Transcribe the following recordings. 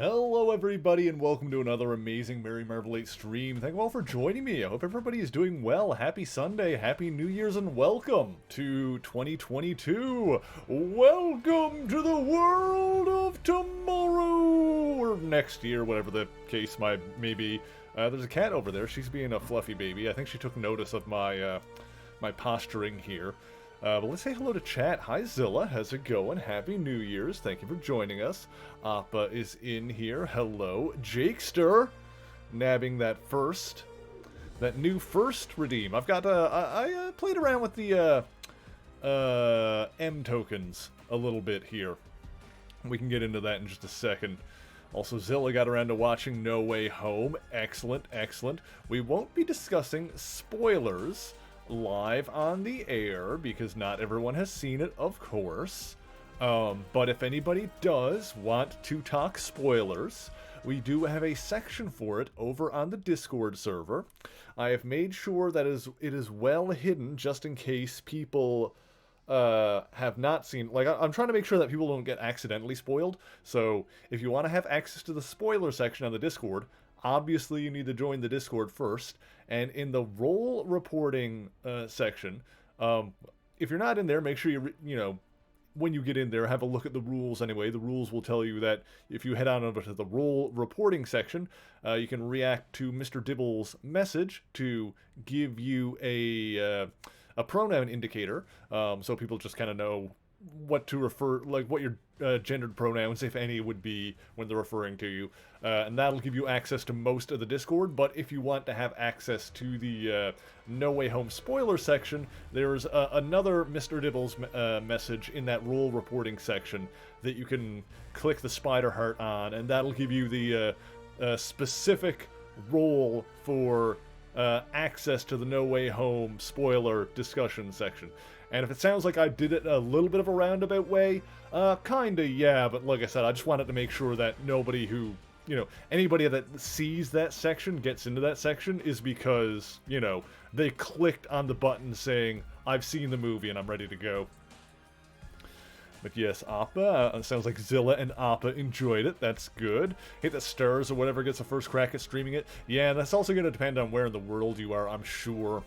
Hello everybody and welcome to another amazing Merry Marvel 8 stream. Thank you all for joining me. I hope everybody is doing well. Happy Sunday, Happy New Year's, and welcome to 2022. Welcome to the world of tomorrow! Or next year, whatever the case may be. There's a cat over there. She's being a fluffy baby. I think she took notice of my posturing here. But let's say hello to chat. Hi Zilla, how's it going? Happy New Year's. Thank you for joining us. Appa is in here. Hello. Jakester, nabbing that new first redeem. I've got, I played around with the, M tokens a little bit here. We can get into that in just a second. Also, Zilla got around to watching No Way Home. Excellent, excellent. We won't be discussing spoilers live on the air because not everyone has seen it, of course. But if anybody does want to talk spoilers, we do have a section for it over on the Discord server. I have made sure that it is well hidden just in case people have not seen. Like, I'm trying to make sure that people don't get accidentally spoiled. So if you want to have access to the spoiler section on the Discord, obviously you need to join the Discord first. And in the role reporting section, if you're not in there, make sure when you get in there, have a look at the rules anyway. The rules will tell you that if you head on over to the role reporting section, you can react to Mr. Dibble's message to give you a pronoun indicator, so people just kind of know what to refer, like what your gendered pronouns, if any, would be when they're referring to you. And that'll give you access to most of the Discord, but if you want to have access to the No Way Home spoiler section, there's another Mr. Dibble's message in that role reporting section that you can click the spider heart on, and that'll give you the specific role for access to the No Way Home spoiler discussion section. And if it sounds like I did it a little bit of a roundabout way, kinda, yeah, but like I said, I just wanted to make sure that nobody who, anybody that sees that section, gets into that section, is because, they clicked on the button saying, I've seen the movie and I'm ready to go. But yes, Appa, it sounds like Zilla and Appa enjoyed it. That's good. Hit the stars or whatever gets the first crack at streaming it. Yeah, that's also going to depend on where in the world you are, I'm sure.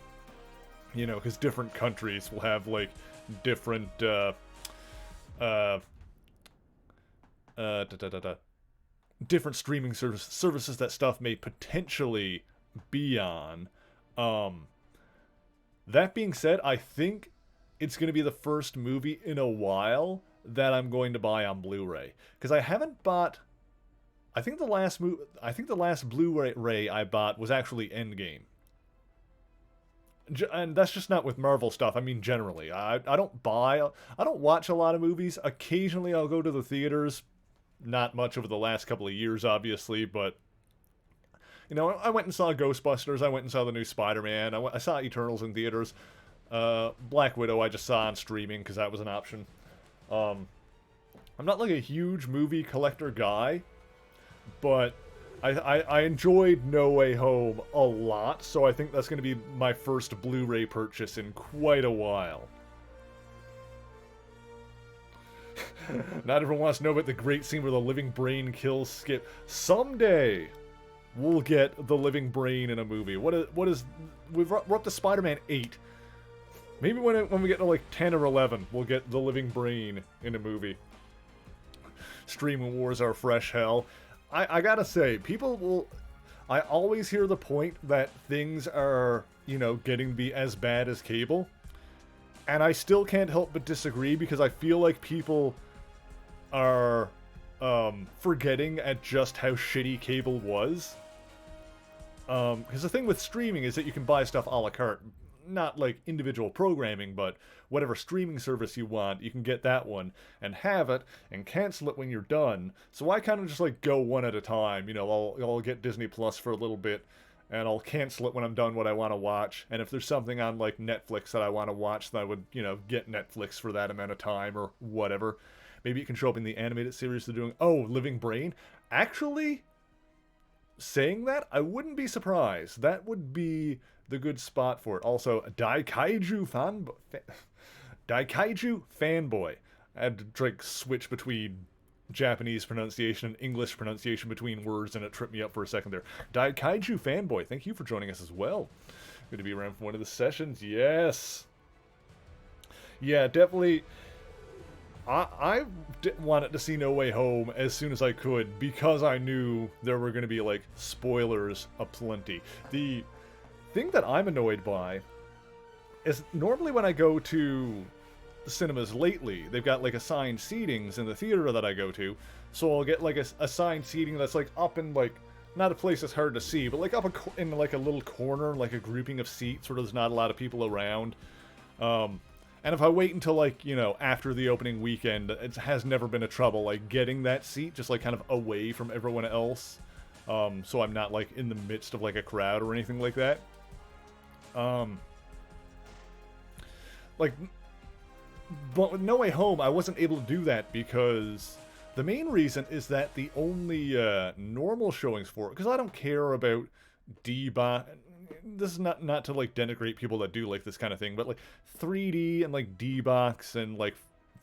Because different countries will have, like, different, different streaming services that stuff may potentially be on. That being said, I think it's going to be the first movie in a while that I'm going to buy on Blu-ray. Because I haven't bought... I think the last Blu-ray I bought was actually Endgame. And that's just not with Marvel stuff. I mean, generally. I don't watch a lot of movies. Occasionally I'll go to the theaters. Not much over the last couple of years, obviously, but... I went and saw Ghostbusters. I went and saw the new Spider-Man. I saw Eternals in theaters. Black Widow I just saw on streaming because that was an option. I'm not like a huge movie collector guy, but I enjoyed No Way Home a lot, so I think that's going to be my first Blu-ray purchase in quite a while. Not everyone wants to know about the great scene where the living brain kills Skip. Someday we'll get the living brain in a movie. We're up to Spider-Man 8. Maybe when we get to like 10 or 11, we'll get the living brain in a movie. Streaming wars are fresh hell. I gotta say, I always hear the point that things are, getting to be as bad as cable. And I still can't help but disagree because I feel like people are forgetting at just how shitty cable was. Because the thing with streaming is that you can buy stuff a la carte. Not like individual programming, but whatever streaming service you want, you can get that one and have it and cancel it when you're done. So I kind of just like go one at a time. I'll get Disney Plus for a little bit and I'll cancel it when I'm done what I want to watch. And if there's something on like Netflix that I want to watch, then I would, get Netflix for that amount of time or whatever. Maybe it can show up in the animated series they're doing. Oh, Living Brain. Actually, saying that, I wouldn't be surprised. That would be the good spot for it. Also, Daikaiju fanboy. I had to switch between Japanese pronunciation and English pronunciation between words, and it tripped me up for a second there. Died Kaiju Fanboy, thank you for joining us as well. Good to be around for one of the sessions. Yes. Yeah, definitely. I wanted to see No Way Home as soon as I could because I knew there were going to be, like, spoilers aplenty. The thing that I'm annoyed by is normally when I go to the cinemas lately, they've got, like, assigned seatings in the theater that I go to, so I'll get, like, a assigned seating that's, like, up in, like, not a place that's hard to see, but, like, up in, like, a little corner, like a grouping of seats where there's not a lot of people around. And if I wait until, like, you know, after the opening weekend, it has never been a trouble, like, getting that seat just, like, kind of away from everyone else. So I'm not, like, in the midst of, like, a crowd or anything like that. Like, but with No Way Home, I wasn't able to do that because the main reason is that the only normal showings for it, because I don't care about D-Box. This is not to, like, denigrate people that do, like, this kind of thing, but, like, 3D and, like, D-Box and, like,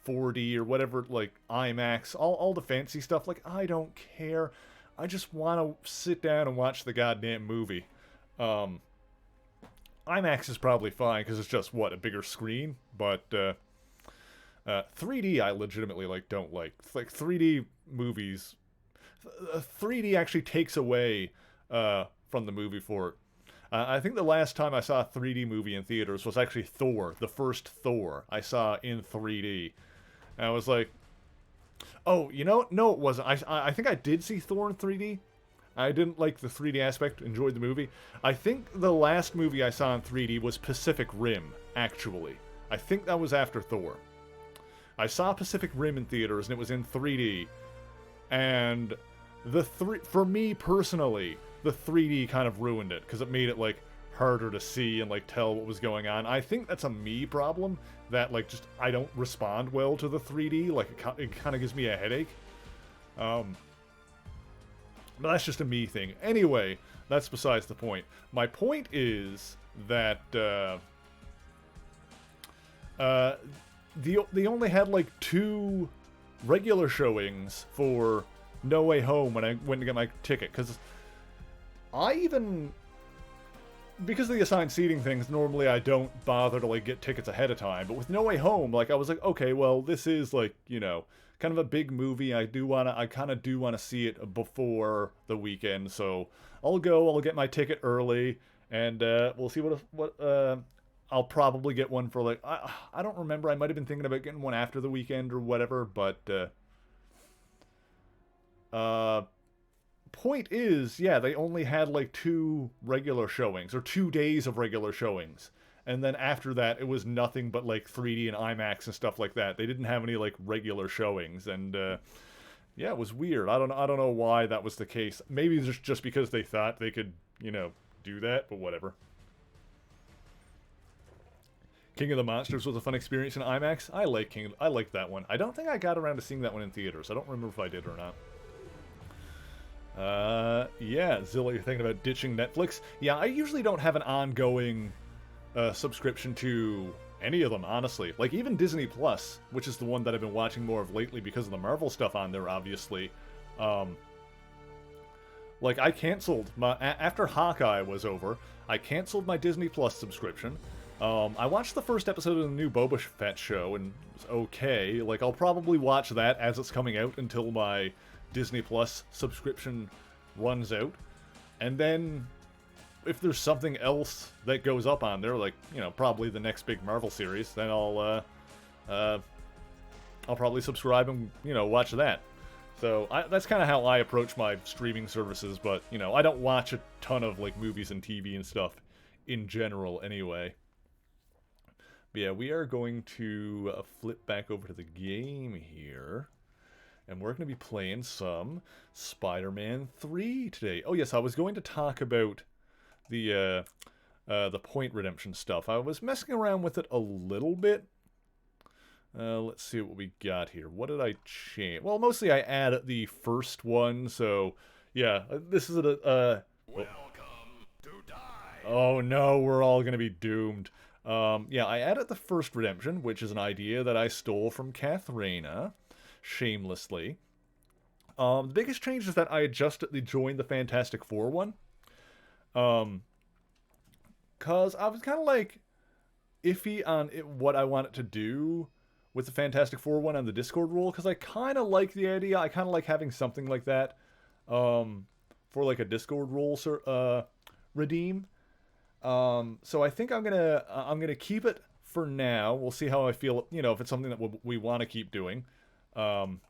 4D or whatever, like, IMAX, all the fancy stuff, like, I don't care. I just want to sit down and watch the goddamn movie. IMAX is probably fine, because it's just, what, a bigger screen? But, 3D I legitimately, like, don't like. It's like, 3D movies... 3D actually takes away, from the movie for it. I think the last time I saw a 3D movie in theaters was actually Thor, the first Thor I saw in 3D. And I was like, oh, you know, no it wasn't. I think I did see Thor in 3D. I didn't like the 3D aspect, enjoyed the movie. I think the last movie I saw in 3D was Pacific Rim, actually. I think that was after Thor. I saw Pacific Rim in theaters, and it was in 3D. And for me personally, the 3D kind of ruined it, because it made it, like, harder to see and, like, tell what was going on. I think that's a me problem, that, like, just, I don't respond well to the 3D, like, it kind of gives me a headache. But that's just a me thing. Anyway, that's besides the point. My point is that, they only had, like, 2 regular showings for No Way Home when I went to get my ticket, because because of the assigned seating things, normally I don't bother to, like, get tickets ahead of time, but with No Way Home, like, I was like, okay, well, this is, like, you know, kind of a big movie. I kind of do want to see it before the weekend, so I'll get my ticket early, and we'll see what I'll probably get one for, like, I don't remember, I might have been thinking about getting one after the weekend or whatever, but, point is, yeah, they only had, like, 2 regular showings, or 2 days of regular showings, and then after that, it was nothing but, like, 3D and IMAX and stuff like that. They didn't have any, like, regular showings, and, yeah, it was weird. I don't know why that was the case. Maybe just because they thought they could, you know, do that, but whatever. King of the Monsters was a fun experience in IMAX. I like that one. I don't think I got around to seeing that one in theaters. I don't remember if I did or not. Yeah, Zilla, you're thinking about ditching Netflix? Yeah, I usually don't have an ongoing subscription to any of them, honestly. Like, even Disney Plus, which is the one that I've been watching more of lately because of the Marvel stuff on there, obviously. Like, I canceled after Hawkeye was over, I canceled my Disney Plus subscription. I watched the first episode of the new Boba Fett show, and it was okay. Like, I'll probably watch that as it's coming out until my Disney Plus subscription runs out. And then, if there's something else that goes up on there, like, you know, probably the next big Marvel series, then I'll probably subscribe and, you know, watch that. So, that's kind of how I approach my streaming services, but, you know, I don't watch a ton of, like, movies and TV and stuff in general anyway. But yeah, we are going to flip back over to the game here. And we're going to be playing some Spider-Man 3 today. Oh yes, I was going to talk about the point redemption stuff. I was messing around with it a little bit. Let's see what we got here. What did I change? Well, mostly I added the first one, so yeah, this is Welcome to die. Oh no, we're all going to be doomed. Yeah, I added the first redemption, which is an idea that I stole from Katharina, shamelessly. The biggest change is that I adjusted the Join the Fantastic Four one. Um, cause I was kind of like iffy on what I want it to do with the Fantastic Four one on the Discord rule, because I kind of like the idea. I kind of like having something like that for like a Discord rule redeem. So I think I'm gonna keep it for now. We'll see how I feel. You know, if it's something that we want to keep doing. Um,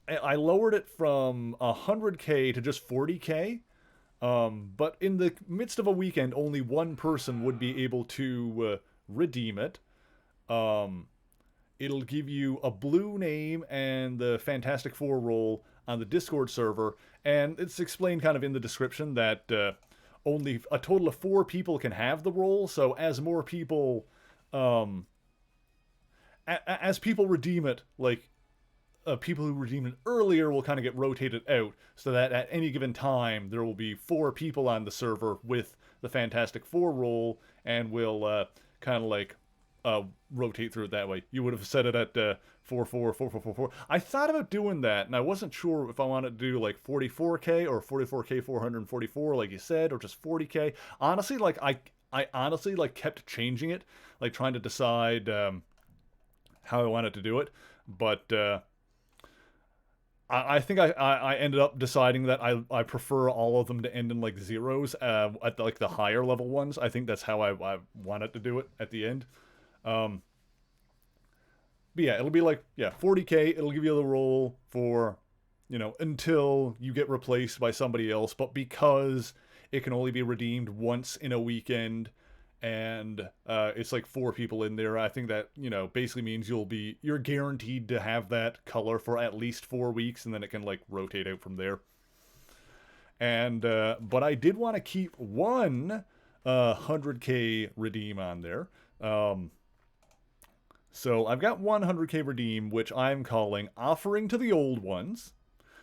I lowered it from 100K to just 40K. But in the midst of a weekend, only one person would be able to redeem it. Um, it'll give you a blue name and the Fantastic Four role on the Discord server, and it's explained kind of in the description that only a total of 4 people can have the role. So as more people, as people redeem it, like people who redeemed it earlier will kind of get rotated out, so that at any given time there will be 4 people on the server with the Fantastic Four role, and will kind of like rotate through it that way. You would have set it at 4. I thought about doing that, and I wasn't sure if I wanted to do like 44K or 44K 444, like you said, or just 40K. Honestly, like I honestly like kept changing it, like trying to decide how I wanted to do it, but. I think I ended up deciding that I prefer all of them to end in like zeros at like the higher level ones. I think that's how I wanted to do it at the end. But yeah, it'll be like, yeah, 40K. It'll give you the role for, you know, until you get replaced by somebody else. But because it can only be redeemed once in a weekend, and it's like 4 people in there, I think that, you know, basically means you're guaranteed to have that color for at least 4 weeks, and then it can like rotate out from there. And but I did want to keep one 100K redeem on there. So I've got 100K redeem, which I'm calling Offering to the Old Ones.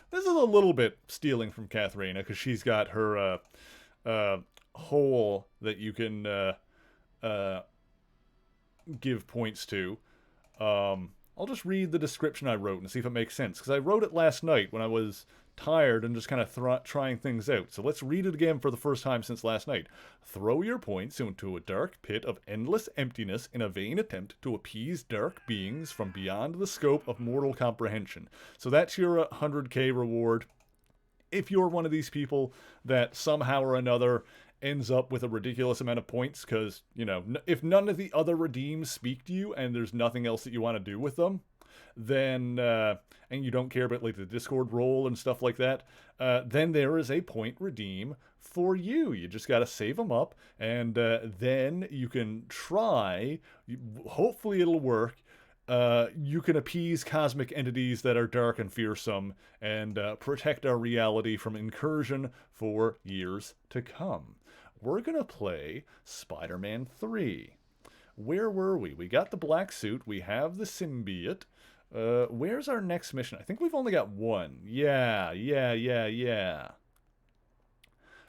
This is a little bit stealing from Katharina, because she's got her hole that you can give points to. I'll just read the description I wrote and see if it makes sense, because I wrote it last night when I was tired and just kind of trying things out. So let's read it again for the first time since last night. Throw your points into a dark pit of endless emptiness in a vain attempt to appease dark beings from beyond the scope of mortal comprehension. So that's your 100K reward. If you're one of these people that somehow or another ends up with a ridiculous amount of points, because, you know, if none of the other redeems speak to you and there's nothing else that you want to do with them, then and you don't care about like the Discord role and stuff like that, then there is a point redeem for you. You just got to save them up, and then you can try, hopefully it'll work. You can appease cosmic entities that are dark and fearsome, and protect our reality from incursion for years to come. We're going to play Spider-Man 3. Where were we? We got the black suit. We have the symbiote. Where's our next mission? I think we've only got one. Yeah.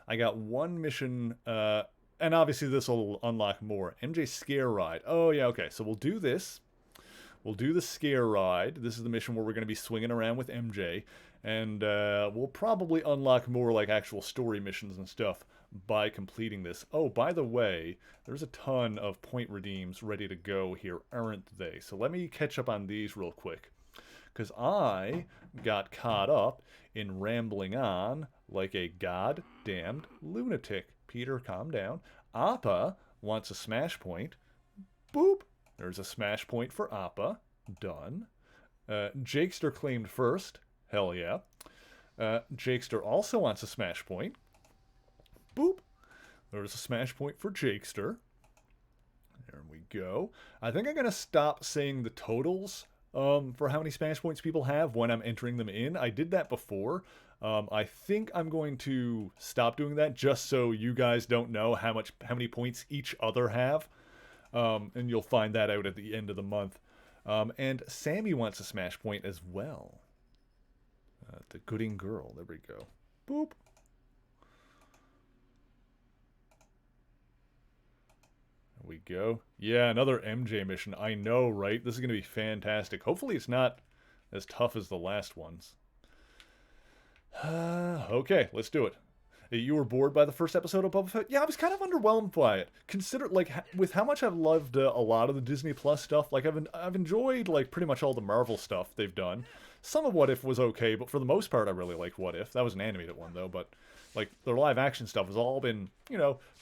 I got one mission, and obviously this will unlock more. MJ Scare Ride. Oh, yeah, okay. So we'll do this. We'll do the Scare Ride. This is the mission where we're going to be swinging around with MJ. And we'll probably unlock more like actual story missions and stuff by completing this. Oh, by the way, there's a ton of point redeems ready to go here, aren't they? So let me catch up on these real quick, because I got caught up in rambling on like a goddamned lunatic. Peter, calm down. Appa wants a smash point. Boop. There's a smash point for Appa. Done. Jakester claimed first. Hell yeah. Jakester also wants a smash point. Boop. There's a smash point for Jakester. There we go. I think I'm going to stop saying the totals for how many smash points people have when I'm entering them in. I did that before. I think I'm going to stop doing that, just so you guys don't know how many points each other have. And you'll find that out at the end of the month. And Sammy wants a smash point as well. The Gooding Girl. There we go. Boop. There we go. Yeah, another MJ mission. I know, right? This is going to be fantastic. Hopefully it's not as tough as the last ones. Okay, let's do it. You were bored by the first episode of Boba Fett? Yeah, I was kind of underwhelmed by it. Consider like with how much I've loved a lot of the Disney Plus stuff. Like I've enjoyed like pretty much all the Marvel stuff they've done. Some of What If was okay, but for the most part, I really liked What If. That was an animated one though, but like their live action stuff has all been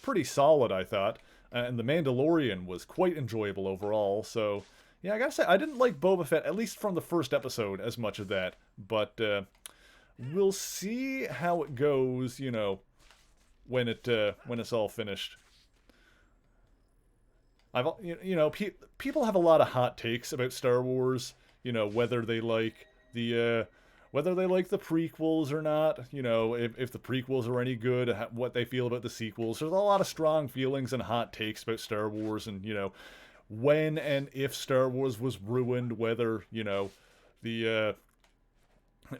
pretty solid. I thought, and the Mandalorian was quite enjoyable overall. So yeah, I gotta say I didn't like Boba Fett at least from the first episode as much of that, but. We'll see how it goes, when it's all finished. People have a lot of hot takes about Star Wars. Whether they like the prequels or not. If the prequels are any good, what they feel about the sequels. There's a lot of strong feelings and hot takes about Star Wars, and when and if Star Wars was ruined, whether the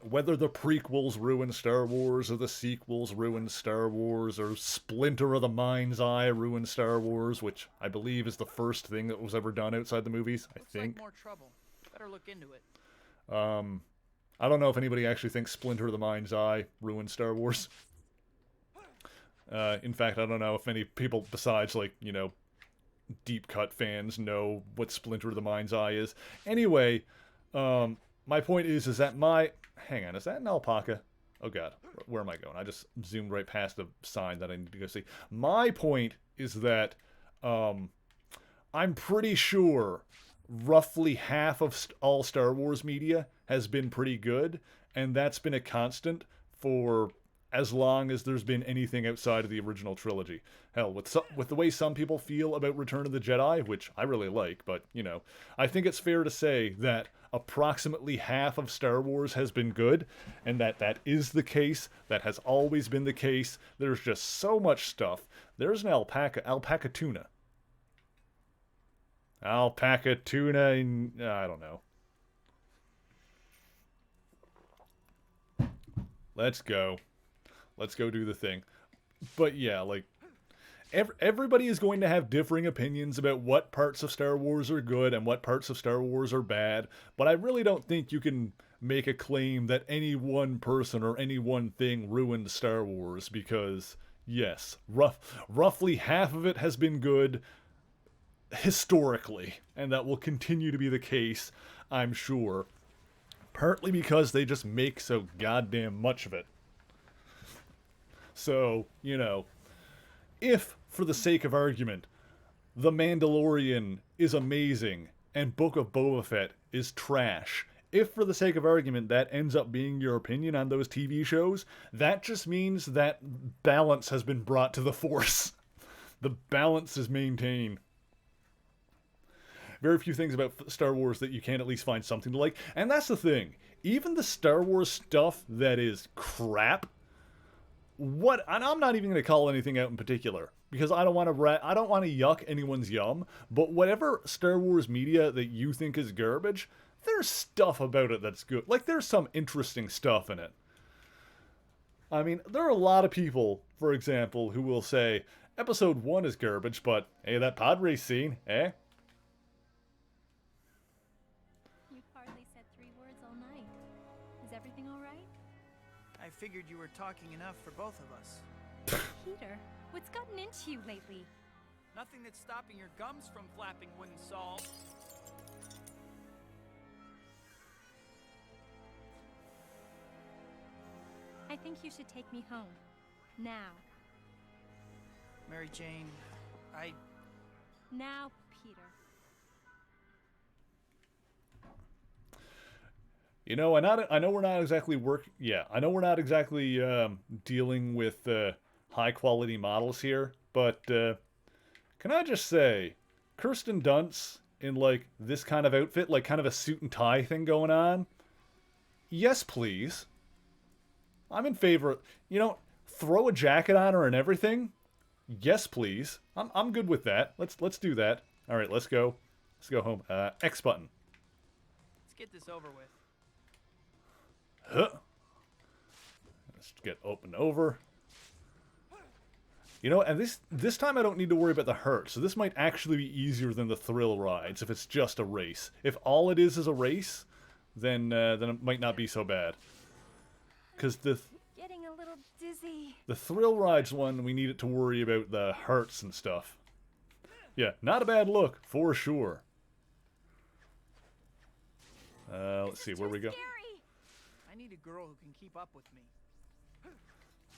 whether the prequels ruined Star Wars or the sequels ruined Star Wars or Splinter of the Mind's Eye ruined Star Wars, which I believe is the first thing that was ever done outside the movies, I think. Like more trouble. Better look into it. I don't know if anybody actually thinks Splinter of the Mind's Eye ruined Star Wars. In fact, I don't know if any people besides, deep cut fans know what Splinter of the Mind's Eye is. Anyway, my point is that hang on, is that an alpaca? Oh god, where am I going? I just zoomed right past a sign that I need to go see. My point is that I'm pretty sure roughly half of all Star Wars media has been pretty good, and that's been a constant for as long as there's been anything outside of the original trilogy. Hell, with the way some people feel about Return of the Jedi, which I really like, but, I think it's fair to say that approximately half of Star Wars has been good, and that is the case. That has always been the case. There's just so much stuff. There's an alpaca tuna. Alpaca tuna, I don't know. Let's go do the thing. But yeah, everybody is going to have differing opinions about what parts of Star Wars are good and what parts of Star Wars are bad, but I really don't think you can make a claim that any one person or any one thing ruined Star Wars, because yes, roughly half of it has been good historically, and that will continue to be the case, I'm sure. Partly because they just make so goddamn much of it. So, if, for the sake of argument, The Mandalorian is amazing and Book of Boba Fett is trash, if, for the sake of argument, that ends up being your opinion on those TV shows, that just means that balance has been brought to the Force. The balance is maintained. Very few things about Star Wars that you can't at least find something to like. And that's the thing. Even the Star Wars stuff that is crap, and I'm not even going to call anything out in particular, because I don't want to yuck anyone's yum, but whatever Star Wars media that you think is garbage, there's stuff about it that's good. There's some interesting stuff in it. I mean, there are a lot of people, for example, who will say, Episode 1 is garbage, but, hey, that pod race scene, eh? You've hardly said 3 words all night. Is everything all right? I figured you were talking enough for both of us. Peter, what's gotten into you lately? Nothing that's stopping your gums from flapping wouldn't solve. I think you should take me home. Now. Mary Jane, Now, Peter. I know we're not exactly dealing with high quality models here, but can I just say, Kirsten Dunst in this kind of outfit, kind of a suit and tie thing going on? Yes, please. I'm in favor. Throw a jacket on her and everything. Yes, please. I'm good with that. Let's do that. All right, let's go. Let's go home. X button. Let's get this over with. Let's get open over. And this time I don't need to worry about the hurt, so this might actually be easier than the thrill rides if it's just a race. If all it is a race, then it might not be so bad. Because dizzy. The thrill ride's one we needed to worry about the hearts and stuff. Yeah, not a bad look, for sure. Let's see, where we go. Scary. I need a girl who can keep up with me.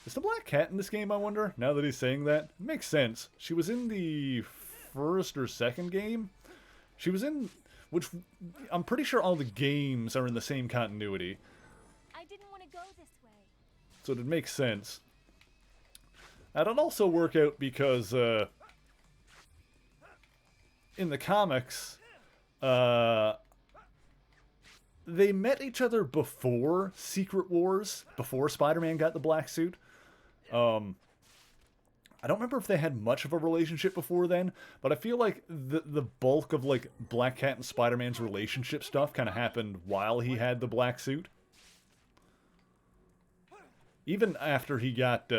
Is the black cat in this game, I wonder? Now that he's saying that. It makes sense. She was in the first or second game. She was in... Which, I'm pretty sure all the games are in the same continuity. I didn't want to go this way. So it makes sense. And it'd also work out because, in the comics, they met each other before Secret Wars, before Spider-Man got the black suit. I don't remember if they had much of a relationship before then, but I feel like the bulk of, like, Black Cat and Spider-Man's relationship stuff kind of happened while he had the black suit. Even after he got,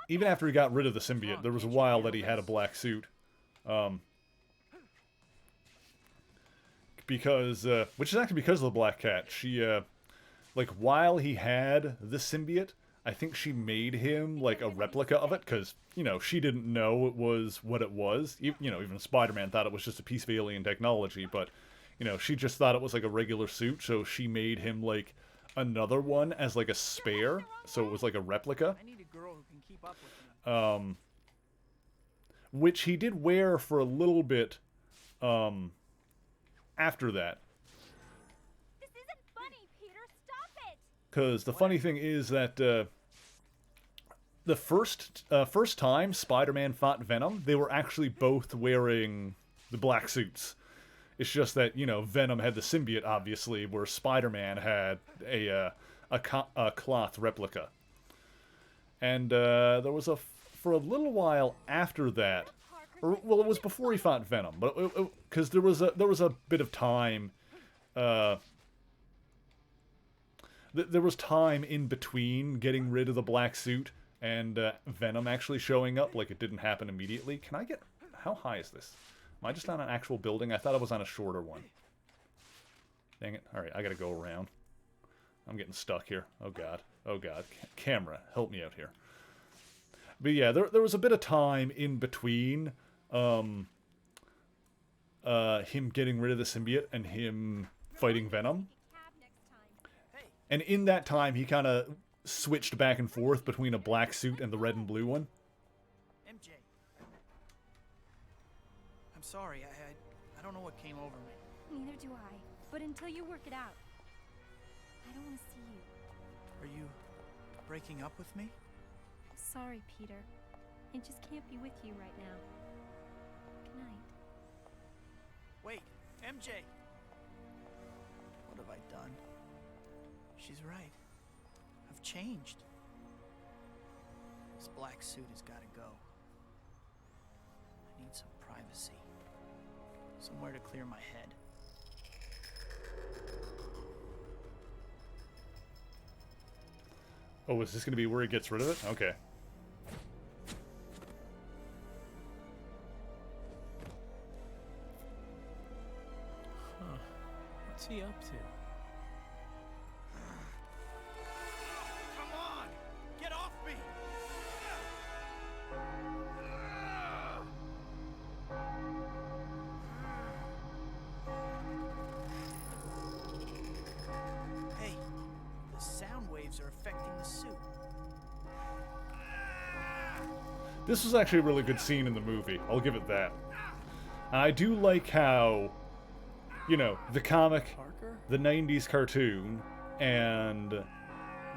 even after he got rid of the symbiote, there was a while that he had a black suit. Because, which is actually because of the Black Cat. She, like, while he had the symbiote, I think she made him, like, a replica of it, because, you know, she didn't know it was what it was. You know, even Spider-Man thought it was just a piece of alien technology, but, you know, she just thought it was, like, a regular suit, so she made him, like, another one as, like, a spare, so it was, like, a replica. I need a girl who can keep up with me. Which he did wear for a little bit, after that. This isn't funny, Peter. Stop it. Because the funny thing is that the first time Spider-Man fought Venom, they were actually both wearing the black suits. It's just that, you know, Venom had the symbiote, obviously, where Spider-Man had a cloth replica. And there was for a little while after that, or, well, it was before he fought Venom, but because there was a bit of time. There was time in between getting rid of the black suit and Venom actually showing up. Like, it didn't happen immediately. Can I get... How high is this? Am I just on an actual building? I thought I was on a shorter one. Dang it. Alright, I gotta go around. I'm getting stuck here. Oh god. Oh god. Camera, help me out here. But yeah, there was a bit of time in between him getting rid of the symbiote and him fighting Venom. And in that time, he kind of switched back and forth between a black suit and the red and blue one. MJ. I'm sorry, I don't know what came over me. Neither do I. But until you work it out, I don't want to see you. Are you breaking up with me? Sorry, Peter. I just can't be with you right now. Good night. Wait, MJ! What have I done? She's right. I've changed. This black suit has got to go. I need some privacy. Somewhere to clear my head. Oh, is this going to be where he gets rid of it? Okay. Huh. What's he up to? Come on! Get off me! Hey, the sound waves are affecting the suit. This was actually a really good scene in the movie. I'll give it that. And I do like how, you know, the comic, Parker? the 90s cartoon, and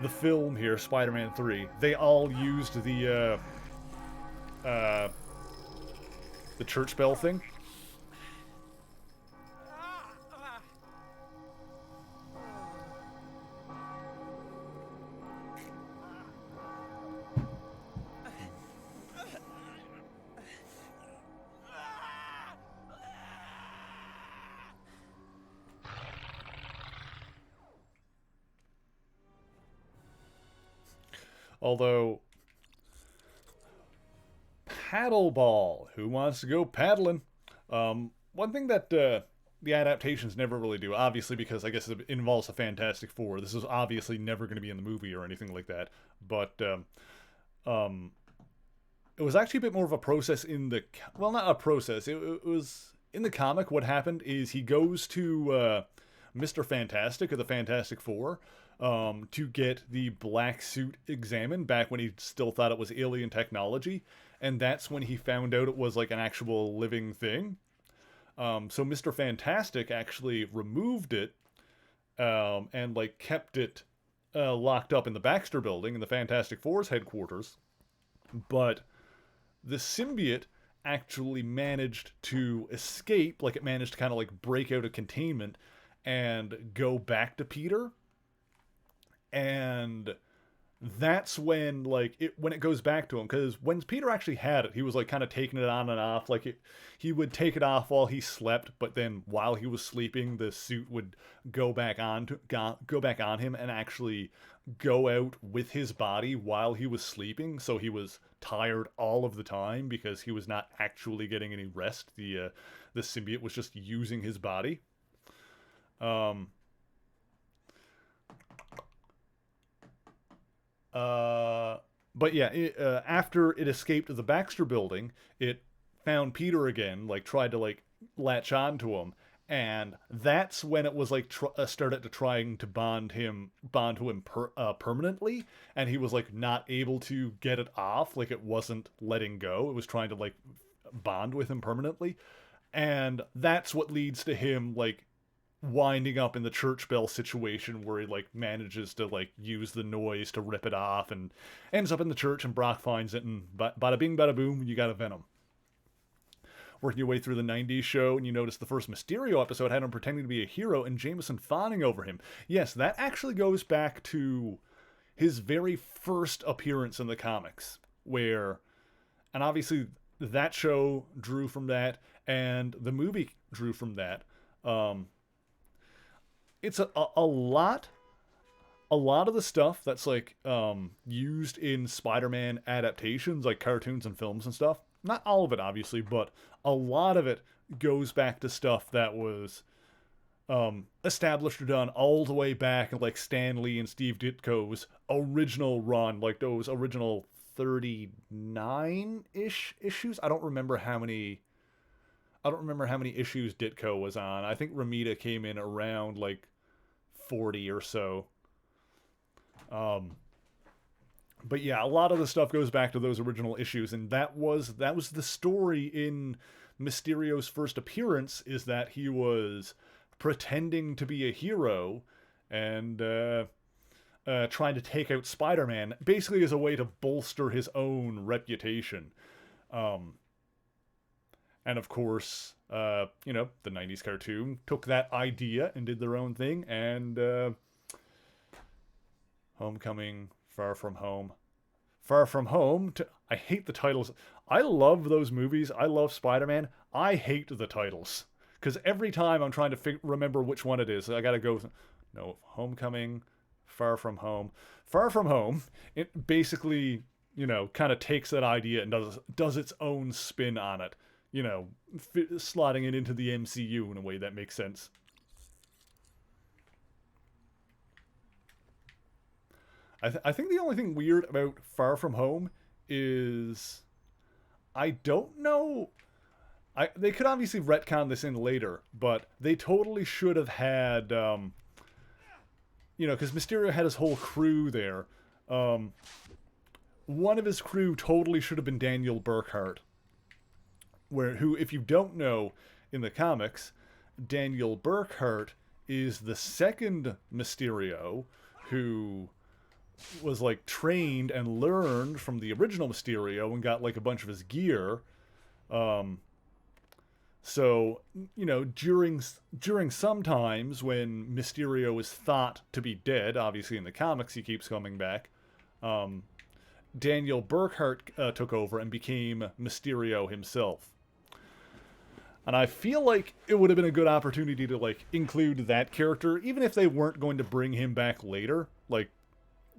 the film here, Spider-Man 3, they all used the church bell thing. Although, paddle ball. Who wants to go paddling? One thing that the adaptations never really do, obviously, because I guess it involves the Fantastic Four. This is obviously never going to be in the movie or anything like that. But it was actually a bit more of a process in the... Well, not a process. It was... In the comic, what happened is he goes to Mr. Fantastic, or the Fantastic Four, to get the black suit examined, back when he still thought it was alien technology. And that's when he found out it was, like, an actual living thing. So Mr. Fantastic actually removed it, and, like, kept it locked up in the Baxter Building, in the Fantastic Four's headquarters. But the symbiote actually managed to escape, like, it managed to kind of, like, break out of containment and go back to Peter. And that's when, like, when it goes back to him, because when Peter actually had it, he was, like, kind of taking it on and off, like, he would take it off while he slept, but then while he was sleeping, the suit would go back on him and actually go out with his body while he was sleeping, so he was tired all of the time because he was not actually getting any rest. The symbiote was just using his body. But yeah, after it escaped the Baxter Building, it found Peter again, like, tried to, like, latch on to him, and that's when it was, like, started to trying to bond to him permanently, and he was, like, not able to get it off, like, it wasn't letting go, it was trying to, like, bond with him permanently, and that's what leads to him, like, winding up in the church bell situation where he, like, manages to, like, use the noise to rip it off and ends up in the church, and Brock finds it, and bada bing bada boom, you got a Venom. Working your way through the 90s show, and you notice the first Mysterio episode had him pretending to be a hero and Jameson fawning over him. Yes, that actually goes back to his very first appearance in the comics, where, and obviously that show drew from that, and the movie drew from that. It's a lot of the stuff that's, like, used in Spider-Man adaptations, like cartoons and films and stuff. Not all of it, obviously, but a lot of it goes back to stuff that was established or done all the way back in, like, Stan Lee and Steve Ditko's original run, like those original 39-ish issues. I don't remember how many issues Ditko was on. I think Ramita came in around, like, 40 or so. But yeah, a lot of the stuff goes back to those original issues, and that was the story in Mysterio's first appearance, is that he was pretending to be a hero and trying to take out Spider-Man, basically as a way to bolster his own reputation. And of course, the 90s cartoon took that idea and did their own thing, and Homecoming, Far From Home. I hate the titles. I love those movies. I love Spider-Man. I hate the titles. Because every time I'm trying to remember which one it is, I gotta go... No, Homecoming, Far From Home. Far From Home, it basically, kind of takes that idea and does its own spin on it. Slotting it into the MCU in a way that makes sense. I think the only thing weird about Far From Home is I don't know. They could obviously retcon this in later, but they totally should have had, because Mysterio had his whole crew there. One of his crew totally should have been Daniel Burkhart. Who, if you don't know, in the comics, Daniel Burkhart is the second Mysterio who was, like, trained and learned from the original Mysterio and got, like, a bunch of his gear. So, during some times when Mysterio is thought to be dead, obviously in the comics he keeps coming back, Daniel Burkhart took over and became Mysterio himself. And I feel like it would have been a good opportunity to, like, include that character, even if they weren't going to bring him back later. Like,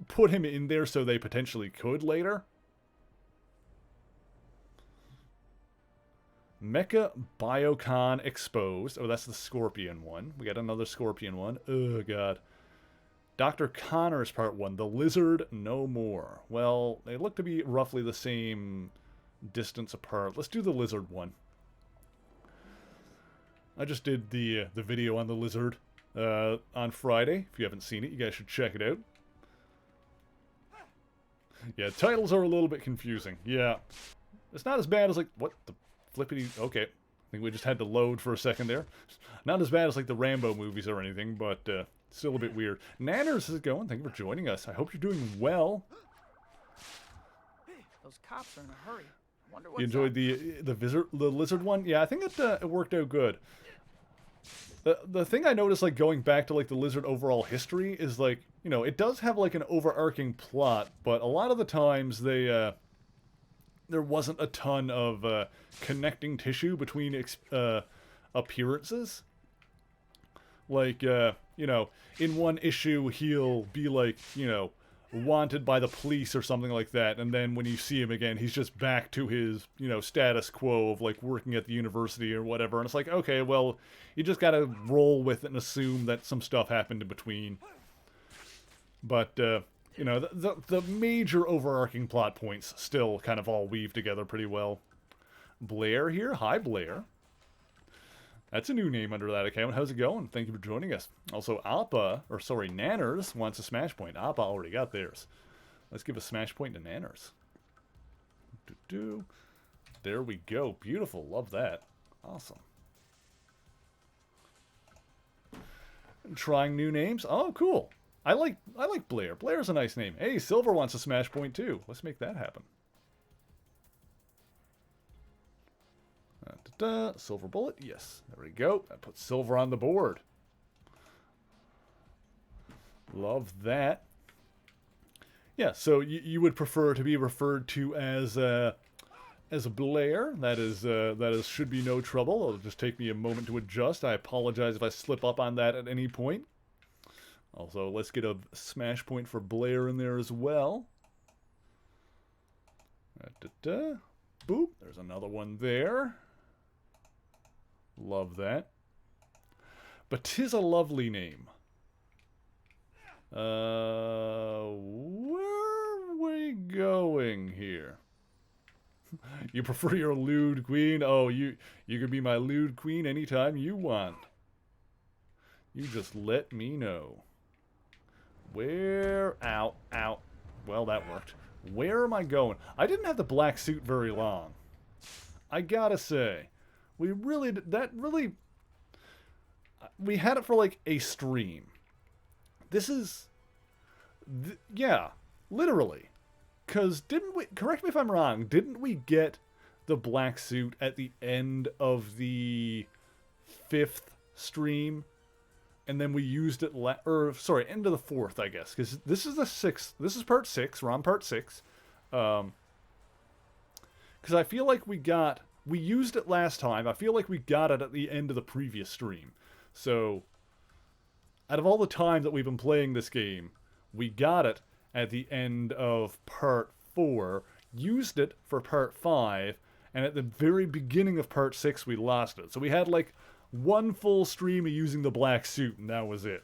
put him in there so they potentially could later. Mecha Biocon Exposed. Oh, that's the Scorpion one. We got another Scorpion one. Oh, God. Dr. Connor's Part 1. The Lizard No More. Well, they look to be roughly the same distance apart. Let's do the Lizard one. I just did the video on the Lizard on Friday. If you haven't seen it, you guys should check it out. Yeah, titles are a little bit confusing. Yeah. It's not as bad as, like, what the flippity... Okay. I think we just had to load for a second there. Not as bad as, like, the Rambo movies or anything, but still a bit weird. Nanners, how's it going? Thank you for joining us. I hope you're doing well. Those cops are in a hurry. Wonder what's You enjoyed up. the lizard one? Yeah, I think it worked out good. The thing I noticed, like, going back to, like, the Lizard overall history is, like, you know, it does have, like, an overarching plot, but a lot of the times there wasn't a ton of connecting tissue between appearances. Like, you know, in one issue he'll be, like, you know, wanted by the police or something like that, and then when you see him again, he's just back to his, you know, status quo of, like, working at the university or whatever, and it's like, okay, well, you just gotta roll with it and assume that some stuff happened in between. But, you know, the major overarching plot points still kind of all weave together pretty well. Blair here. Hi, Blair. That's a new name under that account. How's it going? Thank you for joining us. Also, Nanners wants a smash point. Appa already got theirs. Let's give a smash point to Nanners. There we go. Beautiful. Love that. Awesome. Trying new names. Oh, cool. I like Blair. Blair's a nice name. Hey, Silver wants a smash point too. Let's make that happen. Silver bullet, yes. There we go. That puts Silver on the board. Love that. Yeah, so you would prefer to be referred to as Blair. That is should be no trouble. It'll just take me a moment to adjust. I apologize if I slip up on that at any point. Also, let's get a smash point for Blair in there as well. Boop. There's another one there. Love that. But 'tis a lovely name. Where are we going here? You prefer your lewd queen? Oh, you can be my lewd queen anytime you want. You just let me know. Where... Ow. Well, that worked. Where am I going? I didn't have the black suit very long. I gotta say. We had it for, like, a stream. This is... yeah, literally. Because didn't we... Correct me if I'm wrong. Didn't we get the black suit at the end of the 5th stream? And then we used it... end of the 4th, I guess. Because this is the 6th. This is part 6. We're on part 6. Because I feel like we used it last time. I feel like we got it at the end of the previous stream. So, out of all the time that we've been playing this game, we got it at the end of part 4, used it for part 5, and at the very beginning of part 6 we lost it. So we had like one full stream of using the black suit, and that was it.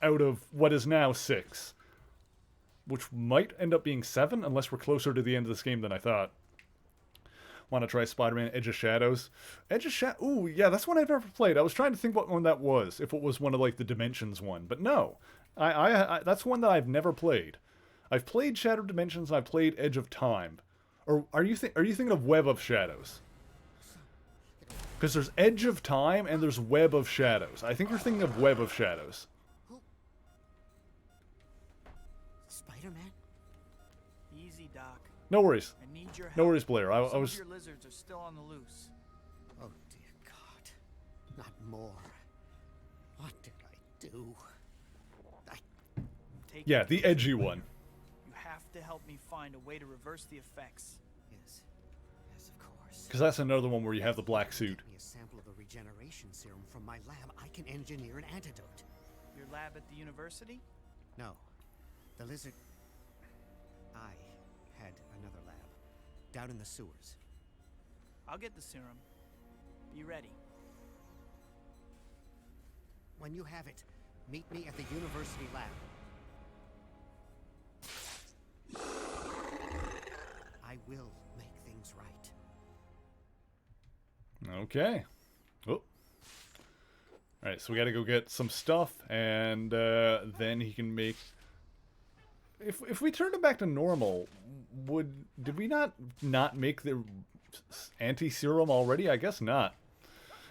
Out of what is now 6. Which might end up being 7, unless we're closer to the end of this game than I thought. Want to try Spider-Man Edge of Shadows? Edge of Shadows? Ooh, yeah, that's one I've never played. I was trying to think what one that was, if it was one of, like, the Dimensions one. But no. I that's one that I've never played. I've played Shattered Dimensions, and I've played Edge of Time. Or are you thinking of Web of Shadows? Because there's Edge of Time, and there's Web of Shadows. I think you're thinking of Web of Shadows. Spider-Man? Easy, Doc. No worries. I need your help. No worries, Blair. I Some was... of your lizards are still on the loose. Oh, dear God. Not more. What did I do? Take Yeah, it the easy. edgy one. You have to help me find a way to reverse the effects. Yes. Yes, of course. Because that's another one where you have the black suit. Get me a sample of the regeneration serum from my lab. I can engineer an antidote. Your lab at the university? No. The lizard... I had another lab. Down in the sewers. I'll get the serum. Be ready. When you have it, meet me at the university lab. I will make things right. Okay. Oh. Alright, so we gotta go get some stuff, and then he can make... If we turned him back to normal, did we not make the anti-serum already? I guess not.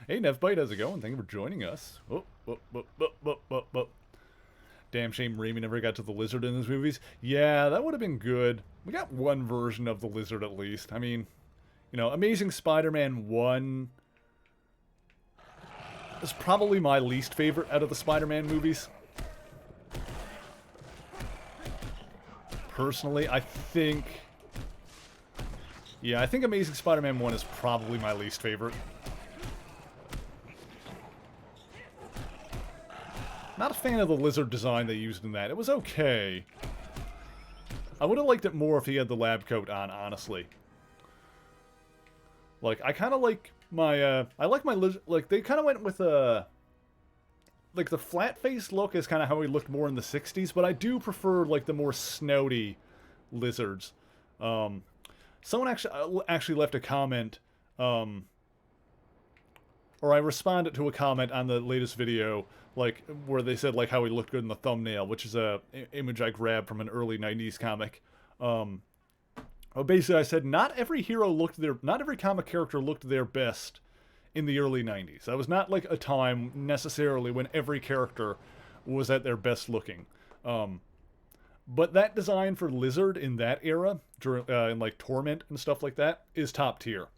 Hey, Nevbite, how's it going? Thank you for joining us. Damn shame Raimi never got to the lizard in his movies. Yeah, that would have been good. We got one version of the lizard at least. I mean, you know, Amazing Spider-Man 1 is probably my least favorite out of the Spider-Man movies. Personally, I think Amazing Spider-Man 1 is probably my least favorite. Not a fan of the lizard design they used in that. It was okay. I would have liked it more if he had the lab coat on, honestly. Like, I kind of like my, I like my lizard, like, they kind of went with like, the flat-faced look is kind of how he looked more in the 60s, but I do prefer, like, the more snouty lizards. Someone actually left a comment, or I responded to a comment on the latest video, like, where they said, like, how he looked good in the thumbnail, which is a image I grabbed from an early 90s comic. Basically, I said, not every comic character looked their best in the early 90s. That was not, like, a time, necessarily, when every character was at their best looking. But that design for Lizard in that era, in, like, Torment and stuff like that, is top tier.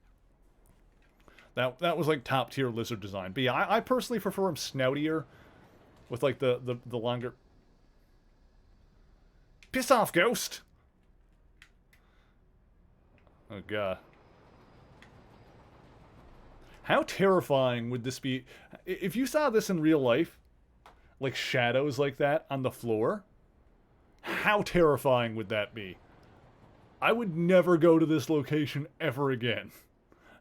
That was, like, top tier Lizard design. But yeah, I personally prefer him snoutier, with, like, the longer... Piss off, Ghost! Oh, God. How terrifying would this be? If you saw this in real life, like shadows like that on the floor, how terrifying would that be? I would never go to this location ever again.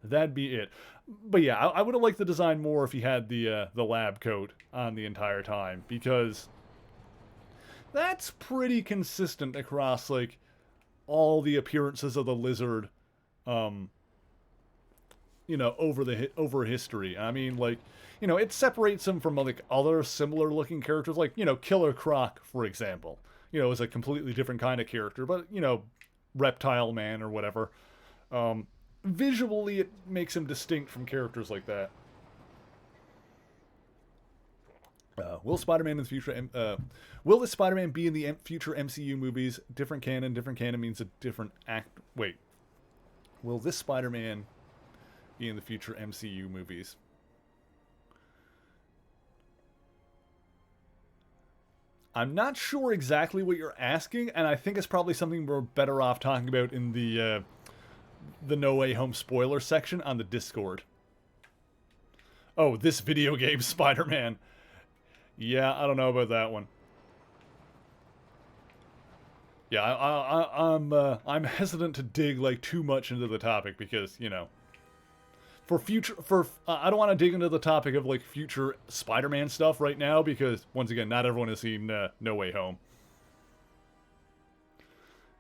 That'd be it. But yeah, I would have liked the design more if he had the lab coat on the entire time, because that's pretty consistent across, like, all the appearances of the Lizard, you know, over history. I mean, like, you know, it separates him from, like, other similar looking characters, like, you know, Killer Croc, for example. You know, is a completely different kind of character, but, you know, Reptile Man or whatever. Visually, it makes him distinct from characters like that. Will Spider-Man in the future? Will this Spider-Man be in the future MCU movies? Different canon. Different canon means a different act. Wait. Will this Spider-Man be in the future MCU movies? I'm not sure exactly what you're asking, and I think it's probably something we're better off talking about in the No Way Home spoiler section on the Discord. Oh, this video game Spider-Man. Yeah, I don't know about that one. Yeah, I'm hesitant to dig, like, too much into the topic because, you know, I don't want to dig into the topic of, like, future Spider-Man stuff right now because, once again, not everyone has seen No Way Home.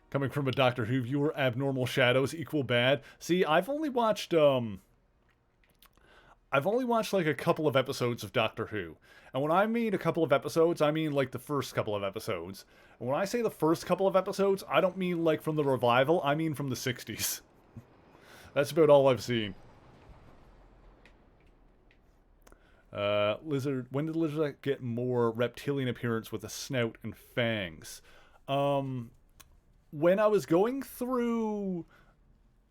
Coming from a Doctor Who viewer, abnormal shadows equal bad. See, I've only watched like a couple of episodes of Doctor Who. And when I mean a couple of episodes, I mean like the first couple of episodes. And when I say the first couple of episodes, I don't mean like from the revival, I mean from the 60s. That's about all I've seen. Lizard, when did Lizard get more reptilian appearance with a snout and fangs? When I was going through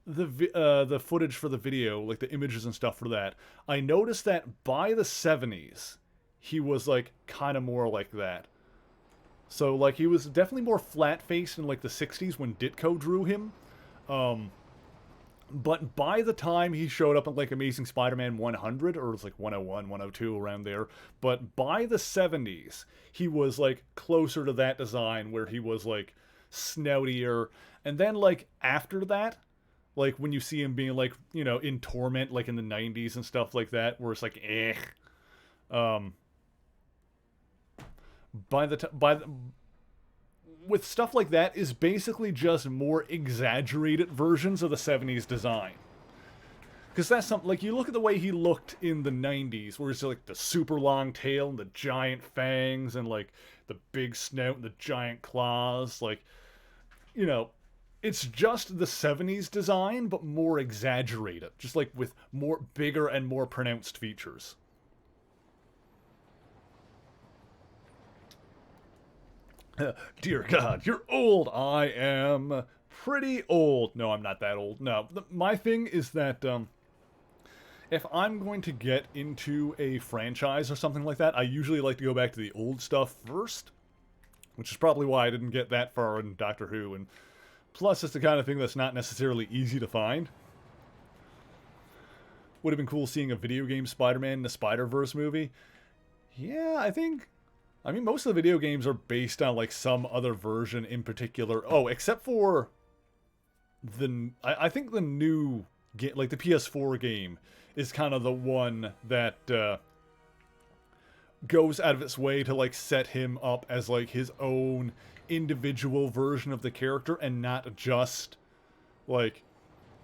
the footage for the video, like the images and stuff for that, I noticed that by the 70s, he was, like, kind of more like that. So, like, he was definitely more flat-faced in, like, the 60s when Ditko drew him. But by the time he showed up in, like, Amazing Spider-Man 100, or it was, like, 101, 102, around there, but by the 70s, he was, like, closer to that design where he was, like, snoutier. And then, like, after that, like when you see him being like, you know, in torment, like in the 90s and stuff like that, where it's like, eh. With stuff like that is basically just more exaggerated versions of the 70s design. Because that's something, like, you look at the way he looked in the 90s, where it's like the super long tail and the giant fangs and like the big snout and the giant claws, like, you know, it's just the 70s design, but more exaggerated, just like with more bigger and more pronounced features. Dear God, you're old. I am pretty old. No, I'm not that old. No, my thing is that if I'm going to get into a franchise or something like that, I usually like to go back to the old stuff first, which is probably why I didn't get that far in Doctor Who, and plus it's the kind of thing that's not necessarily easy to find. Would have been cool seeing a video game Spider-Man in the Spider-Verse movie. Yeah, I mean, most of the video games are based on, like, some other version in particular. Oh, except for I think the new game, like the PS4 game, is kind of the one that goes out of its way to, like, set him up as, like, his own individual version of the character and not just, like,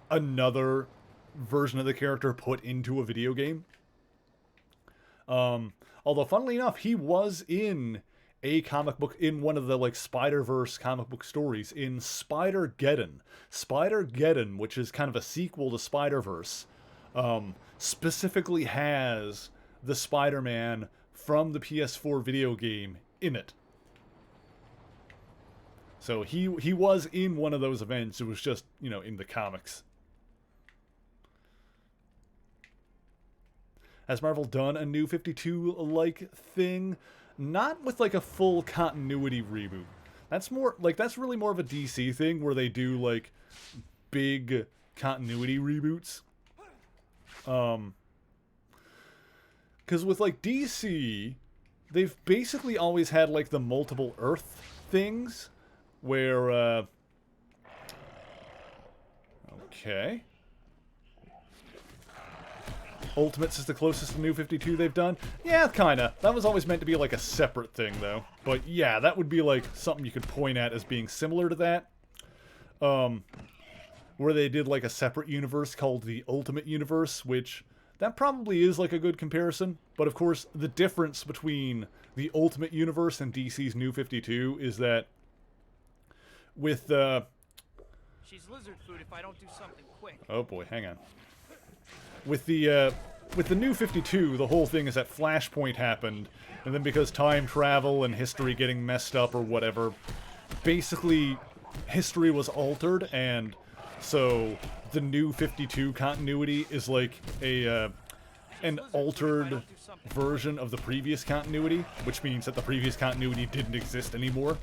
another version of the character put into a video game. Although, funnily enough, he was in a comic book, in one of the, like, Spider-Verse comic book stories, in Spider-Geddon. Spider-Geddon, which is kind of a sequel to Spider-Verse, specifically has the Spider-Man from the PS4 video game in it. So he was in one of those events. It was just, you know, in the comics. Has Marvel done a New 52-like thing? Not with, like, a full continuity reboot. That's more, like, that's really more of a DC thing, where they do, like, big continuity reboots. Because with, like, DC, they've basically always had, like, the multiple Earth things, where, okay. Ultimates is the closest to New 52 they've done? Yeah, kinda. That was always meant to be like a separate thing, though. But yeah, that would be like something you could point at as being similar to that. Where they did like a separate universe called the Ultimate Universe, which that probably is like a good comparison. But of course, the difference between the Ultimate Universe and DC's New 52 is that with She's lizard food if I don't do something quick. oh boy, hang on. With the New 52, the whole thing is that Flashpoint happened, and then because time travel and history getting messed up or whatever, basically history was altered, and so the New 52 continuity is like an altered version of the previous continuity, which means that the previous continuity didn't exist anymore.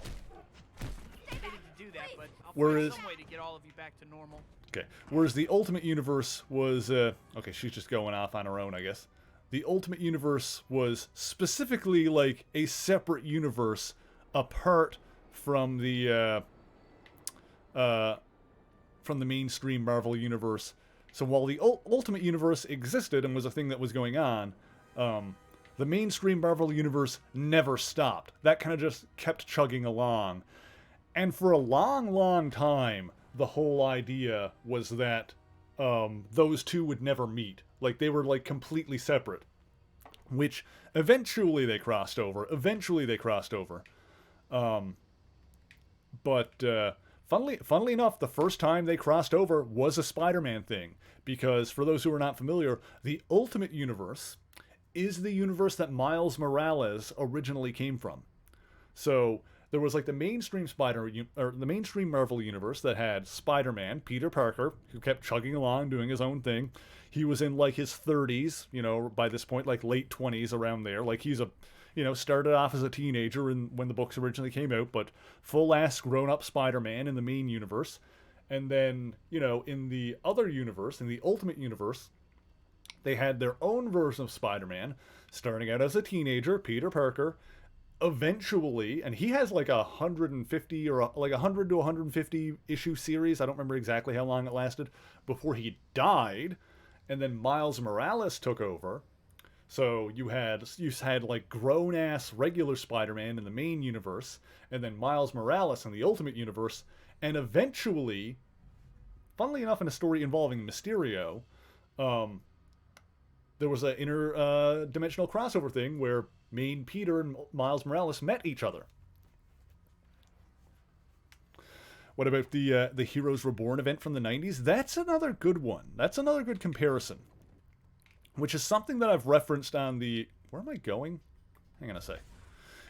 I needed to do that, but I'll Whereas- find some way to get all of you back to normal. Okay, whereas the Ultimate Universe was, okay, she's just going off on her own, I guess. The Ultimate Universe was specifically, like, a separate universe apart from the mainstream Marvel Universe. So while the Ultimate Universe existed and was a thing that was going on, the mainstream Marvel Universe never stopped. That kind of just kept chugging along. And for a long, long time, the whole idea was that those two would never meet. Like, they were, like, completely separate. Which, eventually they crossed over. But, funnily enough, the first time they crossed over was a Spider-Man thing. Because, for those who are not familiar, the Ultimate Universe is the universe that Miles Morales originally came from. So there was like the mainstream the mainstream Marvel universe that had Spider-Man, Peter Parker, who kept chugging along doing his own thing. He was in like his 30s, you know, by this point, like late 20s, around there. Like he's started off as a teenager when the books originally came out, but full-ass grown-up Spider-Man in the main universe. And then, you know, in the other universe, in the Ultimate Universe, they had their own version of Spider-Man, starting out as a teenager, Peter Parker, eventually, and he has like 150 or like 100 to 150 issue series. I don't remember exactly how long it lasted before he died, and then Miles Morales took over. So you had like grown ass regular Spider-Man in the main universe, and then Miles Morales in the Ultimate Universe, and eventually, funnily enough, in a story involving Mysterio, there was an interdimensional crossover thing where main Peter and Miles Morales met each other. What about the Heroes Reborn event from the 90s? That's another good one. That's another good comparison. Which is something that I've referenced on the... Where am I going? Hang on a sec.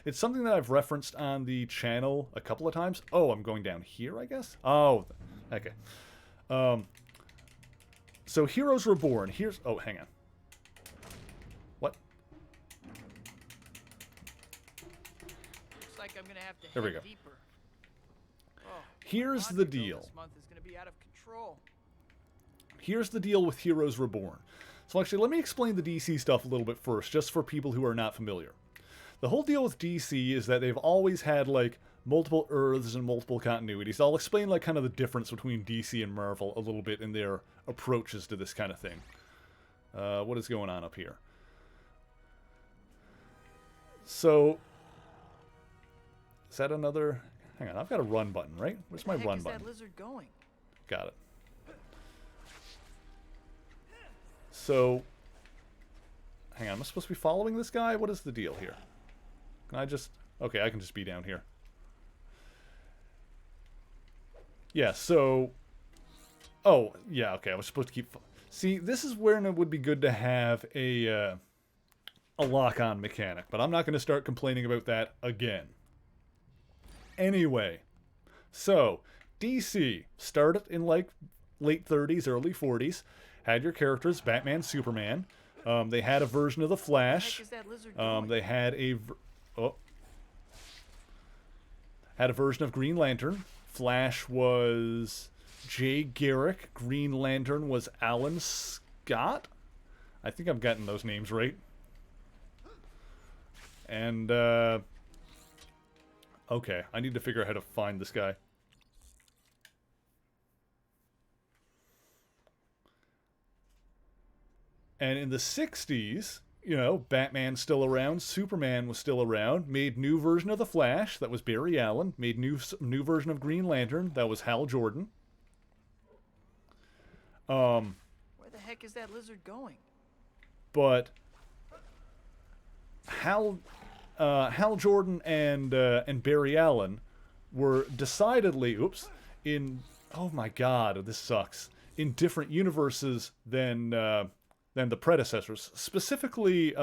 It's something that I've referenced on the channel a couple of times. Oh, I'm going down here, I guess? Oh, okay. So Heroes Reborn. Here's... Oh, hang on. What? Looks like I'm gonna have to There we head go. deeper. Oh, Here's the laundry bill deal. This month is gonna be out of control. Here's the deal with Heroes Reborn. So actually, let me explain the DC stuff a little bit first, just for people who are not familiar. The whole deal with DC is that they've always had, like, multiple Earths and multiple continuities. I'll explain, like, kind of the difference between DC and Marvel a little bit in their approaches to this kind of thing. What is going on up here? So, is that another... Hang on, I've got a run button, right? Where's my Where the run heck is button? that lizard going? Got it. So, hang on, am I supposed to be following this guy? What is the deal here? Can I just... Okay, I can just be down here. Yeah, so... Oh, yeah, okay, I was supposed to keep... See, this is where it would be good to have a lock-on mechanic, but I'm not going to start complaining about that again. Anyway, so, DC started in, like, late 30s, early 40s. Had your characters, Batman, Superman. They had a version of the Flash. Where the heck is that lizard going? They had had a version of Green Lantern. Flash was Jay Garrick. Green Lantern was Alan Scott. I think I'm getting those names right. And, okay, I need to figure out how to find this guy. And in the 60s, you know, Batman's still around, Superman was still around, made new version of the Flash, that was Barry Allen, made new version of Green Lantern, that was Hal Jordan. Where the heck is that lizard going? But Hal Jordan and Barry Allen were decidedly, in, oh my god, this sucks, in different universes than the predecessors, specifically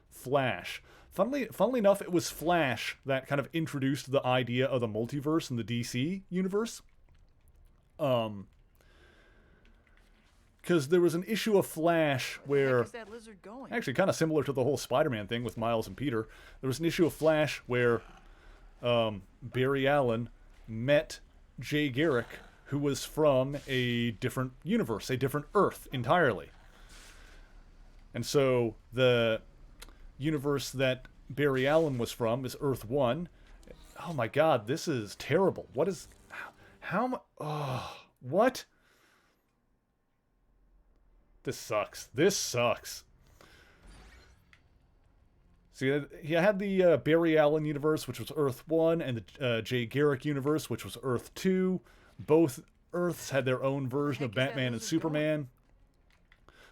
Flash. Funnily enough, it was Flash that kind of introduced the idea of the multiverse in the DC universe. Because there was an issue of Flash where... Where the heck is that lizard going? Actually, kind of similar to the whole Spider-Man thing with Miles and Peter. There was an issue of Flash where Barry Allen met Jay Garrick, who was from a different universe, a different Earth entirely. And so the universe that Barry Allen was from is Earth 1. Oh my god, this is terrible. What is... How... Oh, what? This sucks. This sucks. See, you had the Barry Allen universe, which was Earth 1, and the Jay Garrick universe, which was Earth 2. Both Earths had their own version of Batman and Superman.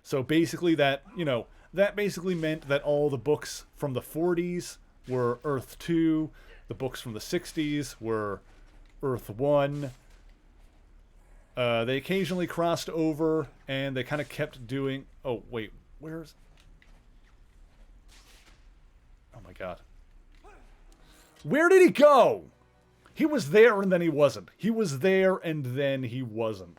So basically that, you know, that basically meant that all the books from the 40s were Earth 2. The books from the 60s were Earth 1. They occasionally crossed over, and they kind of kept doing... Oh, wait. Where's... Oh, my God. Where did he go? He was there, and then he wasn't. He was there, and then he wasn't.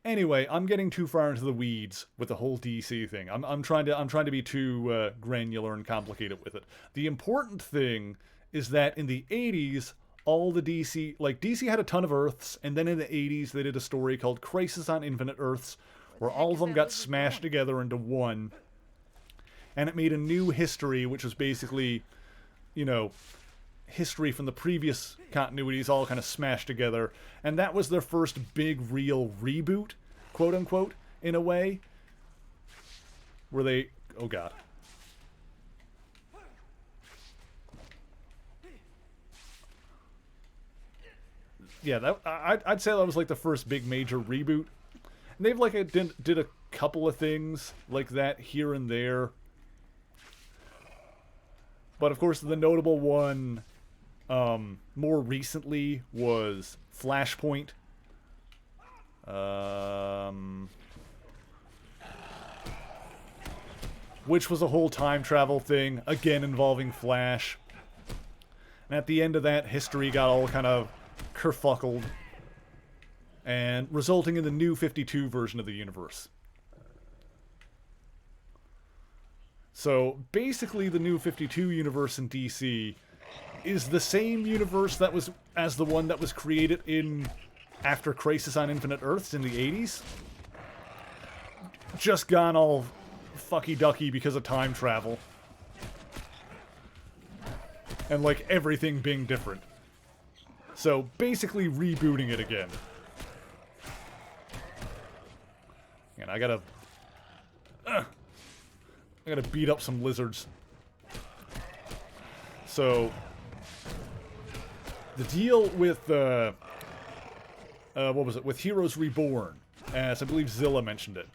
Anyway, I'm getting too far into the weeds with the whole DC thing. I'm trying to be too granular and complicated with it. The important thing is that in the 80s... all the DC, like DC had a ton of Earths, and then in the 80s they did a story called Crisis on Infinite Earths, where all of them got smashed together into one. and it made a new history, which was basically, you know, history from the previous continuities all kind of smashed together. And that was their first big, real reboot, quote-unquote, in a way. Where they... Oh, God. Yeah, I'd say that was like the first big major reboot. And they've like did a couple of things like that here and there. But of course, the notable one more recently was Flashpoint. Which was a whole time travel thing, again involving Flash. And at the end of that, history got all kind of kerfuckled, and resulting in the new 52 version of the universe. So basically the new 52 universe in DC is the same universe that was as the one that was created in after Crisis on Infinite Earths in the 80s. Just gone all fucky ducky because of time travel. And like everything being different. So, basically rebooting it again. And I gotta beat up some lizards. So, the deal with, what was it? With Heroes Reborn, as I believe Zilla mentioned it.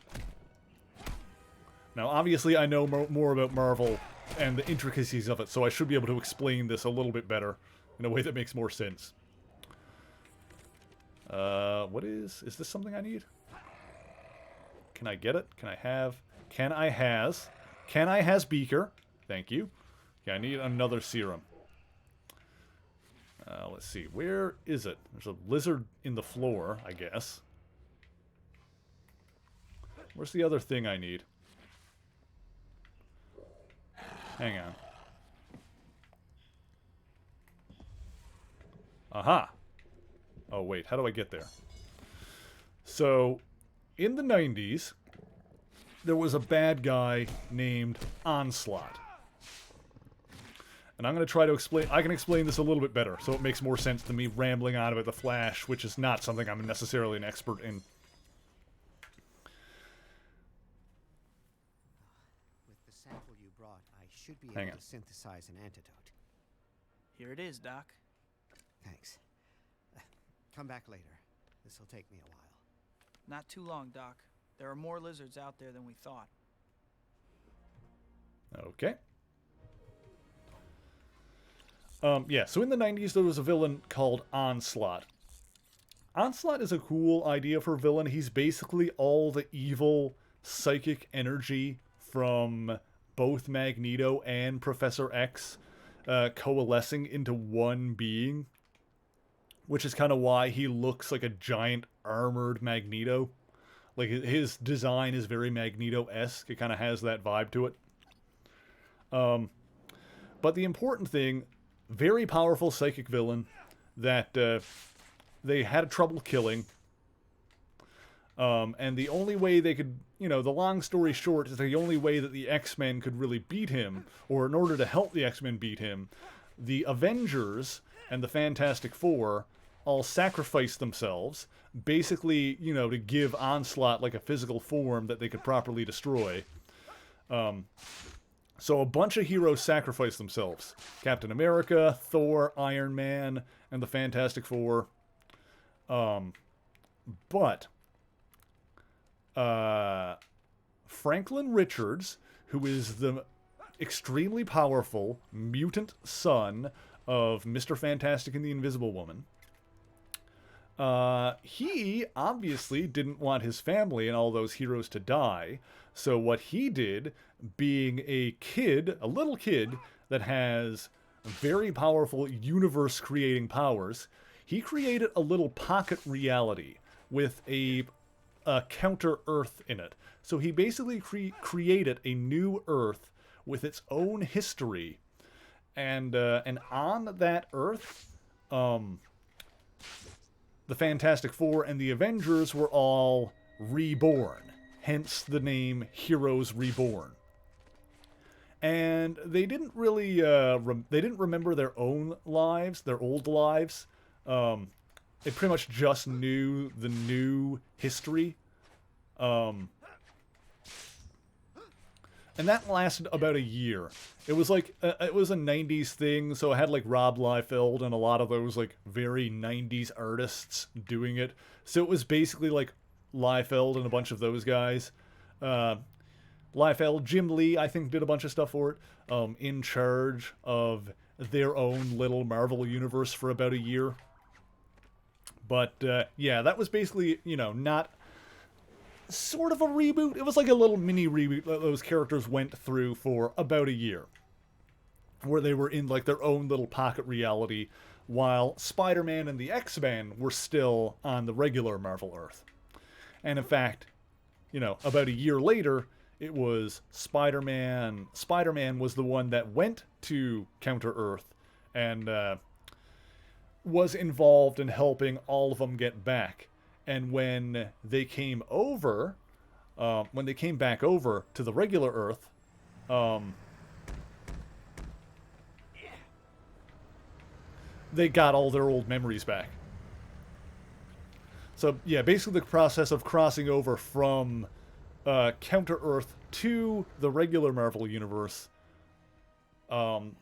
Now, obviously I know more about Marvel and the intricacies of it, so I should be able to explain this a little bit better in a way that makes more sense. What is this something I need? Can I get it? Can I has beaker? Thank you. Okay, I need another serum. Let's see, where is it? There's a lizard in the floor, I guess. Where's the other thing I need? Hang on. Aha! Oh, wait, how do I get there? So, in the 90s, there was a bad guy named Onslaught. And I'm going to try to explain... I can explain this a little bit better, so it makes more sense than me rambling on about the Flash, which is not something I'm necessarily an expert in. With the sample you brought, I should be able to synthesize an antidote. Here it is, Doc. Thanks. Come back later. This'll take me a while. Not too long, Doc. There are more lizards out there than we thought. Okay. Yeah, so in the 90s there was a villain called Onslaught. Onslaught is a cool idea for a villain. He's basically all the evil psychic energy from both Magneto and Professor X coalescing into one being. Which is kind of why he looks like a giant armored Magneto. Like, his design is very Magneto-esque. It kind of has that vibe to it. But the important thing, very powerful psychic villain that they had trouble killing. And the only way they could, you know, the long story short is the only way that the X-Men could really beat him, or in order to help the X-Men beat him, the Avengers and the Fantastic Four all sacrificed themselves, basically, you know, to give Onslaught like a physical form that they could properly destroy. So a bunch of heroes sacrificed themselves. Captain America, Thor, Iron Man, and the Fantastic Four. But Franklin Richards, who is the extremely powerful mutant son of Mr. Fantastic and the Invisible Woman, he obviously didn't want his family and all those heroes to die. So what he did, being a little kid that has very powerful universe-creating powers, he created a little pocket reality with a counter-Earth in it. So he basically created a new Earth with its own history. And on that Earth, the Fantastic Four and the Avengers were all reborn. Hence the name Heroes Reborn. and they didn't really they didn't remember their own lives, their old lives. They pretty much just knew the new history. And that lasted about a year. It was like, it was a 90s thing, so it had like Rob Liefeld and a lot of those like very 90s artists doing it. So it was basically like Liefeld and a bunch of those guys. Liefeld, Jim Lee, I think, did a bunch of stuff for it, in charge of their own little Marvel universe for about a year. But, yeah, that was basically, you know, not sort of a reboot. It was like a little mini reboot that those characters went through for about a year, where they were in like their own little pocket reality, while Spider-Man and the X-Men were still on the regular Marvel Earth. And in fact, you know, about a year later, it was Spider-Man. Spider-Man was the one that went to Counter-Earth and was involved in helping all of them get back. And when they came over, when they came back over to the regular Earth, they got all their old memories back. So, yeah, basically the process of crossing over from Counter-Earth to the regular Marvel Universe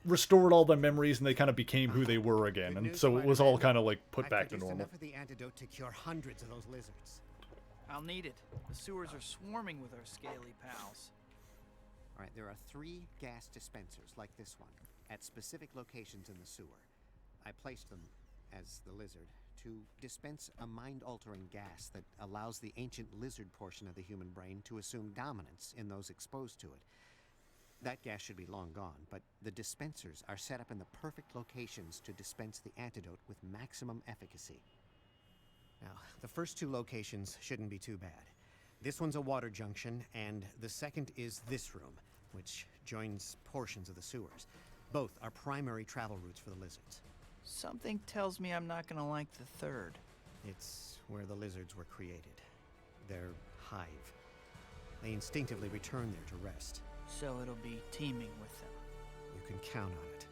restored all their memories, and they kind of became who they were again. And so it was all kind of like put back to normal. Enough of the antidote to cure hundreds of those lizards. I'll need it. The sewers are swarming with our scaly pals. All right, there are 3 gas dispensers like this one at specific locations in the sewer. I placed them, as the lizard, to dispense a mind-altering gas that allows the ancient lizard portion of the human brain to assume dominance in those exposed to it. That gas should be long gone, but the dispensers are set up in the perfect locations to dispense the antidote with maximum efficacy. Now, the first 2 locations shouldn't be too bad. This one's a water junction, and the second is this room, which joins portions of the sewers. Both are primary travel routes for the lizards. Something tells me I'm not gonna like the third. It's where the lizards were created. Their hive. They instinctively return there to rest. So it'll be teeming with them. You can count on it.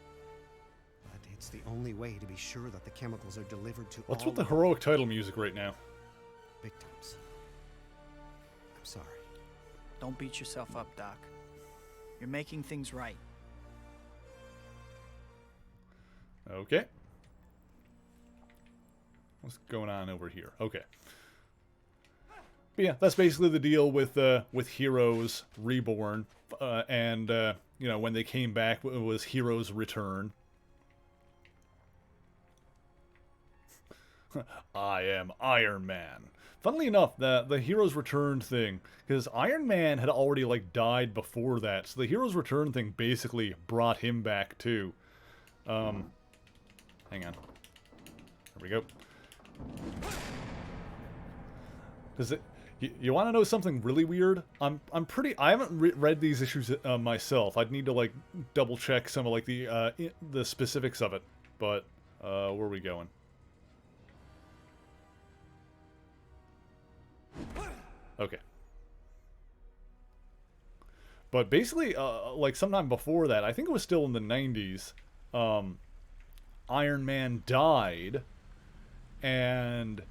But it's the only way to be sure that the chemicals are delivered to What's all with the heroic title music right now? victims. I'm sorry. Don't beat yourself up, Doc. You're making things right. Okay. What's going on over here? Okay. But yeah, that's basically the deal with Heroes Reborn, and you know, when they came back, it was Heroes Return. I am Iron Man. Funnily enough, the Heroes Return thing, because Iron Man had already like died before that, so the Heroes Return thing basically brought him back too. Hang on. There we go. Does it? You want to know something really weird? I haven't read these issues myself. I'd need to like double check some of like the specifics of it. But where are we going? Okay. But basically, like sometime before that, I think it was still in the 90s. Iron Man died, and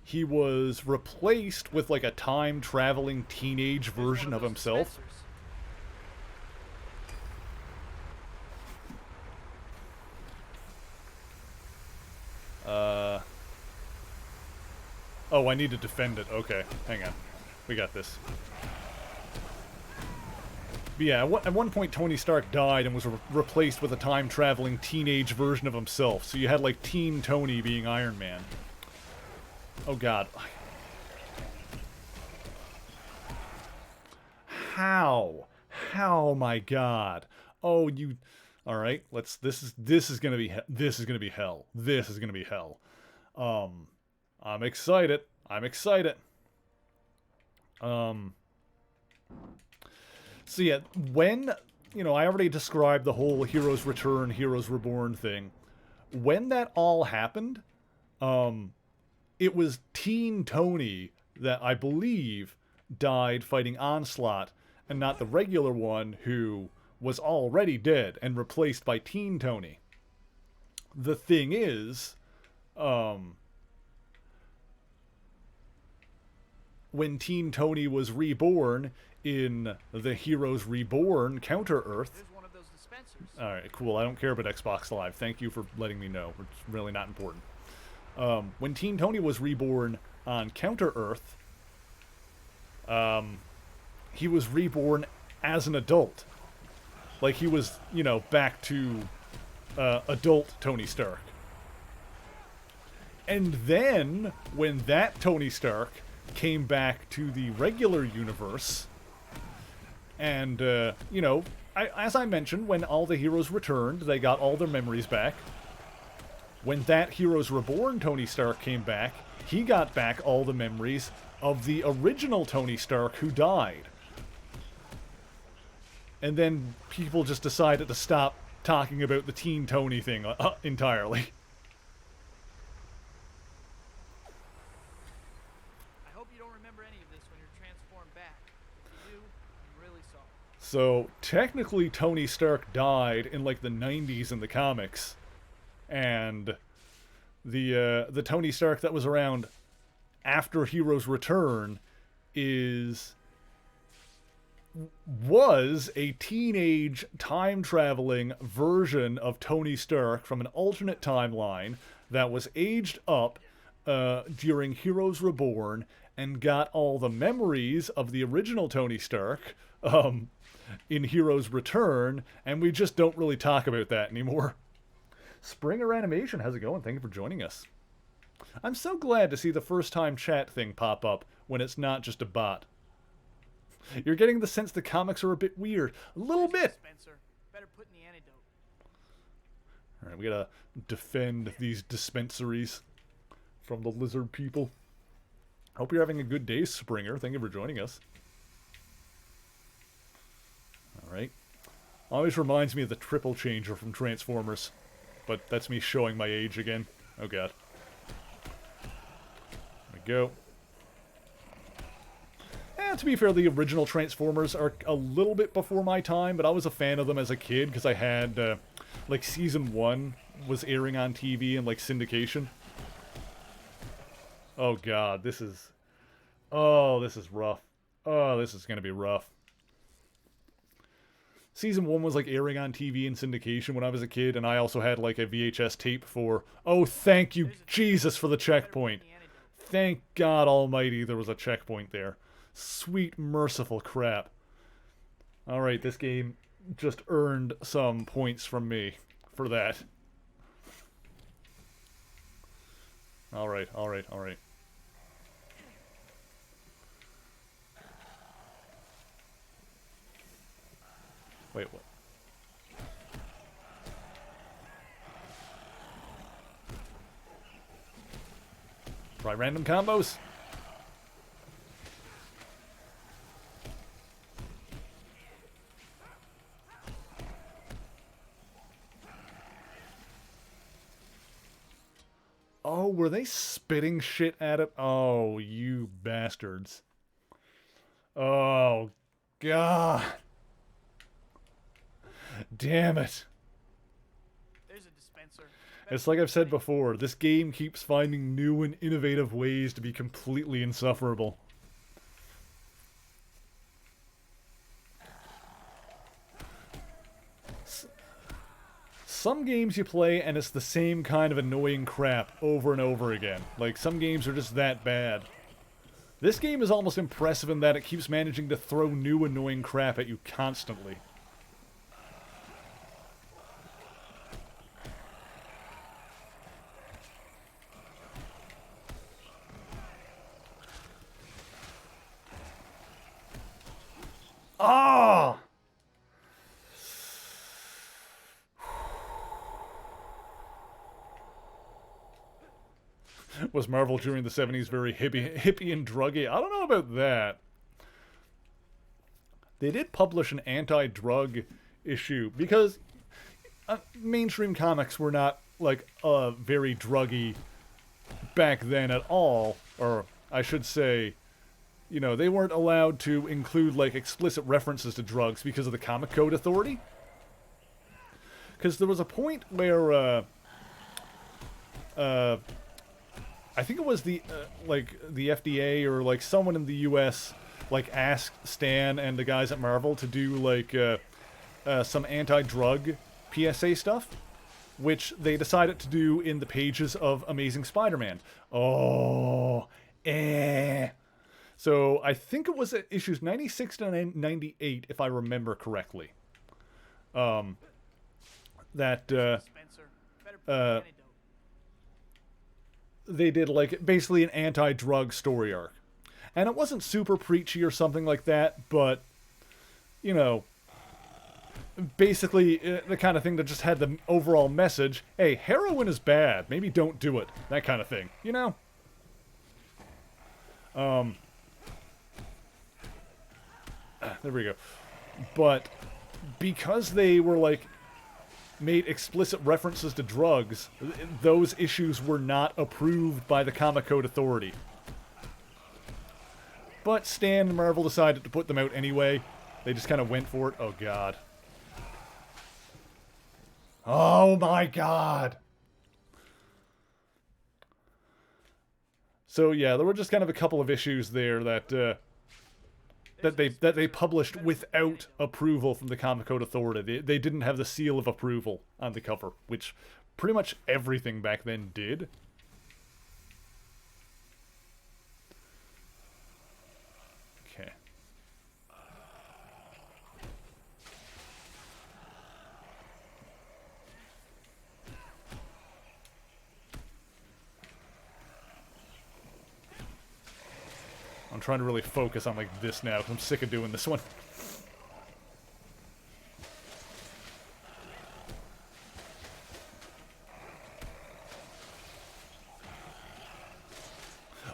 he was replaced with like a time-traveling teenage version of himself. Oh, I need to defend it. Okay, hang on. We got this. But yeah, at one point Tony Stark died and was replaced with a time-traveling teenage version of himself. So you had like teen Tony being Iron Man. Oh god. How? How, my god. Oh, you... Alright, let's... This is gonna be hell. This is gonna be hell. This is gonna be hell. I'm excited. I'm excited. So yeah, when... You know, I already described the whole Heroes Return, Heroes Reborn thing. When that all happened, it was Teen Tony that I believe died fighting Onslaught, and not the regular one who was already dead and replaced by Teen Tony. The thing is, when Teen Tony was reborn in the Heroes Reborn Counter-Earth... There's one of those dispensers. Alright, cool. I don't care about Xbox Live. Thank you for letting me know. It's really not important. When Teen Tony was reborn on Counter-Earth, he was reborn as an adult. Like, he was, you know, back to adult Tony Stark. And then, when that Tony Stark came back to the regular universe, and, you know, as I mentioned, when all the heroes returned, they got all their memories back. When that Heroes Reborn Tony Stark came back, he got back all the memories of the original Tony Stark who died. And then people just decided to stop talking about the Teen Tony thing entirely. I hope you don't remember any of this when you're transformed back. If you do, I'm really sorry. So, technically Tony Stark died in, like, the 90s in the comics. And the Tony Stark that was around after Heroes Return was a teenage time-traveling version of Tony Stark from an alternate timeline that was aged up during Heroes Reborn and got all the memories of the original Tony Stark in Heroes Return, and we just don't really talk about that anymore. Springer Animation, how's it going? Thank you for joining us. I'm so glad to see the first-time chat thing pop up when it's not just a bot. You're getting the sense the comics are a bit weird. A little bit! Dispenser. Better put in the antidote. Alright, we gotta defend these dispensaries from the lizard people. Hope you're having a good day, Springer. Thank you for joining us. Alright. Always reminds me of the Triple Changer from Transformers. But that's me showing my age again. Oh god. There we go. To be fair, the original Transformers are a little bit before my time, but I was a fan of them as a kid because I had, like, Season 1 was airing on TV and, like, syndication. Oh god, this is... Oh, this is rough. Oh, this is gonna be rough. Season 1 was, like, airing on TV and syndication when I was a kid, and I also had, like, a VHS tape for... Oh, thank you, Jesus, for the checkpoint. Thank God almighty there was a checkpoint there. Sweet, merciful crap. Alright, this game just earned some points from me for that. Alright, alright, alright. Wait, what? Try random combos? Oh, were they spitting shit at it? Oh, you bastards. Oh, God. Damn it. There's a dispenser. It's like I've said before, this game keeps finding new and innovative ways to be completely insufferable. Some games you play and it's the same kind of annoying crap over and over again. Like, some games are just that bad. This game is almost impressive in that it keeps managing to throw new annoying crap at you constantly. Ah! Was Marvel during the 70s very hippie and druggy? I don't know about that. They did publish an anti-drug issue because mainstream comics were not, like, very druggy back then at all. Or, I should say, you know, they weren't allowed to include, like, explicit references to drugs because of the Comic Code Authority. Because there was a point where, I think it was the, like, the FDA or, like, someone in the US, like, asked Stan and the guys at Marvel to do, like, some anti-drug PSA stuff, which they decided to do in the pages of Amazing Spider-Man. Oh, So I think it was at issues 96 to 98, if I remember correctly. That Spencer, better put an antidote. they did, like, basically an anti-drug story arc. And it wasn't super preachy or something like that, but, you know, basically the kind of thing that just had the overall message, hey, heroin is bad, maybe don't do it, that kind of thing, you know? There we go. But because they were, like, made explicit references to drugs, those issues were not approved by the Comic Code Authority. But Stan and Marvel decided to put them out anyway. They just kind of went for it. Oh, God. Oh, my God. So, yeah, there were just kind of a couple of issues there that they published without approval from the Comic Code Authority. They didn't have the seal of approval on the cover, which pretty much everything back then did. Okay. I'm trying to really focus on, like, this now, 'cause I'm sick of doing this one.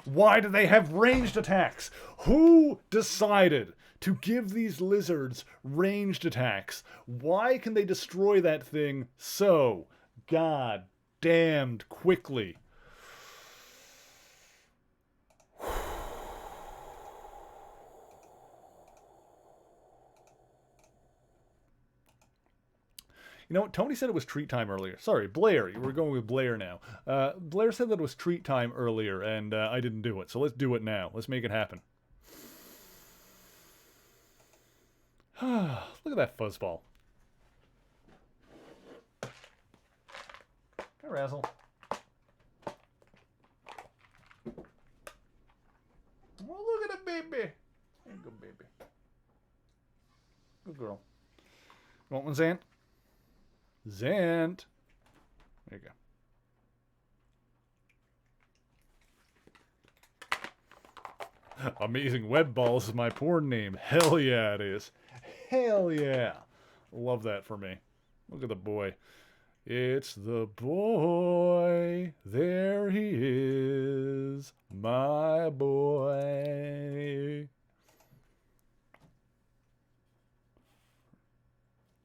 Why do they have ranged attacks? Who decided to give these lizards ranged attacks? Why can they destroy that thing so god-damned quickly? You know what? Tony said it was treat time earlier. Sorry, Blair. We're going with Blair now. Blair said that it was treat time earlier, and I didn't do it. So let's do it now. Let's make it happen. Look at that fuzzball. Hey, Razzle. Oh, look at the baby. There you go, baby. Good girl. You want one, Zant? Zant. There you go. Amazing Web Balls is my porn name. Hell yeah, it is. Hell yeah. Love that for me. Look at the boy. It's the boy. There he is. My boy.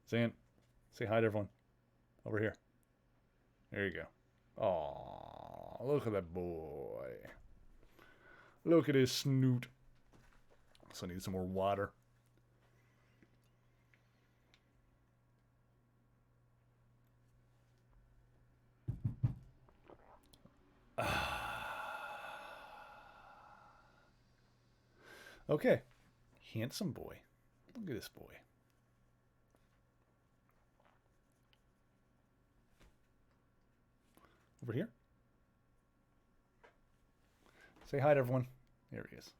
Zant, say hi to everyone. Over here. There you go. Aw, look at that boy. Look at his snoot. So I need some more water. Okay. Handsome boy. Look at this boy. Over here. Say hi to everyone. There he is.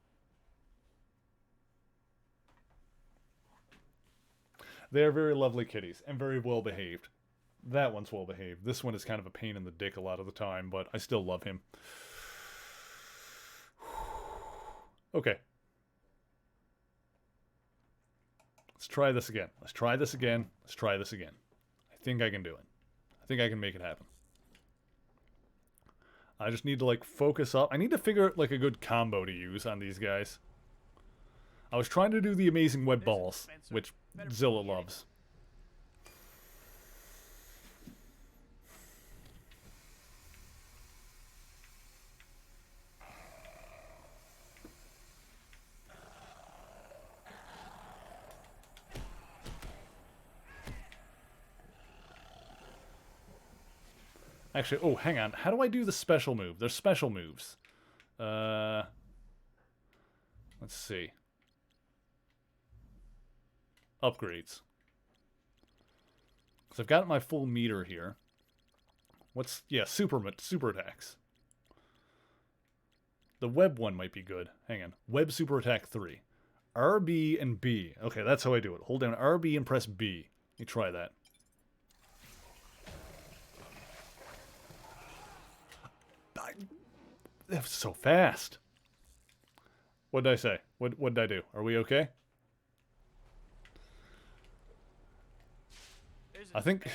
They're very lovely kitties and very well behaved. That one's well behaved. This one is kind of a pain in the dick a lot of the time, but I still love him. Okay. Let's try this again. Let's try this again. Let's try this again. I think I can do it. I think I can make it happen. I just need to, like, focus up. I need to figure out, like, a good combo to use on these guys. I was trying to do the Amazing Web Balls, which Zilla loves. Actually, oh, hang on. How do I do the special move? There's special moves. Let's see. Upgrades. So I've got my full meter here. What's... Yeah, super attacks. The web one might be good. Hang on. Web super attack 3. RB and B. Okay, that's how I do it. Hold down RB and press B. Let me try that. That was so fast. What did I say? What did I do? Are we okay? I think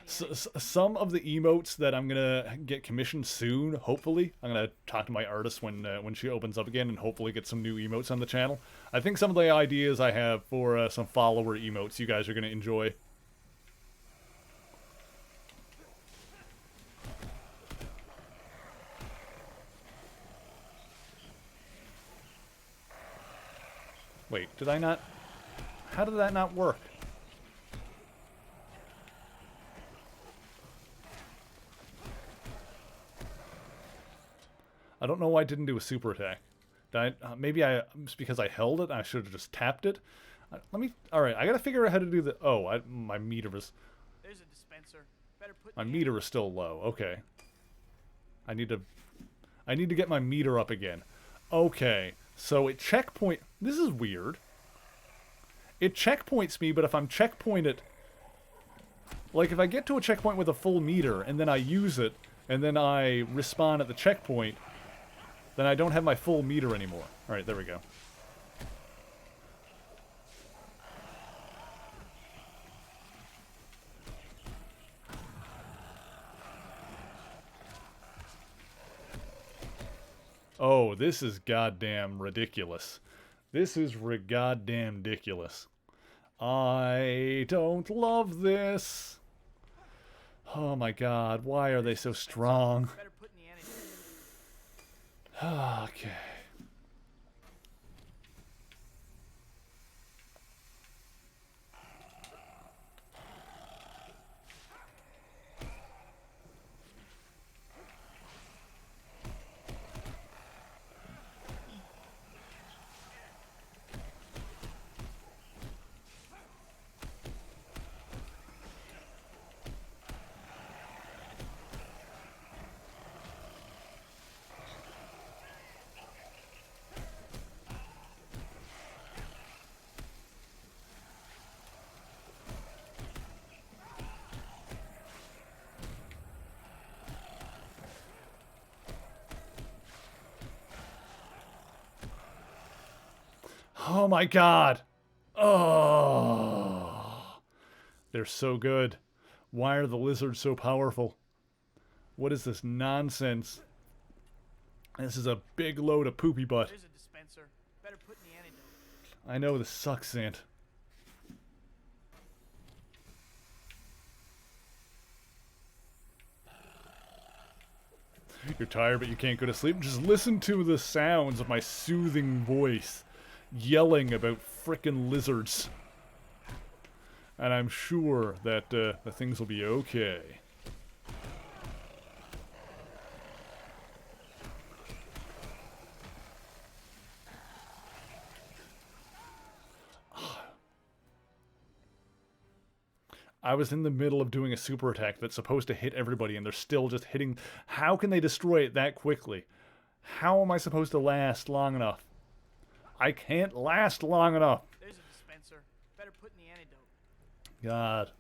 some of the emotes that I'm gonna get commissioned soon, hopefully, I'm gonna talk to my artist when she opens up again and hopefully get some new emotes on the channel. I think some of the ideas I have for some follower emotes you guys are gonna enjoy. Wait, did I not... How did that not work? I don't know why I didn't do a super attack. Did I, maybe it's because I held it. I should have just tapped it. Let me... Alright, I gotta figure out how to do the... Oh, my meter is... There's a dispenser. Better put My meter is still low. Okay. I need to get my meter up again. Okay. So it checkpoint... This is weird. It checkpoints me, but if I'm checkpointed... Like, if I get to a checkpoint with a full meter, and then I use it, and then I respawn at the checkpoint, then I don't have my full meter anymore. Alright, there we go. Oh, this is goddamn ridiculous. This is goddamn ridiculous. I don't love this. Oh my god, why are they so strong? Better put in the antidote. Okay. Oh my god! Oh, they're so good. Why are the lizards so powerful? What is this nonsense? This is a big load of poopy butt. There's a dispenser. Better put in the antidote. I know this sucks, Sant. You're tired, but you can't go to sleep. Just listen to the sounds of my soothing voice yelling about frickin' lizards. And I'm sure that the things will be okay. I was in the middle of doing a super attack that's supposed to hit everybody and they're still just hitting... How can they destroy it that quickly? How am I supposed to last long enough? I can't last long enough. There's a dispenser. Better put in the antidote. God.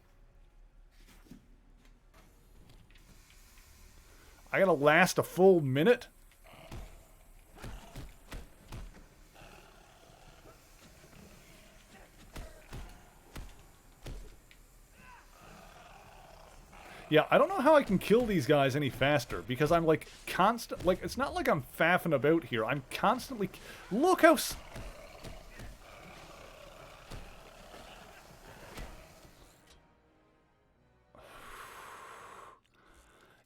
I gotta last a full minute? Yeah, I don't know how I can kill these guys any faster, because I'm, like, constant... Like, it's not like I'm faffing about here. I'm constantly... Look how...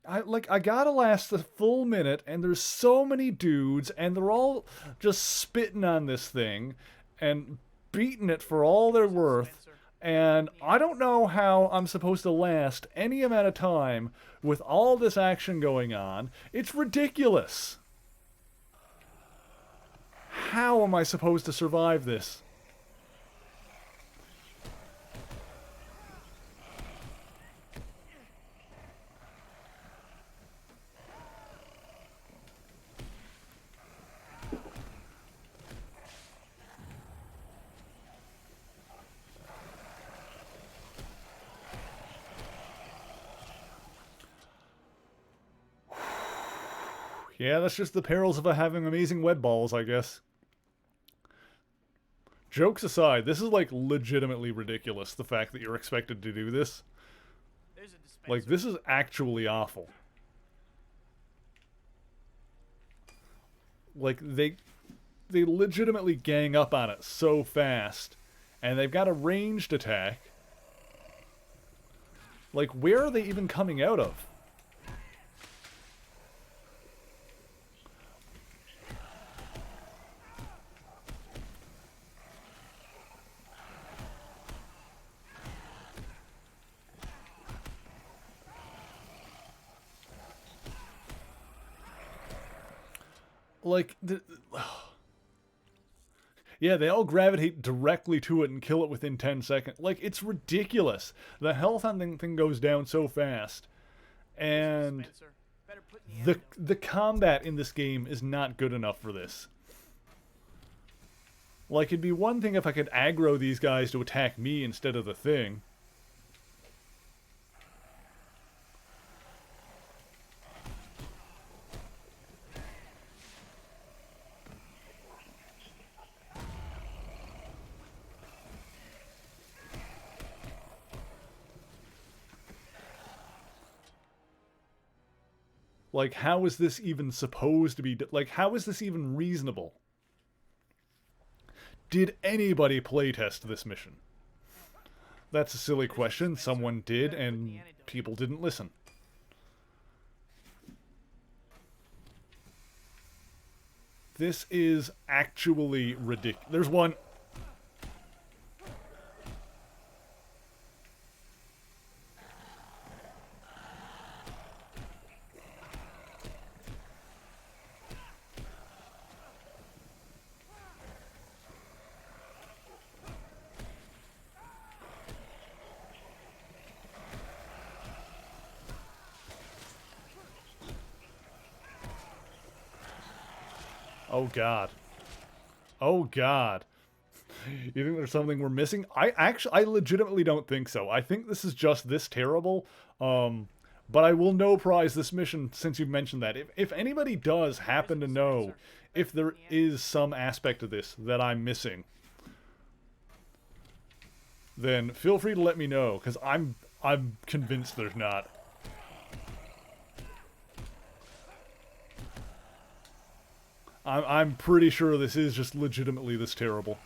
I gotta last the full minute, and there's so many dudes, and they're all just spitting on this thing, and beating it for all they're worth. And I don't know how I'm supposed to last any amount of time with all this action going on. It's ridiculous. How am I supposed to survive this? Yeah, that's just the perils of having amazing web balls, I guess. Jokes aside, this is like legitimately ridiculous, the fact that you're expected to do this. There's a dispenser. Like, this is actually awful. Like, they legitimately gang up on it so fast. And they've got a ranged attack. Like, where are they even coming out of? Like, yeah, they all gravitate directly to it and kill it within 10 seconds. Like, it's ridiculous. The health on the thing goes down so fast. And Dispenser. Better put in the antidote. the combat in this game is not good enough for this. Like, it'd be one thing if I could aggro these guys to attack me instead of the thing. Like, how is this even supposed to be... Like, how is this even reasonable? Did anybody playtest this mission? That's a silly question. Someone did, and people didn't listen. This is actually ridiculous. There's one... Oh, God. Oh, God. You think there's something we're missing? I legitimately don't think so. I think this is just this terrible. But I will no prize this mission since you've mentioned that. If anybody does happen to know if there is some aspect of this that I'm missing, then feel free to let me know, because I'm convinced there's not. I'm pretty sure this is just legitimately this terrible.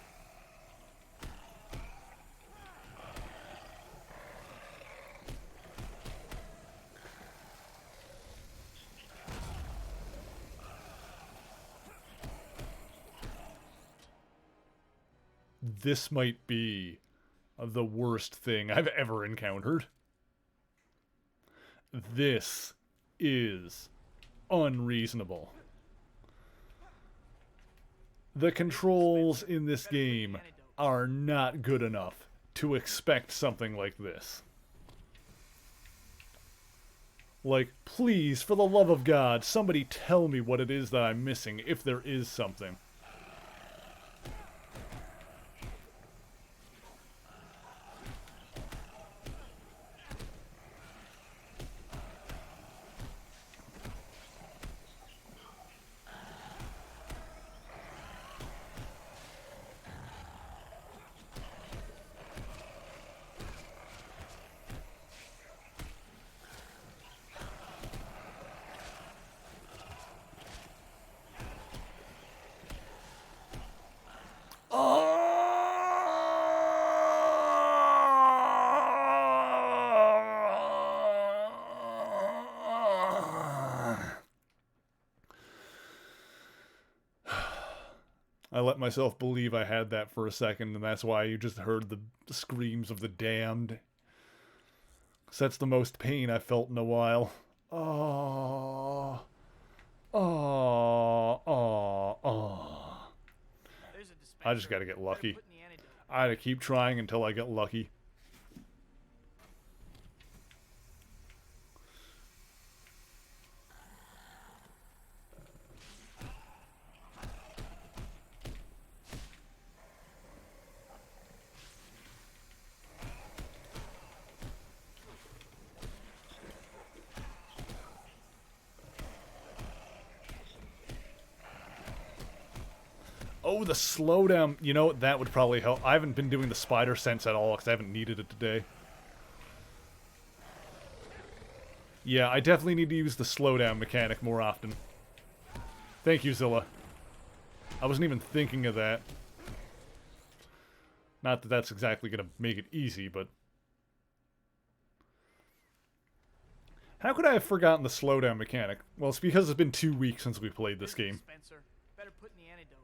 This might be the worst thing I've ever encountered. This is unreasonable. The controls in this game are not good enough to expect something like this. Like, please, for the love of God, somebody tell me what it is that I'm missing, if there is something. I let myself believe I had that for a second, and that's why you just heard the screams of the damned. 'Cause that's the most pain I've felt in a while. Oh. Oh. Oh. Oh. There's a dispenser. I just gotta get Better lucky. put in the antidote. I gotta keep trying until I get lucky. Oh, the slowdown. You know, that would probably help. I haven't been doing the spider sense at all because I haven't needed it today. Yeah, I definitely need to use the slowdown mechanic more often. Thank you, Zilla. I wasn't even thinking of that. Not that that's exactly going to make it easy, but... How could I have forgotten the slowdown mechanic? Well, it's because it's been 2 weeks since we played this There's a game. dispenser. Better put in the antidote.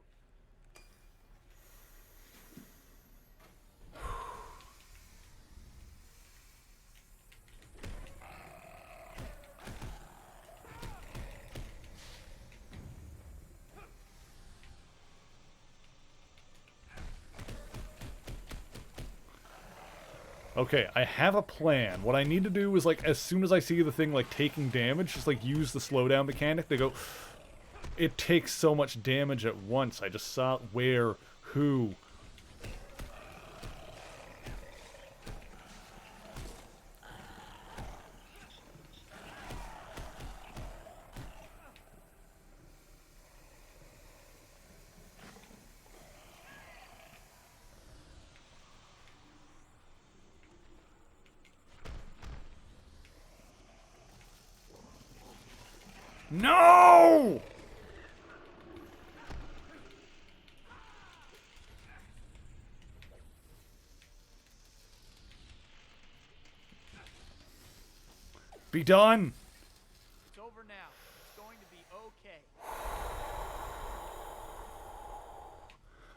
Okay, I have a plan. What I need to do is, like, as soon as I see the thing, like, taking damage, just, like, use the slowdown mechanic to go... It takes so much damage at once. I just saw where, who... No! Be done! It's over now. It's going to be okay.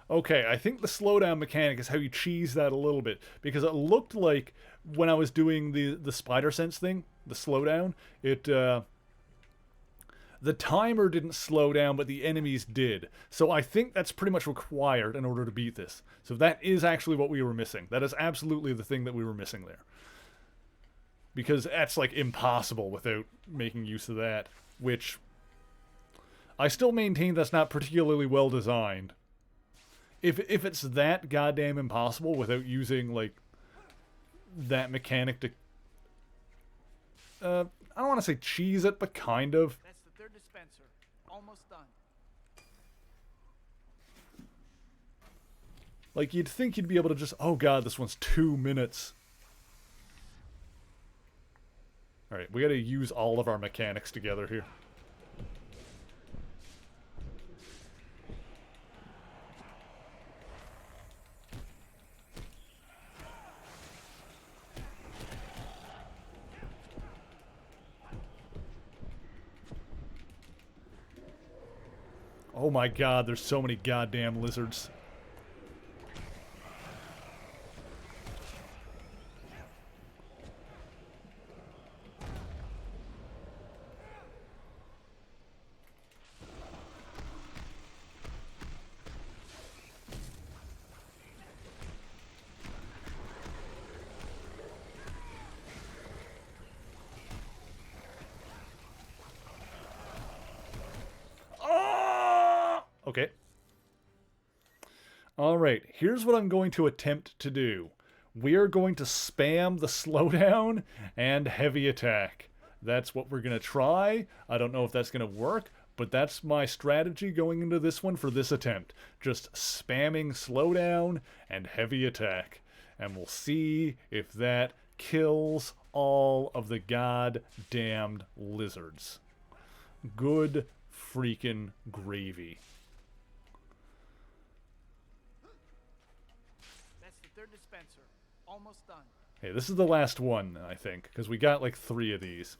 Okay, I think the slowdown mechanic is how you cheese that a little bit. Because it looked like, when I was doing the spider sense thing, the slowdown, it, the timer didn't slow down, but the enemies did. So I think that's pretty much required in order to beat this. So that is actually what we were missing. That is absolutely the thing that we were missing there. Because that's, like, impossible without making use of that. Which, I still maintain that's not particularly well designed. If it's that goddamn impossible without using, like, that mechanic to... I don't want to say cheese it, but kind of. That's the third dispenser. Almost done. Like, you'd think you'd be able to just... Oh god, this one's 2 minutes. Alright, we gotta use all of our mechanics together here. Oh my god, there's so many goddamn lizards. Okay. Alright, here's what I'm going to attempt to do. We are going to spam the slowdown and heavy attack. That's what we're going to try. I don't know if that's going to work, but that's my strategy going into this one for this attempt. Just spamming slowdown and heavy attack. And we'll see if that kills all of the goddamned lizards. Good freaking gravy. Third dispenser. Almost done. Hey, this is the last one, I think, because we got like 3 of these.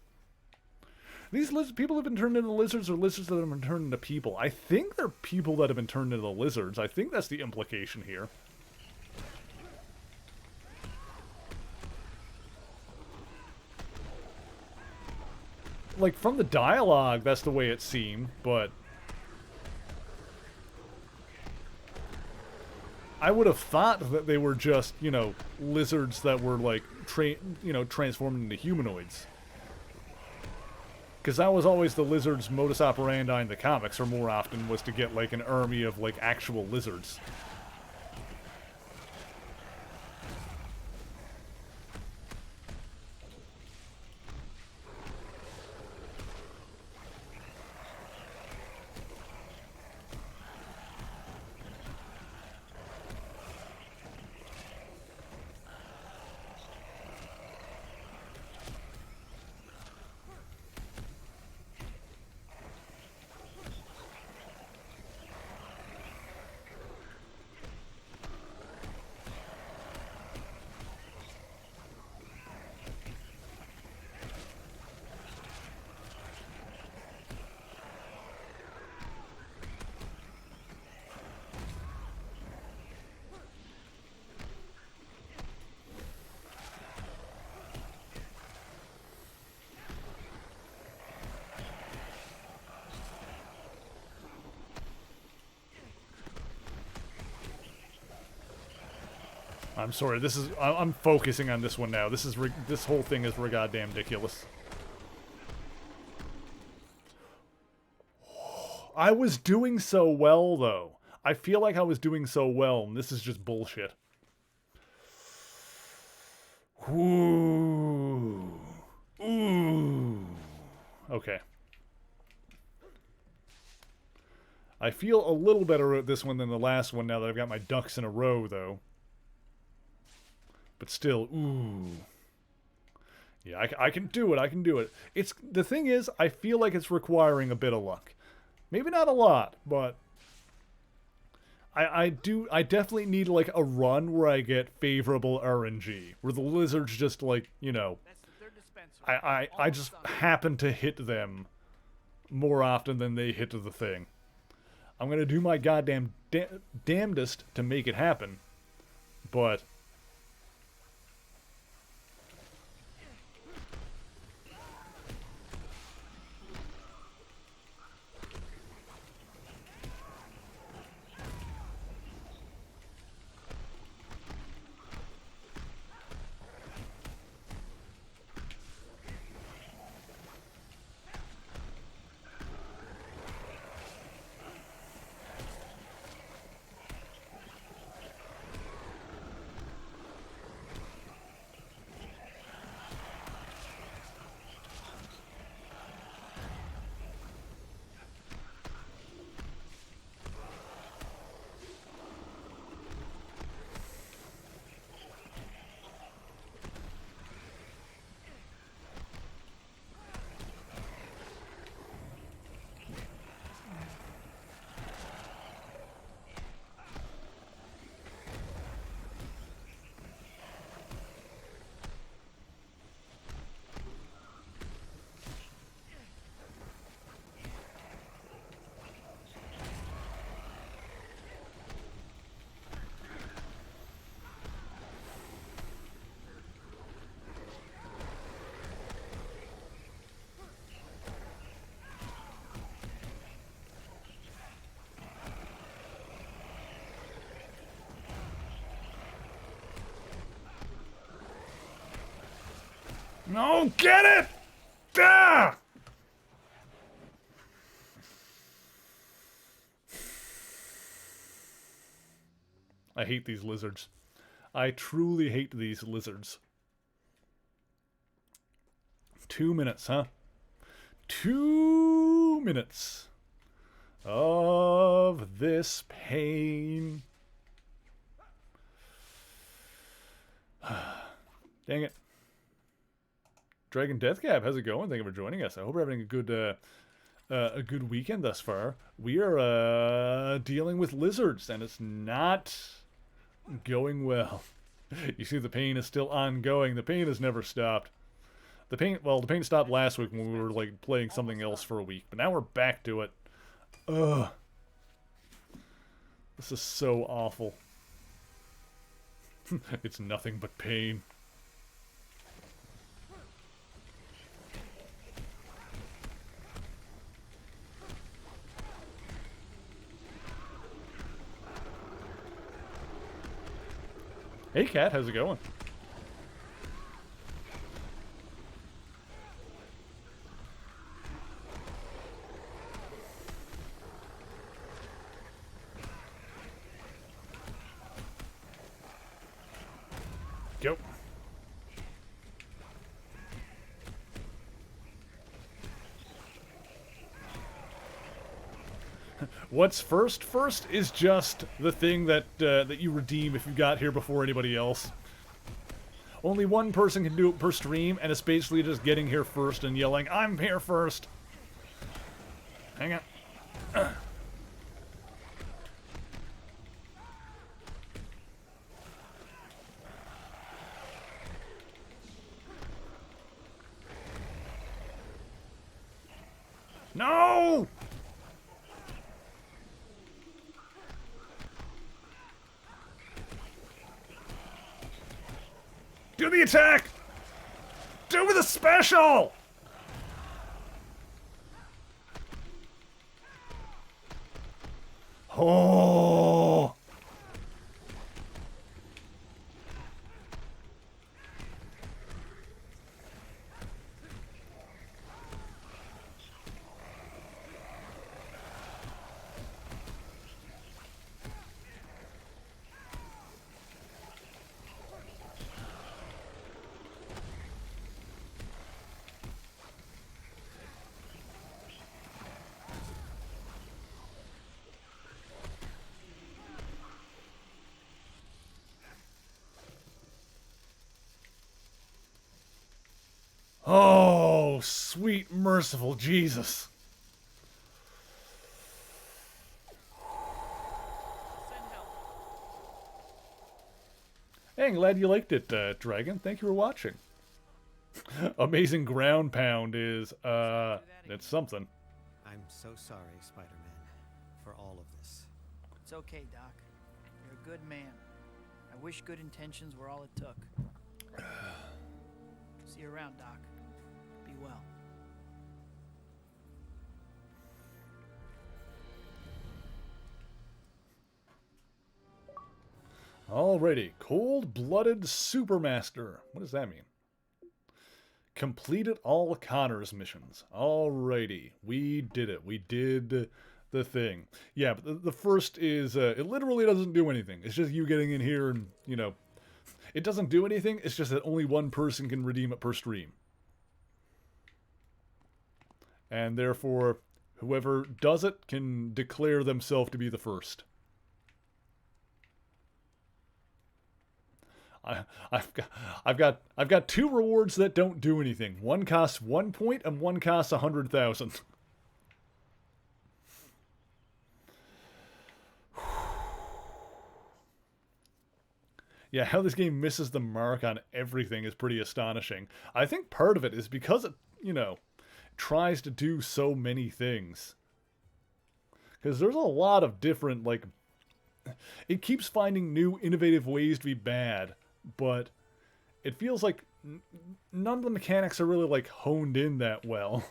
These people have been turned into lizards, or lizards that have been turned into people. I think they're people that have been turned into lizards. I think that's the implication here. Like, from the dialogue, that's the way it seemed, but I would have thought that they were just, you know, lizards that were, like, transformed into humanoids. Because that was always the lizard's modus operandi in the comics, or more often, was to get, like, an army of, like, actual lizards. I'm sorry, this is... I'm focusing on this one now. This whole thing is goddamn ridiculous. I was doing so well, though. I feel like I was doing so well, and this is just bullshit. Ooh. Ooh. Okay. I feel a little better at this one than the last one now that I've got my ducks in a row, though. But still, ooh. Yeah, I can do it, I can do it. The thing is, I feel like it's requiring a bit of luck. Maybe not a lot, but I definitely need, like, a run where I get favorable RNG. Where the lizards just, like, you know, I just happen to hit them more often than they hit the thing. I'm gonna do my goddamn damnedest to make it happen, but... No, get it! Ah! I hate these lizards. I truly hate these lizards. 2 minutes, huh? 2 minutes of this pain. Dang it. Dragon Deathcap, how's it going? Thank you for joining us. I hope you're having a good weekend thus far. We are dealing with lizards, and it's not going well. You see, the pain is still ongoing. The pain has never stopped. The paint stopped last week when we were, like, playing something else for a week. But now we're back to it. Ugh. This is so awful. It's nothing but pain. Hey, Cat, how's it going? Go. What's first? First is just the thing that that you redeem if you got here before anybody else. Only one person can do it per stream, and it's basically just getting here first and yelling, "I'm here first." Hang on. No! Do the attack! Do the special! Oh! Oh, sweet, merciful Jesus. Hey, I'm glad you liked it, Dragon. Thank you for watching. Amazing ground pound is, it's something. I'm so sorry, Spider-Man, for all of this. It's okay, Doc. You're a good man. I wish good intentions were all it took. See you around, Doc. Be well. Alrighty, Cold-Blooded Supermaster. What does that mean? Completed all Connor's missions. Alrighty, we did it. We did the thing. Yeah, but the first is, it literally doesn't do anything. It's just you getting in here and, you know, it doesn't do anything. It's just that only one person can redeem it per stream. And therefore, whoever does it can declare themselves to be the first. I've got two rewards that don't do anything. One costs 1 point and one costs 100,000. Yeah, how this game misses the mark on everything is pretty astonishing. I think part of it is because it, you know, tries to do so many things. Because there's a lot of different, like, it keeps finding new innovative ways to be bad. But it feels like none of the mechanics are really, like, honed in that well.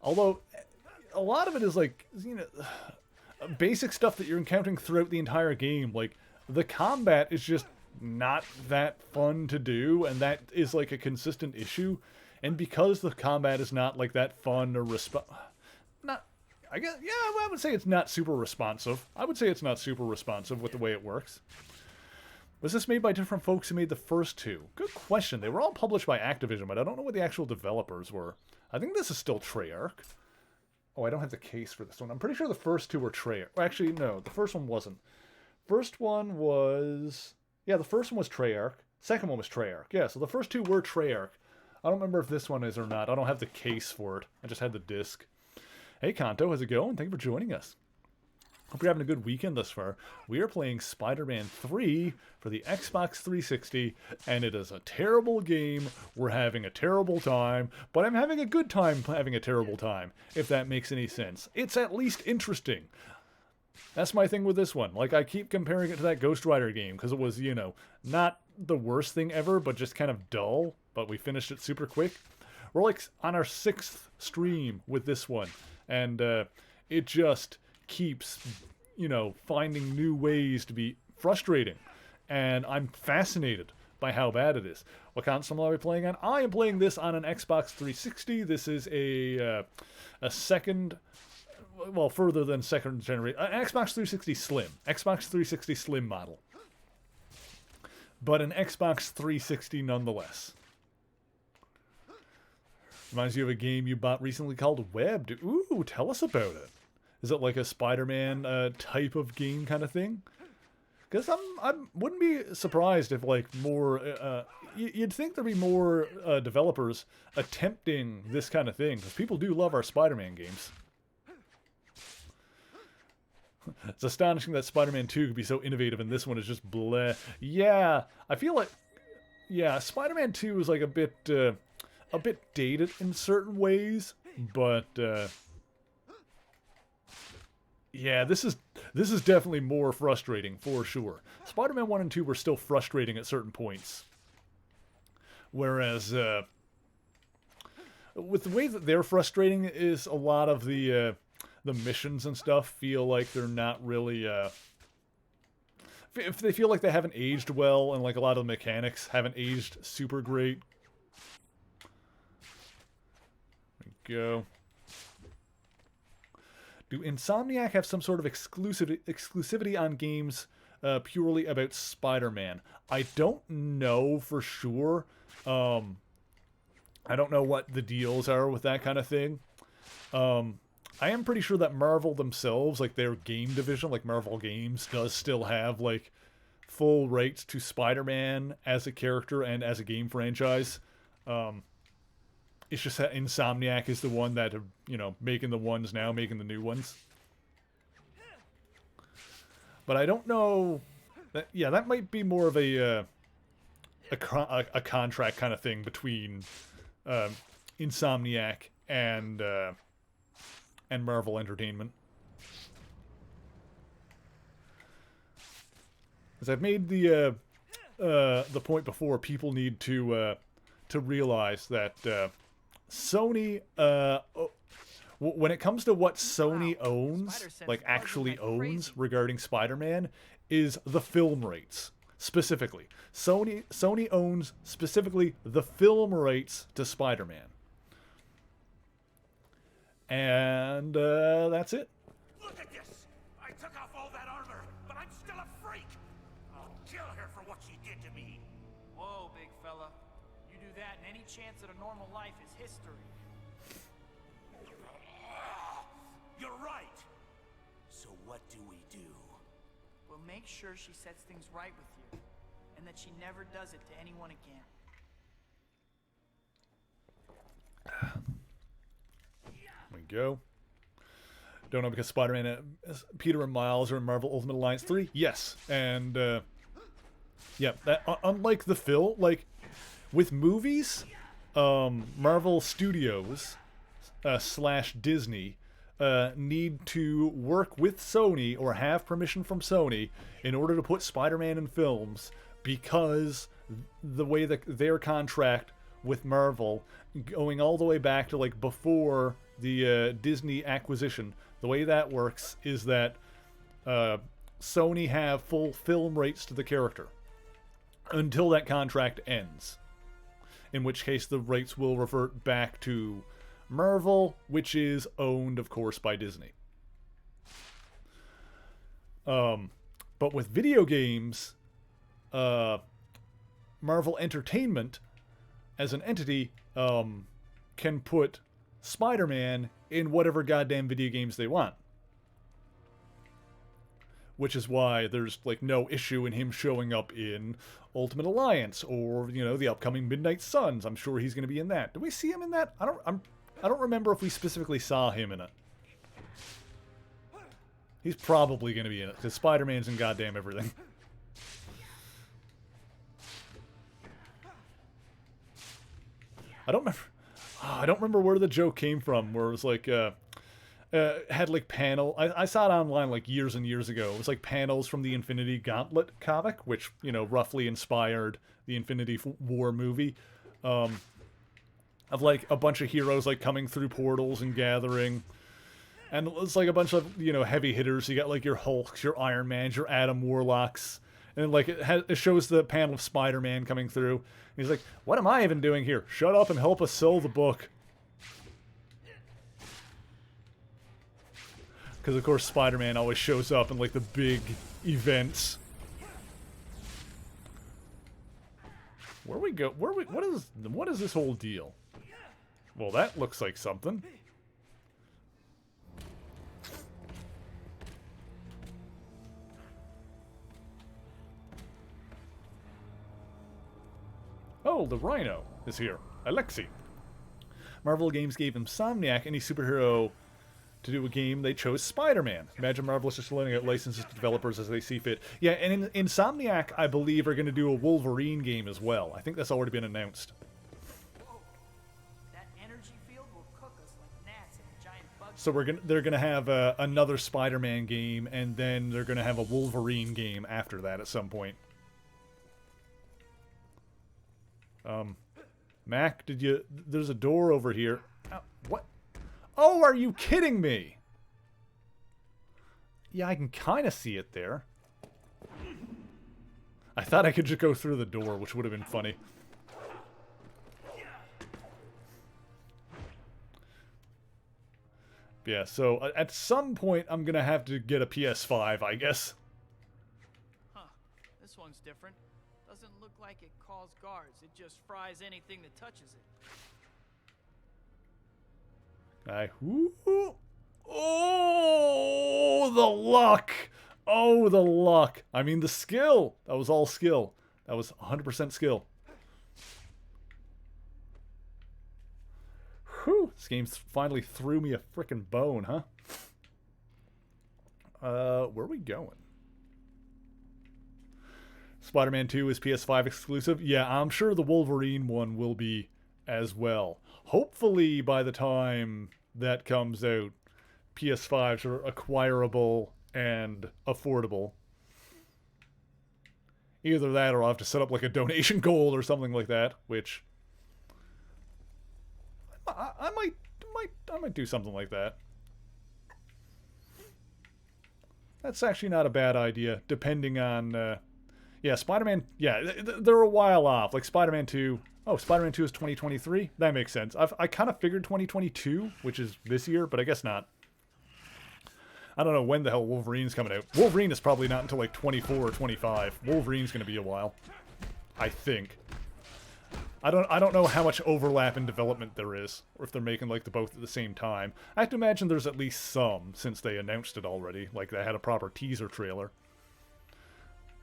Although, a lot of it is, like, you know, basic stuff that you're encountering throughout the entire game. Like, the combat is just not that fun to do, and that is, like, a consistent issue. And because the combat is not, like, that fun or I guess, yeah, I would say it's not super responsive. I would say it's not super responsive with the way it works. Was this made by different folks who made the first two? Good question. They were all published by Activision, but I don't know what the actual developers were. I think this is still Treyarch. Oh, I don't have the case for this one. I'm pretty sure the first two were Treyarch. Actually, no, the first one wasn't. First one was... Yeah, the first one was Treyarch. Second one was Treyarch. Yeah, so the first two were Treyarch. I don't remember if this one is or not. I don't have the case for it. I just had the disc. Hey, Kanto, how's it going? Thank you for joining us. Hope you're having a good weekend thus far. We are playing Spider-Man 3 for the Xbox 360, and it is a terrible game. We're having a terrible time, but I'm having a good time having a terrible time, if that makes any sense. It's at least interesting. That's my thing with this one. Like, I keep comparing it to that Ghost Rider game, because it was, you know, not the worst thing ever, but just kind of dull, but we finished it super quick. We're, like, on our 6th stream with this one, and it just keeps, you know, finding new ways to be frustrating, and I'm fascinated by how bad it is. What console are we playing on? I am playing this on an Xbox 360. This is a second, well, further than second generation, an Xbox 360 Slim, Xbox 360 Slim model, but an Xbox 360 nonetheless. Reminds you of a game you bought recently called Webbed. Ooh, tell us about it. Is it like a Spider-Man type of game kind of thing? Because I wouldn't be surprised if, like, more... you'd think there'd be more developers attempting this kind of thing, because people do love our Spider-Man games. It's astonishing that Spider-Man 2 could be so innovative, and this one is just bleh. Yeah, I feel like... Yeah, Spider-Man 2 is, like, a bit dated in certain ways, but... yeah, this is definitely more frustrating, for sure. Spider-Man 1 and 2 were still frustrating at certain points. Whereas, with the way that they're frustrating is a lot of the missions and stuff feel like they're not really, if they feel like they haven't aged well, and like a lot of the mechanics haven't aged super great. There we go. Do Insomniac have some sort of exclusivity on games purely about Spider-Man? I don't know for sure. I don't know what the deals are with that kind of thing. I am pretty sure that Marvel themselves, like their game division, like Marvel Games, does still have like full rights to Spider-Man as a character and as a game franchise. It's just that Insomniac is the one that, you know, making the ones now, making the new ones. But I don't know. Yeah, that might be more of a contract kind of thing between Insomniac and Marvel Entertainment. As I've made the point before, people need to realize that Sony, when it comes to what Sony owns, like actually owns regarding Spider-Man, is the film rights, specifically. Sony owns specifically the film rights to Spider-Man. And that's it. Look at this! I took off all that armor, but I'm still a freak! I'll kill her for what she did to me! Whoa, big fella. You do that, and any chance at a normal life is history. You're right! So what do we do? We'll make sure she sets things right with you, and that she never does it to anyone again. There we go. Don't know because Spider-Man, Peter and Miles are in Marvel Ultimate Alliance 3? Yes. And, yeah, that, unlike the film, like, with movies, Marvel Studios / Disney need to work with Sony or have permission from Sony in order to put Spider-Man in films, because the way that their contract with Marvel, going all the way back to like before the Disney acquisition, the way that works is that Sony have full film rights to the character until that contract ends, in which case the rights will revert back to Marvel, which is owned, of course, by Disney. But with video games, Marvel Entertainment, as an entity, can put Spider-Man in whatever goddamn video games they want. Which is why there's, like, no issue in him showing up in Ultimate Alliance, or, you know, the upcoming Midnight Suns. I'm sure he's going to be in that. Did we see him in that? I don't remember if we specifically saw him in it. He's probably going to be in it, because Spider-Man's in goddamn everything. I don't remember where the joke came from, where it was like, had like panel. I saw it online like years and years ago. It was like panels from the Infinity Gauntlet comic, which, you know, roughly inspired the Infinity War movie. Of like a bunch of heroes like coming through portals and gathering. And it's like a bunch of, you know, heavy hitters. You got like your Hulks, your Iron Mans, your Adam Warlocks. And like it shows the panel of Spider-Man coming through. And he's like, what am I even doing here? Shut up and help us sell the book. Because of course Spider-Man always shows up in like the big events. Where we go? What is this whole deal? Well, that looks like something. Oh, the Rhino is here. Alexei. Marvel Games gave Insomniac any superhero to do a game. They chose Spider-Man. Imagine Marvel is just letting out licenses to developers as they see fit. Yeah, and Insomniac, I believe, are going to do a Wolverine game as well. I think that's already been announced. Whoa. That energy field will cook us like gnats in a giant bug. So they're gonna have another Spider-Man game, and then they're gonna have a Wolverine game after that at some point. Mac, there's a door over here. What? Oh, are you kidding me? Yeah, I can kind of see it there. I thought I could just go through the door, which would have been funny. Yeah, so at some point I'm gonna have to get a PS5, I guess. Huh. This one's different. Doesn't look like it calls guards. It just fries anything that touches it. Oh, the luck! Oh, the luck! I mean, the skill! That was all skill. That was 100% skill. Whew, this game finally threw me a frickin' bone, huh? Where are we going? Spider-Man 2 is PS5 exclusive. Yeah, I'm sure the Wolverine one will be as well. Hopefully, by the time that comes out, PS5s are acquirable and affordable. Either that or I'll have to set up like a donation goal or something like that, which I might do something like that. That's actually not a bad idea, depending on yeah, Spider-Man, yeah, they're a while off. Like Spider-Man 2. Oh, Spider-Man 2 is 2023? That makes sense. I kind of figured 2022, which is this year, but I guess not. I don't know when the hell Wolverine's coming out. Wolverine is probably not until like 24 or 25. Wolverine's going to be a while. I think. I don't know how much overlap in development there is, or if they're making like the both at the same time. I have to imagine there's at least some, since they announced it already. Like they had a proper teaser trailer.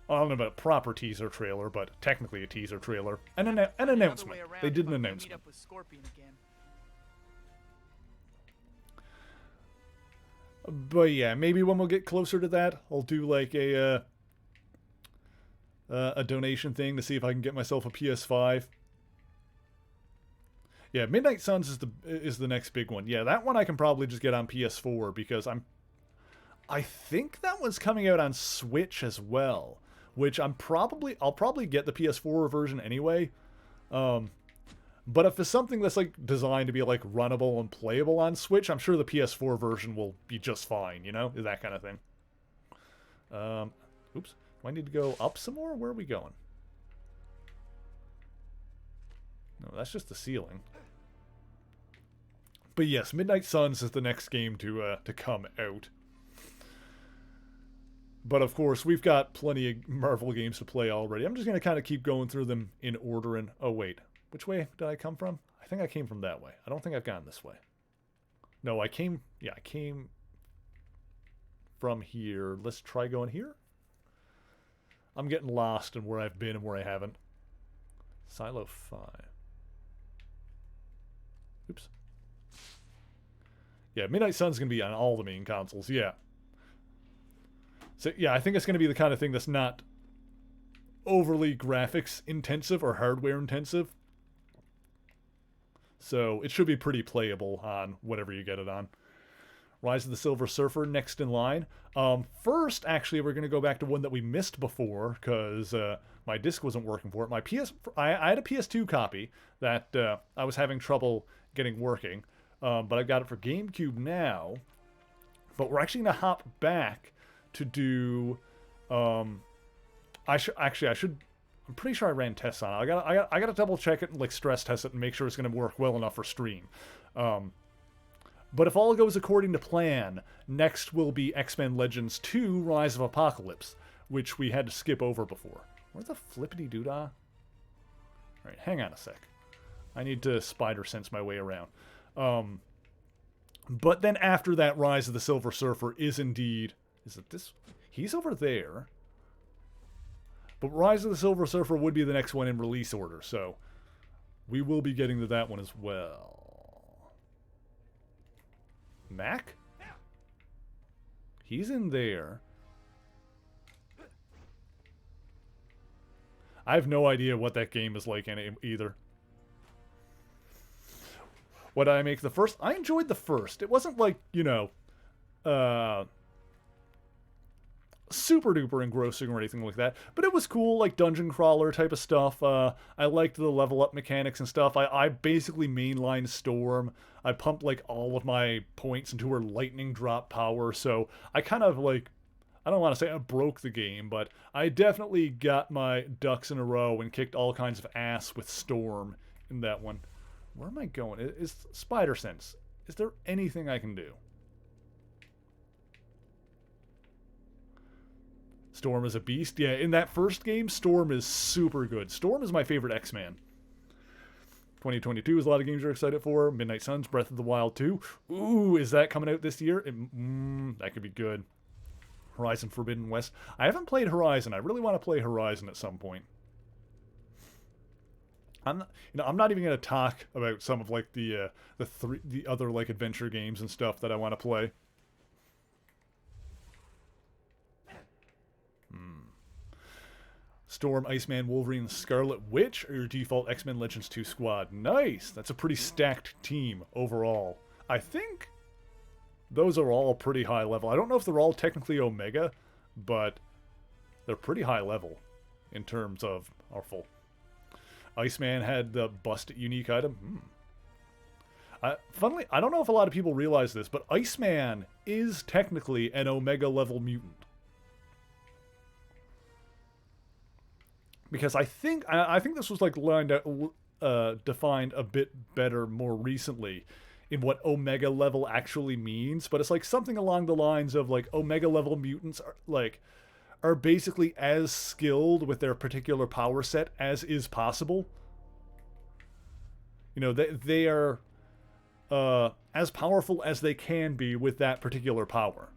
I don't know about a proper teaser trailer, but technically a teaser trailer. An announcement. They did an announcement. Meet up with Scorpion again. But yeah, maybe when we'll get closer to that, I'll do like a donation thing to see if I can get myself a PS5. Yeah, Midnight Suns is the next big one. Yeah, that one I can probably just get on PS4 because I think that one's coming out on Switch as well. Which I'll probably get the PS4 version anyway. But if it's something that's like designed to be like runnable and playable on Switch, I'm sure the PS4 version will be just fine, you know? That kind of thing. Oops. Do I need to go up some more? Where are we going? No, that's just the ceiling. But yes, Midnight Suns is the next game to come out. But of course, we've got plenty of Marvel games to play already. I'm just going to kind of keep going through them in order and... Oh, wait. Which way did I come from? I think I came from that way. I don't think I've gone this way. No, I came... Yeah, I came from here. Let's try going here. I'm getting lost in where I've been and where I haven't. Silo 5. Oops. Yeah, Midnight Sun's going to be on all the main consoles, yeah. So yeah, I think it's going to be the kind of thing that's not overly graphics intensive or hardware intensive. So it should be pretty playable on whatever you get it on. Rise of the Silver Surfer next in line. First, actually, we're going to go back to one that we missed before because my disc wasn't working for it. I had a PS2 copy that I was having trouble getting working, but I've got it for GameCube now. But we're actually going to hop back to do. I'm pretty sure I ran tests on it. I gotta double check it and like stress test it and make sure it's going to work well enough for stream. But if all goes according to plan, next will be X-Men Legends 2: Rise of Apocalypse, which we had to skip over before. Where's the flippity-doo-dah? Alright, hang on a sec. I need to spider sense my way around. But then after that, Rise of the Silver Surfer is indeed... Is it this? He's over there. But Rise of the Silver Surfer would be the next one in release order, so we will be getting to that one as well. Mac? He's in there. I have no idea what that game is like either. What did I make the first? I enjoyed the first. It wasn't like, you know, super duper engrossing or anything like that, but it was cool, like dungeon crawler type of stuff. I liked the level up mechanics and stuff. I basically mainlined Storm. I pumped like all of my points into her lightning drop power, so I kind of like, I don't want to say I broke the game, but I definitely got my ducks in a row and kicked all kinds of ass with Storm in that one. Where am I going? Is Spider Sense? Is there anything I can do? Storm is a beast. Yeah, in that first game, Storm is super good. Storm is my favorite X-Man. 2022 is a lot of games you're excited for. Midnight Suns, Breath of the Wild 2. Ooh, is that coming out this year? That could be good. Horizon Forbidden West. I haven't played Horizon. I really want to play Horizon at some point. I'm not even going to talk about some of like the other like adventure games and stuff that I want to play. Storm, Iceman, Wolverine, Scarlet Witch are your default X-Men Legends 2 squad. Nice! That's a pretty stacked team overall. I think those are all pretty high level. I don't know if they're all technically Omega, but they're pretty high level in terms of powerful. Iceman had the Bust It unique item. Funnily, I don't know if a lot of people realize this, but Iceman is technically an Omega level mutant. Because I think this was like lined out, defined a bit better more recently in what Omega level actually means. But it's like something along the lines of like Omega level mutants are basically as skilled with their particular power set as is possible. You know, they are as powerful as they can be with that particular power.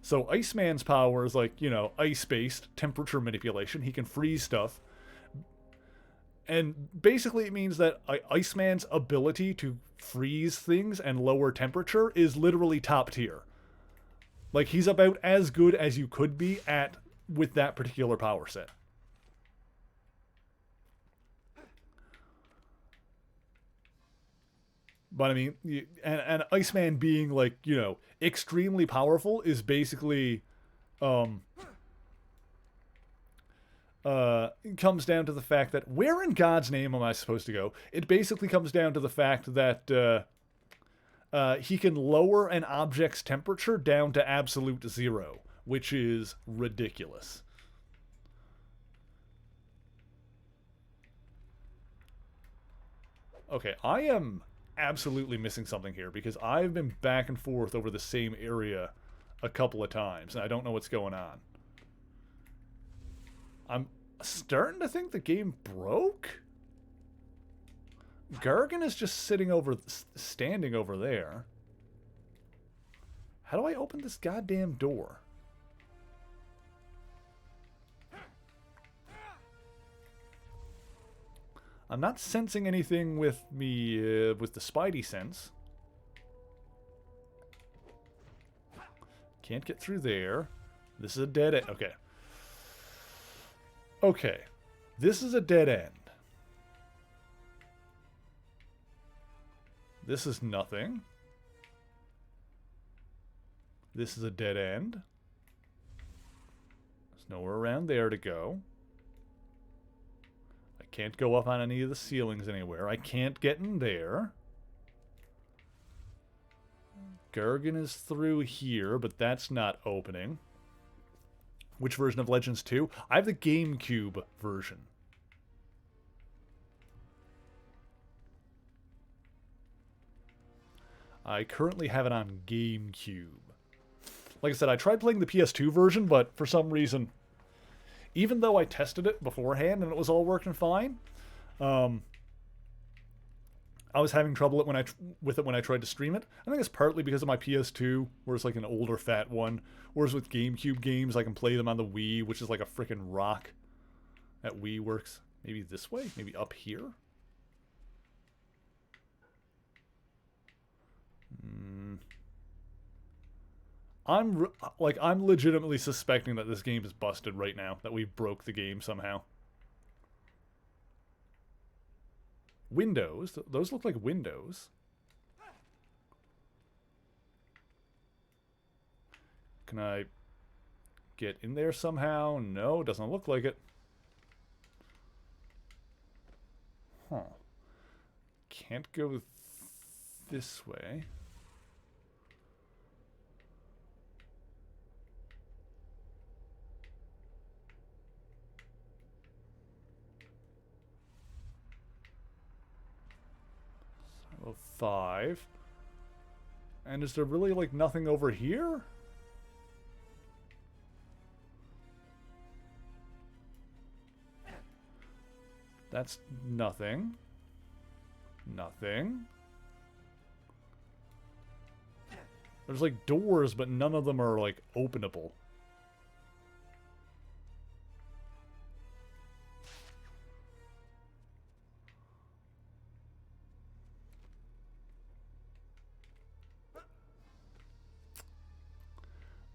So Iceman's power is like, you know, ice-based temperature manipulation. He can freeze stuff. And basically it means that Iceman's ability to freeze things and lower temperature is literally top tier. Like, he's about as good as you could be with that particular power set. But I mean, and Iceman being like, you know, extremely powerful is basically, comes down to the fact that where in God's name am I supposed to go? It basically comes down to the fact that he can lower an object's temperature down to absolute zero, which is ridiculous. Okay, I am absolutely missing something here because I've been back and forth over the same area a couple of times and I don't know what's going on. I'm starting to think the game broke. Gargan is just standing over there. How do I open this goddamn door? I'm not sensing anything with me, with the Spidey sense. Can't get through there. This is a dead end. Okay. Okay. This is a dead end. This is nothing. This is a dead end. There's nowhere around there to go. I can't go up on any of the ceilings anywhere. I can't get in there. Gergen is through here, but that's not opening. Which version of Legends 2? I have the GameCube version. I currently have it on GameCube. Like I said, I tried playing the PS2 version, but for some reason, even though I tested it beforehand and it was all working fine, I was having trouble with it when I tried to stream it. I think it's partly because of my PS2, where it's like an older fat one. Whereas with GameCube games, I can play them on the Wii, which is like a frickin' rock. That Wii works. Maybe this way? Maybe up here? I'm legitimately suspecting that this game is busted right now. That we broke the game somehow. Windows? Those look like windows. Can I get in there somehow? No, doesn't look like it. Huh. Can't go this way. So 5. And is there really like nothing over here? That's nothing. Nothing. There's like doors, but none of them are like openable.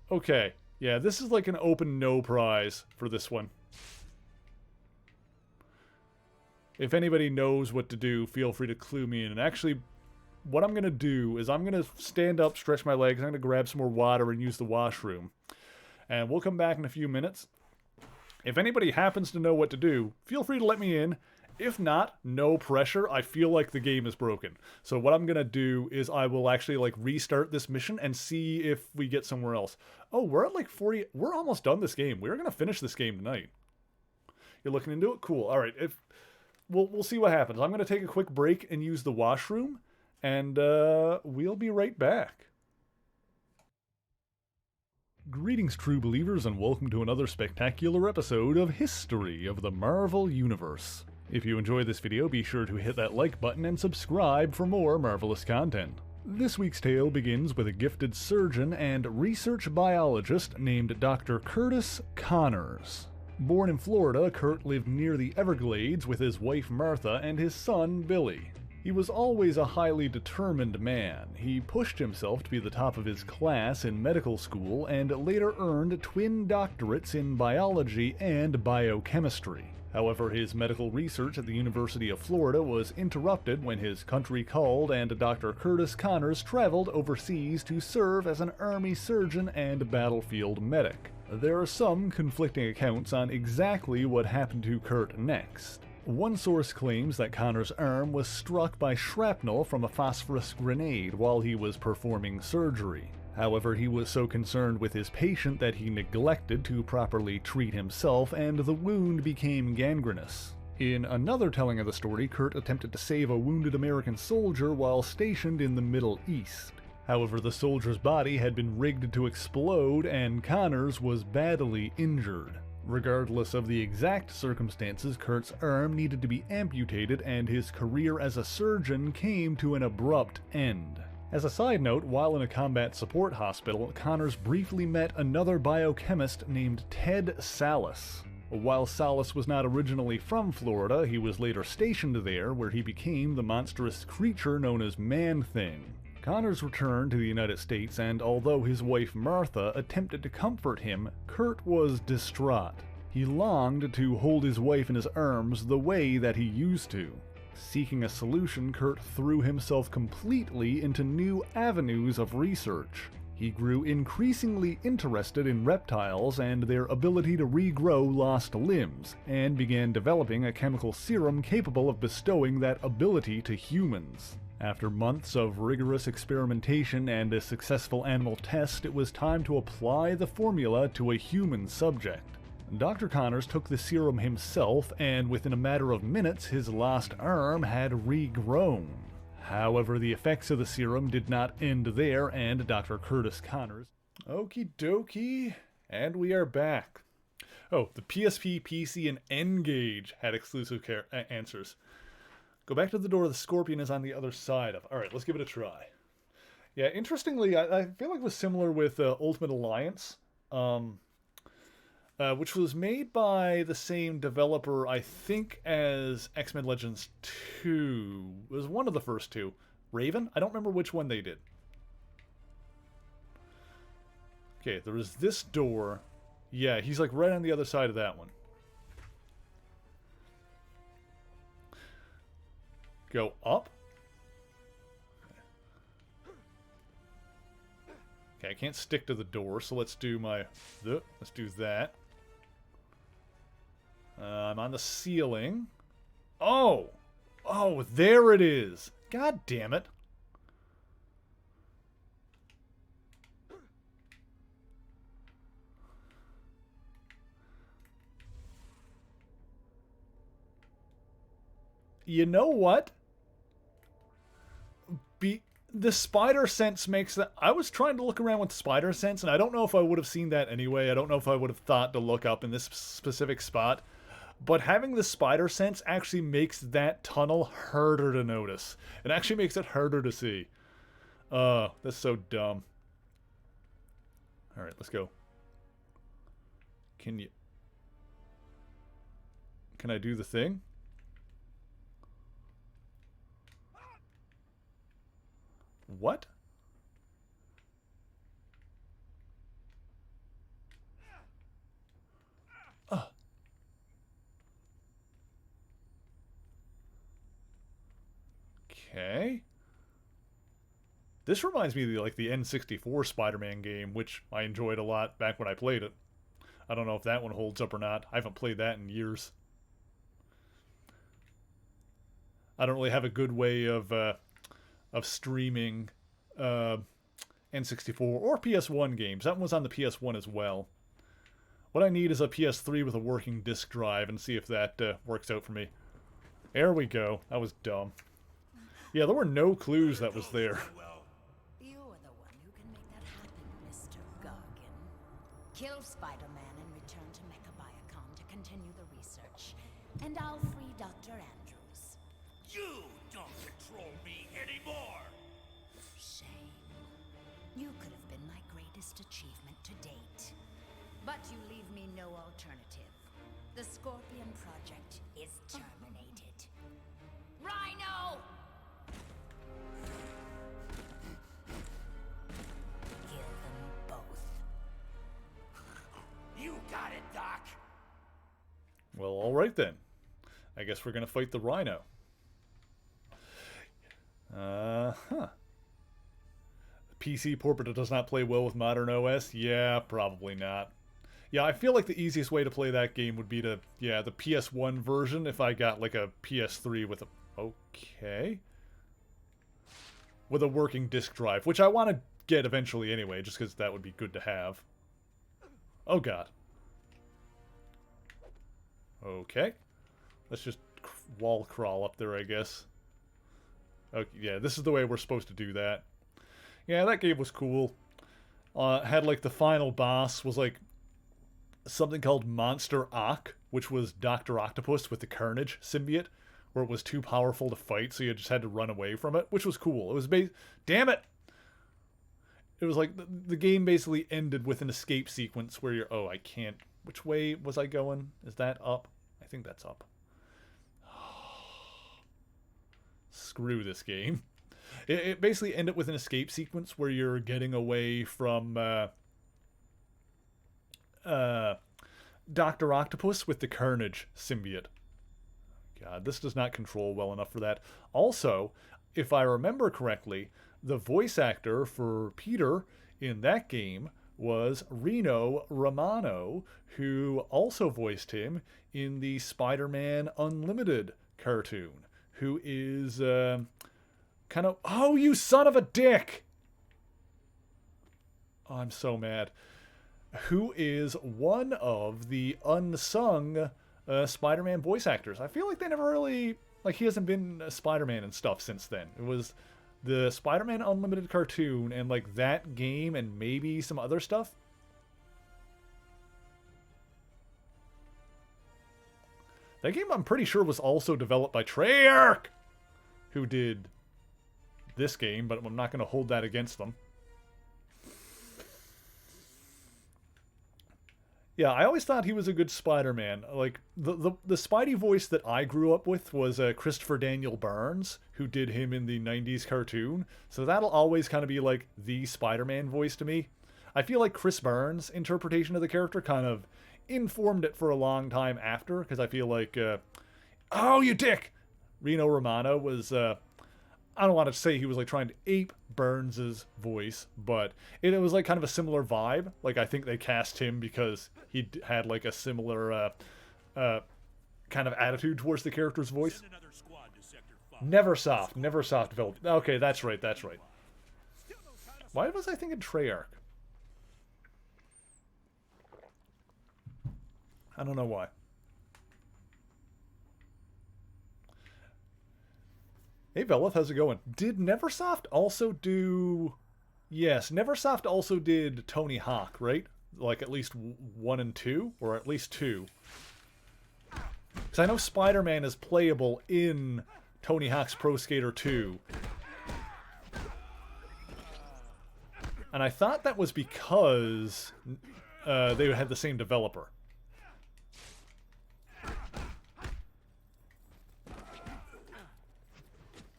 Okay. Yeah, this is like an open no prize for this one. If anybody knows what to do, feel free to clue me in. And actually, what I'm going to do is I'm going to stand up, stretch my legs, I'm going to grab some more water and use the washroom. And we'll come back in a few minutes. If anybody happens to know what to do, feel free to let me in. If not, no pressure. I feel like the game is broken. So what I'm going to do is I will actually like restart this mission and see if we get somewhere else. Oh, we're at like 40. We're almost done this game. We're going to finish this game tonight. You're looking into it? Cool. All right. We'll see what happens. I'm going to take a quick break and use the washroom, and we'll be right back. Greetings, true believers, and welcome to another spectacular episode of History of the Marvel Universe. If you enjoy this video, be sure to hit that like button and subscribe for more marvelous content. This week's tale begins with a gifted surgeon and research biologist named Dr. Curtis Connors. Born in Florida, Kurt lived near the Everglades with his wife Martha and his son Billy. He was always a highly determined man. He pushed himself to be the top of his class in medical school and later earned twin doctorates in biology and biochemistry. However, his medical research at the University of Florida was interrupted when his country called and Dr. Curtis Connors traveled overseas to serve as an army surgeon and battlefield medic. There are some conflicting accounts on exactly what happened to Kurt next. One source claims that Connor's arm was struck by shrapnel from a phosphorus grenade while he was performing surgery. However, he was so concerned with his patient that he neglected to properly treat himself, and the wound became gangrenous. In another telling of the story, Kurt attempted to save a wounded American soldier while stationed in the Middle East. However, the soldier's body had been rigged to explode, and Connors was badly injured. Regardless of the exact circumstances, Kurt's arm needed to be amputated, and his career as a surgeon came to an abrupt end. As a side note, while in a combat support hospital, Connors briefly met another biochemist named Ted Salas. While Salas was not originally from Florida, he was later stationed there, where he became the monstrous creature known as Man-Thing. Connors returned to the United States, and although his wife Martha attempted to comfort him, Kurt was distraught. He longed to hold his wife in his arms the way that he used to. Seeking a solution, Kurt threw himself completely into new avenues of research. He grew increasingly interested in reptiles and their ability to regrow lost limbs, and began developing a chemical serum capable of bestowing that ability to humans. After months of rigorous experimentation and a successful animal test, it was time to apply the formula to a human subject. Dr. Connors took the serum himself, and within a matter of minutes, his lost arm had regrown. However, the effects of the serum did not end there, and Dr. Curtis Connors... Okie dokie, and we are back. Oh, the PSP, PC, and N-Gage had exclusive answers. Go back to the door, the Scorpion is on the other side of... Alright, let's give it a try. Yeah, interestingly, I feel like it was similar with Ultimate Alliance, which was made by the same developer, I think, as X-Men Legends 2. It was one of the first two. Raven? I don't remember which one they did. Okay, there was this door. Yeah, he's like right on the other side of that one. Go up. Okay, I can't stick to the door, so let's do my... Let's do that. I'm on the ceiling. Oh! Oh, there it is! God damn it. You know what? The spider sense makes that... I was trying to look around with spider sense, and I don't know if I would have seen that anyway. I don't know if I would have thought to look up in this specific spot. But having the spider sense actually makes that tunnel harder to notice. It actually makes it harder to see. That's so dumb. Alright, let's go. Can I do the thing? What? Okay. This reminds me of the N64 Spider-Man game, which I enjoyed a lot back when I played it. I don't know if that one holds up or not. I haven't played that in years. I don't really have a good way of streaming N64 or PS1 games. That one was on the PS1 as well. What I need is a PS3 with a working disk drive and see if that works out for me. There we go. That was dumb. Yeah, there were no clues that was there. You are the one who can make that happen, Mr. Gargan. Kill Spider-Man and return to Mechabiocon to continue the research. And I'll free Dr. Andrews. You don't control me anymore! Shame. You could have been my greatest achievement to date. But you leave me no alternative. The Scorpion Project is terminated. Rhino! Kill them both. You got it, Doc! Well, alright then. I guess we're gonna fight the Rhino. PC port, but it does not play well with modern OS? Yeah, probably not. Yeah, I feel like the easiest way to play that game would be to, yeah, the PS1 version if I got like a PS3 with a... Okay. With a working disk drive, which I want to get eventually anyway, just because that would be good to have. Oh god. Okay. Let's just wall crawl up there, I guess. Okay, yeah, this is the way we're supposed to do that. Yeah, that game was cool. Had like the final boss was like something called Monster Ock, which was Dr. Octopus with the Carnage symbiote, where it was too powerful to fight, so you just had to run away from it, which was cool. It was damn it! It was like the game basically ended with an escape sequence where you're... Oh, I can't... Which way was I going? Is that up? I think that's up. Screw this game. It basically ended with an escape sequence where you're getting away from Dr. Octopus with the Carnage symbiote. God, this does not control well enough for that. Also, if I remember correctly, the voice actor for Peter in that game was Rino Romano, who also voiced him in the Spider-Man Unlimited cartoon, who is kind of... Oh, you son of a dick! Oh, I'm so mad. Who is one of the unsung Spider-Man voice actors. I feel like they never really... Like, he hasn't been Spider-Man and stuff since then. It was the Spider-Man Unlimited cartoon and, like, that game and maybe some other stuff. That game, I'm pretty sure, was also developed by Treyarch, who did this game, but I'm not going to hold that against them. Yeah, I always thought he was a good Spider-Man. Like, the Spidey voice that I grew up with was Christopher Daniel Barnes, who did him in the 90s cartoon. So that'll always kind of be, like, the Spider-Man voice to me. I feel like Chris Barnes' interpretation of the character kind of informed it for a long time after, because I feel like, oh, you dick! Rino Romano was, I don't want to say he was, like, trying to ape Burns' voice, but it was, like, kind of a similar vibe. Like, I think they cast him because he had, like, a similar, kind of attitude towards the character's voice. Neversoft developed. Okay, that's right. Why was I thinking Treyarch? I don't know why. Hey, Velith, how's it going? Did Neversoft also do... Yes, Neversoft also did Tony Hawk, right? Like, at least 1 and 2? Or at least 2. Because I know Spider-Man is playable in Tony Hawk's Pro Skater 2. And I thought that was because they had the same developer.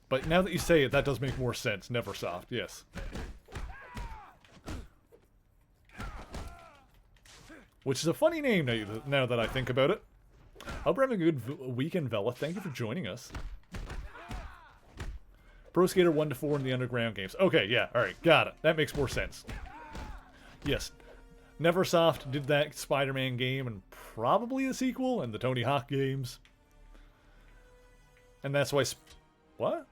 But now that you say it, that does make more sense. Neversoft, yes. Which is a funny name now that I think about it. Hope you're having a good weekend, Vela. Thank you for joining us. Pro Skater 1 to 4 in the Underground games. Okay, yeah, alright, got it. That makes more sense. Yes. Neversoft did that Spider-Man game and probably the sequel and the Tony Hawk games. And that's why... What?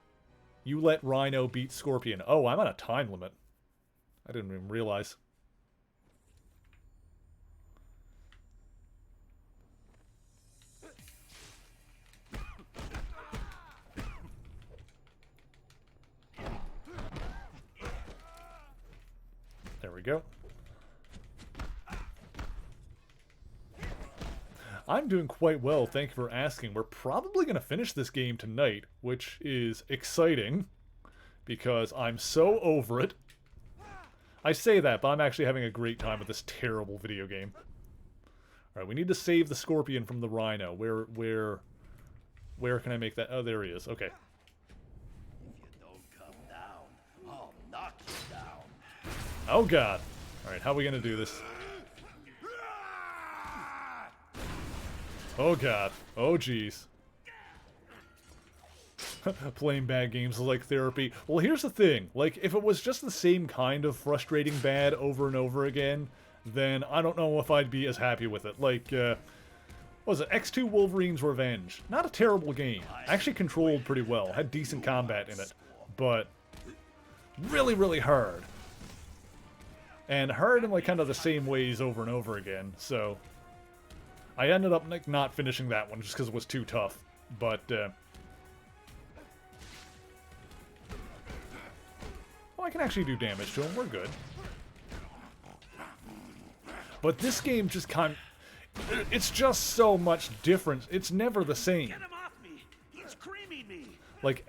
You let Rhino beat Scorpion. Oh, I'm on a time limit. I didn't even realize. There we go. I'm doing quite well, thank you for asking. We're probably going to finish this game tonight, which is exciting, because I'm so over it. I say that, but I'm actually having a great time with this terrible video game. Alright, we need to save the Scorpion from the Rhino. Where can I make that? Oh, there he is. Okay. If you don't come down, I'll knock you down. Oh, God. Alright, how are we going to do this? Oh, God. Oh, jeez. Playing bad games is like therapy. Well, here's the thing. Like, if it was just the same kind of frustrating bad over and over again, then I don't know if I'd be as happy with it. Like, what was it? X2 Wolverine's Revenge. Not a terrible game. Actually controlled pretty well. Had decent combat in it. But really, really hard. And hard in, like, kind of the same ways over and over again, so... I ended up, like, not finishing that one just because it was too tough. But, oh, I can actually do damage to him. We're good. But this game just it's just so much different. It's never the same. Get him off me! He's creaming me! Like,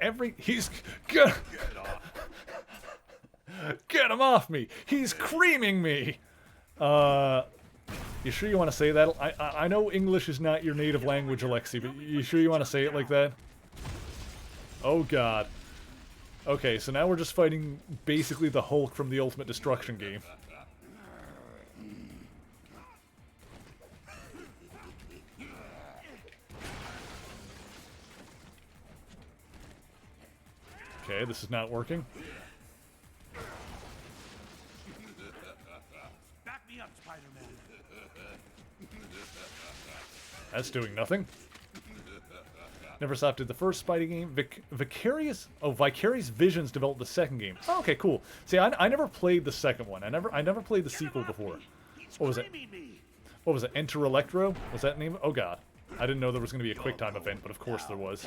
Get him off me! He's creaming me! You sure you want to say that? I know English is not your native language, Alexi, but you sure you want to say it like that? Oh, God. Okay, so now we're just fighting basically the Hulk from the Ultimate Destruction game. Okay, this is not working. Back me up, Spider-Man. That's doing nothing. Neversoft did the first Spidey game. Vicarious Visions developed the second game. Oh, okay, cool. See, I never played the second one. I never played the sequel before. What was it? What was it? Enter Electro? Was that the name? Oh god, I didn't know there was going to be a QuickTime event, but of course there was.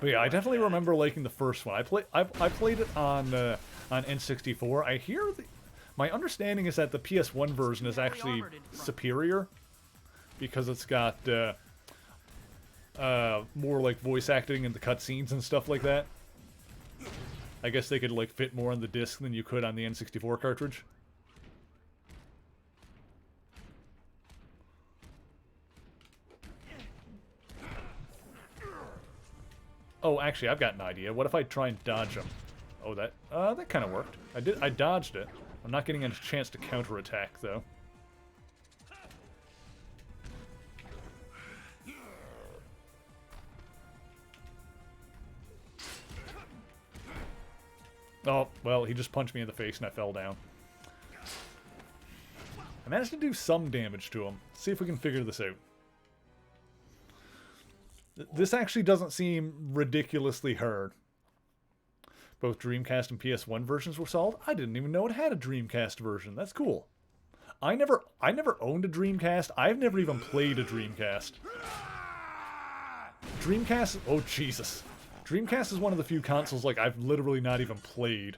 But yeah, I definitely remember liking the first one. I played it on N64. I hear my understanding is that the PS1 version is actually superior because it's got more like voice acting and the cutscenes and stuff like that. I guess they could like fit more on the disc than you could on the N64 cartridge. Oh, actually, I've got an idea. What if I try and dodge him? Oh, that kind of worked. I dodged it. I'm not getting a chance to counterattack, though. Oh, well, he just punched me in the face and I fell down. I managed to do some damage to him. Let's see if we can figure this out. This actually doesn't seem ridiculously hard. Both Dreamcast and PS1 versions were solid. I didn't even know it had a Dreamcast version. That's cool. I never owned a Dreamcast. I've never even played a Dreamcast. Dreamcast, oh Jesus. Dreamcast is one of the few consoles like I've literally not even played.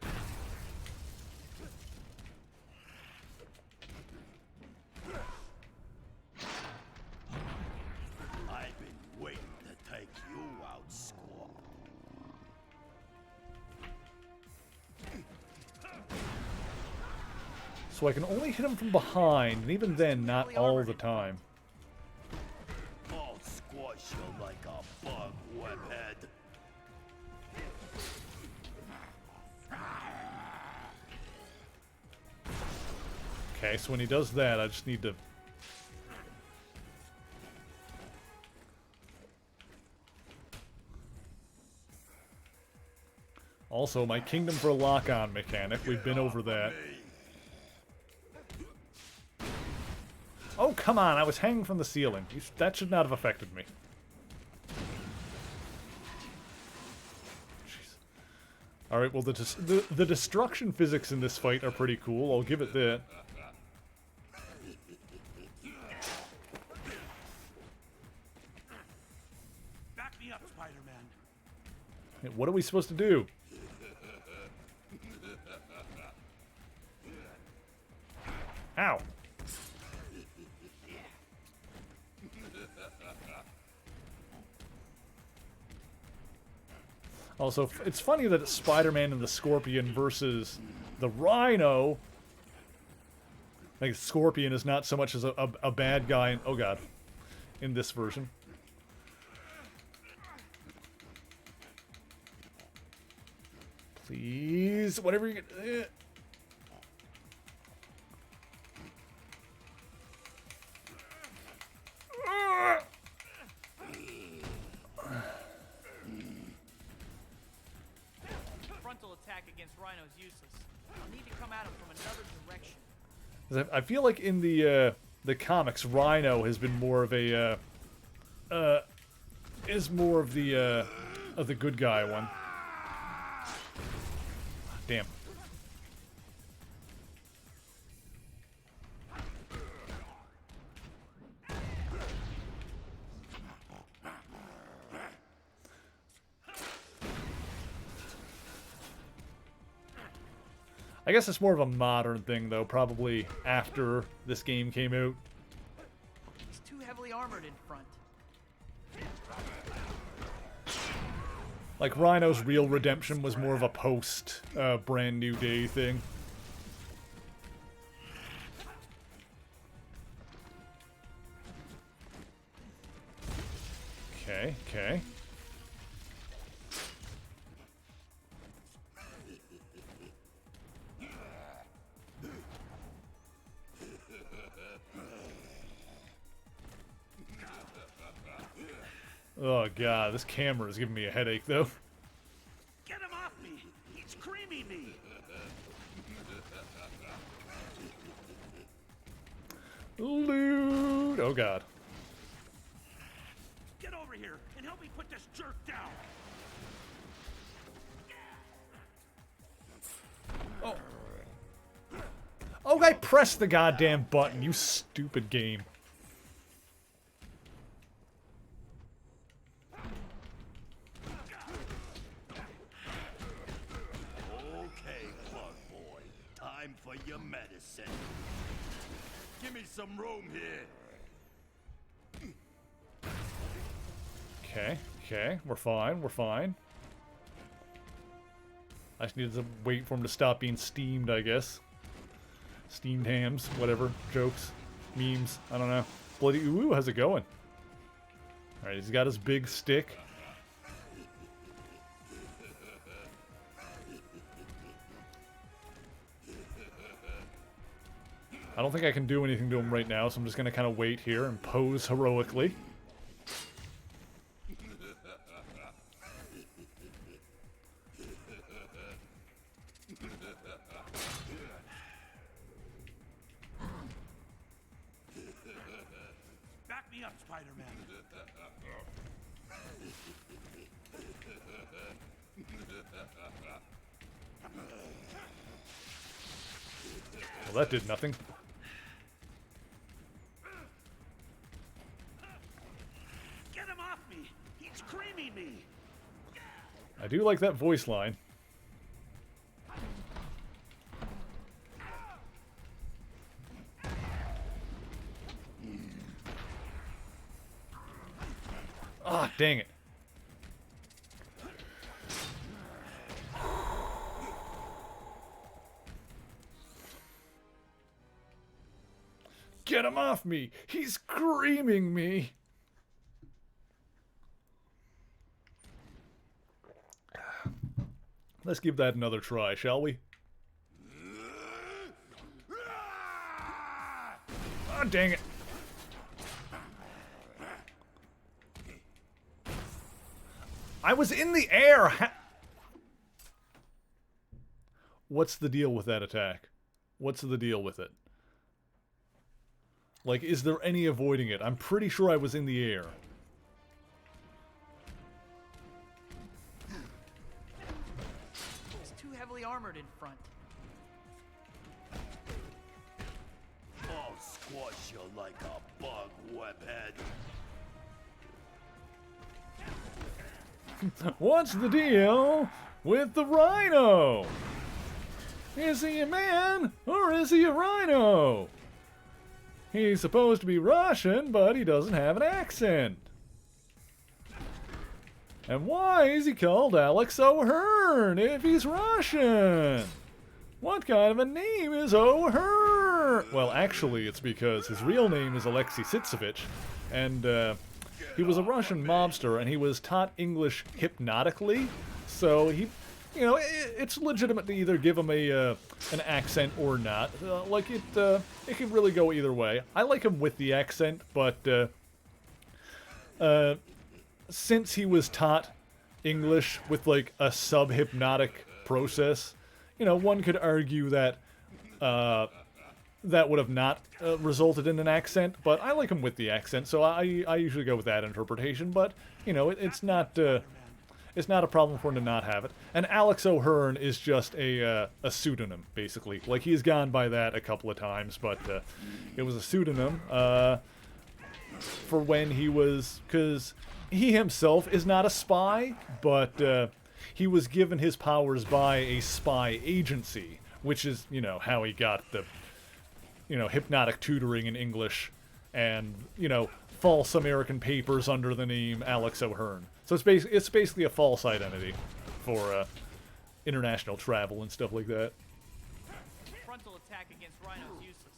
So I can only hit him from behind, and even then, not all the time. I'll squash you like a bug, webhead. Okay, so when he does that, I just need to... Also, my Kingdom for Lock-On mechanic, we've been over that. Oh, come on, I was hanging from the ceiling. That should not have affected me. Jeez. Alright, well, the destruction physics in this fight are pretty cool. I'll give it that. Back me up, Spider-Man. Hey, what are we supposed to do? Ow. Also, it's funny that it's Spider-Man and the Scorpion versus the Rhino. Like, Scorpion is not so much as a bad guy, in, oh god, in this version. Please, whatever you get... Rhino's useless. I'll need to come at him from another direction. I feel like in the comics, Rhino has been more of a is more of the good guy one. Damn. I guess it's more of a modern thing, though, probably after this game came out. He's too heavily armored in front. Like, Rhino's real redemption was more of a post, brand new day thing. Okay, okay. Oh god, this camera is giving me a headache though. Get him off me! He's creaming me! Loot! Oh god. Get over here and help me put this jerk down! Oh, I pressed the goddamn button, you stupid game. Okay, Plug Boy. Time for your medicine. Give me some room here. Okay, okay, we're fine, we're fine. I just needed to wait for him to stop being steamed, I guess. Steamed hams, whatever, jokes, memes, I don't know. Bloody Uwu, how's it going? Alright, he's got his big stick. I don't think I can do anything to him right now, so I'm just gonna kind of wait here and pose heroically. Back me up, Spider-Man. Well, that did nothing. Get him off me! He's creaming me! I do like that voice line. Ah, dang it. Get him off me! He's screaming me! Let's give that another try, shall we? Ah, dang it. I was in the air! What's the deal with that attack? What's the deal with it? Like, is there any avoiding it? I'm pretty sure I was in the air. It's too heavily armored in front. I'll squash you like a bug, webhead. What's the deal with the rhino? Is he a man or is he a rhino? He's supposed to be Russian, but he doesn't have an accent. And why is he called Alex O'Hearn if he's Russian? What kind of a name is O'Hearn? Well, actually, it's because his real name is Alexei Sitsevich, and he was a Russian mobster, and he was taught English hypnotically, so he, you know, it's legitimate to either give him an accent or not. Like, it can really go either way. I like him with the accent, but since he was taught English with, like, a sub-hypnotic process, you know, one could argue that that would have not resulted in an accent, but I like him with the accent, so I usually go with that interpretation, but, you know, it's not a problem for him to not have it. And Alex O'Hearn is just a pseudonym, basically. Like, he's gone by that a couple of times, but it was a pseudonym for when he was... Because he himself is not a spy, but he was given his powers by a spy agency, which is, you know, how he got the, you know, hypnotic tutoring in English and, you know, false American papers under the name Alex O'Hearn. So it's basically a false identity for international travel and stuff like that. Frontal attack against Rhino's useless.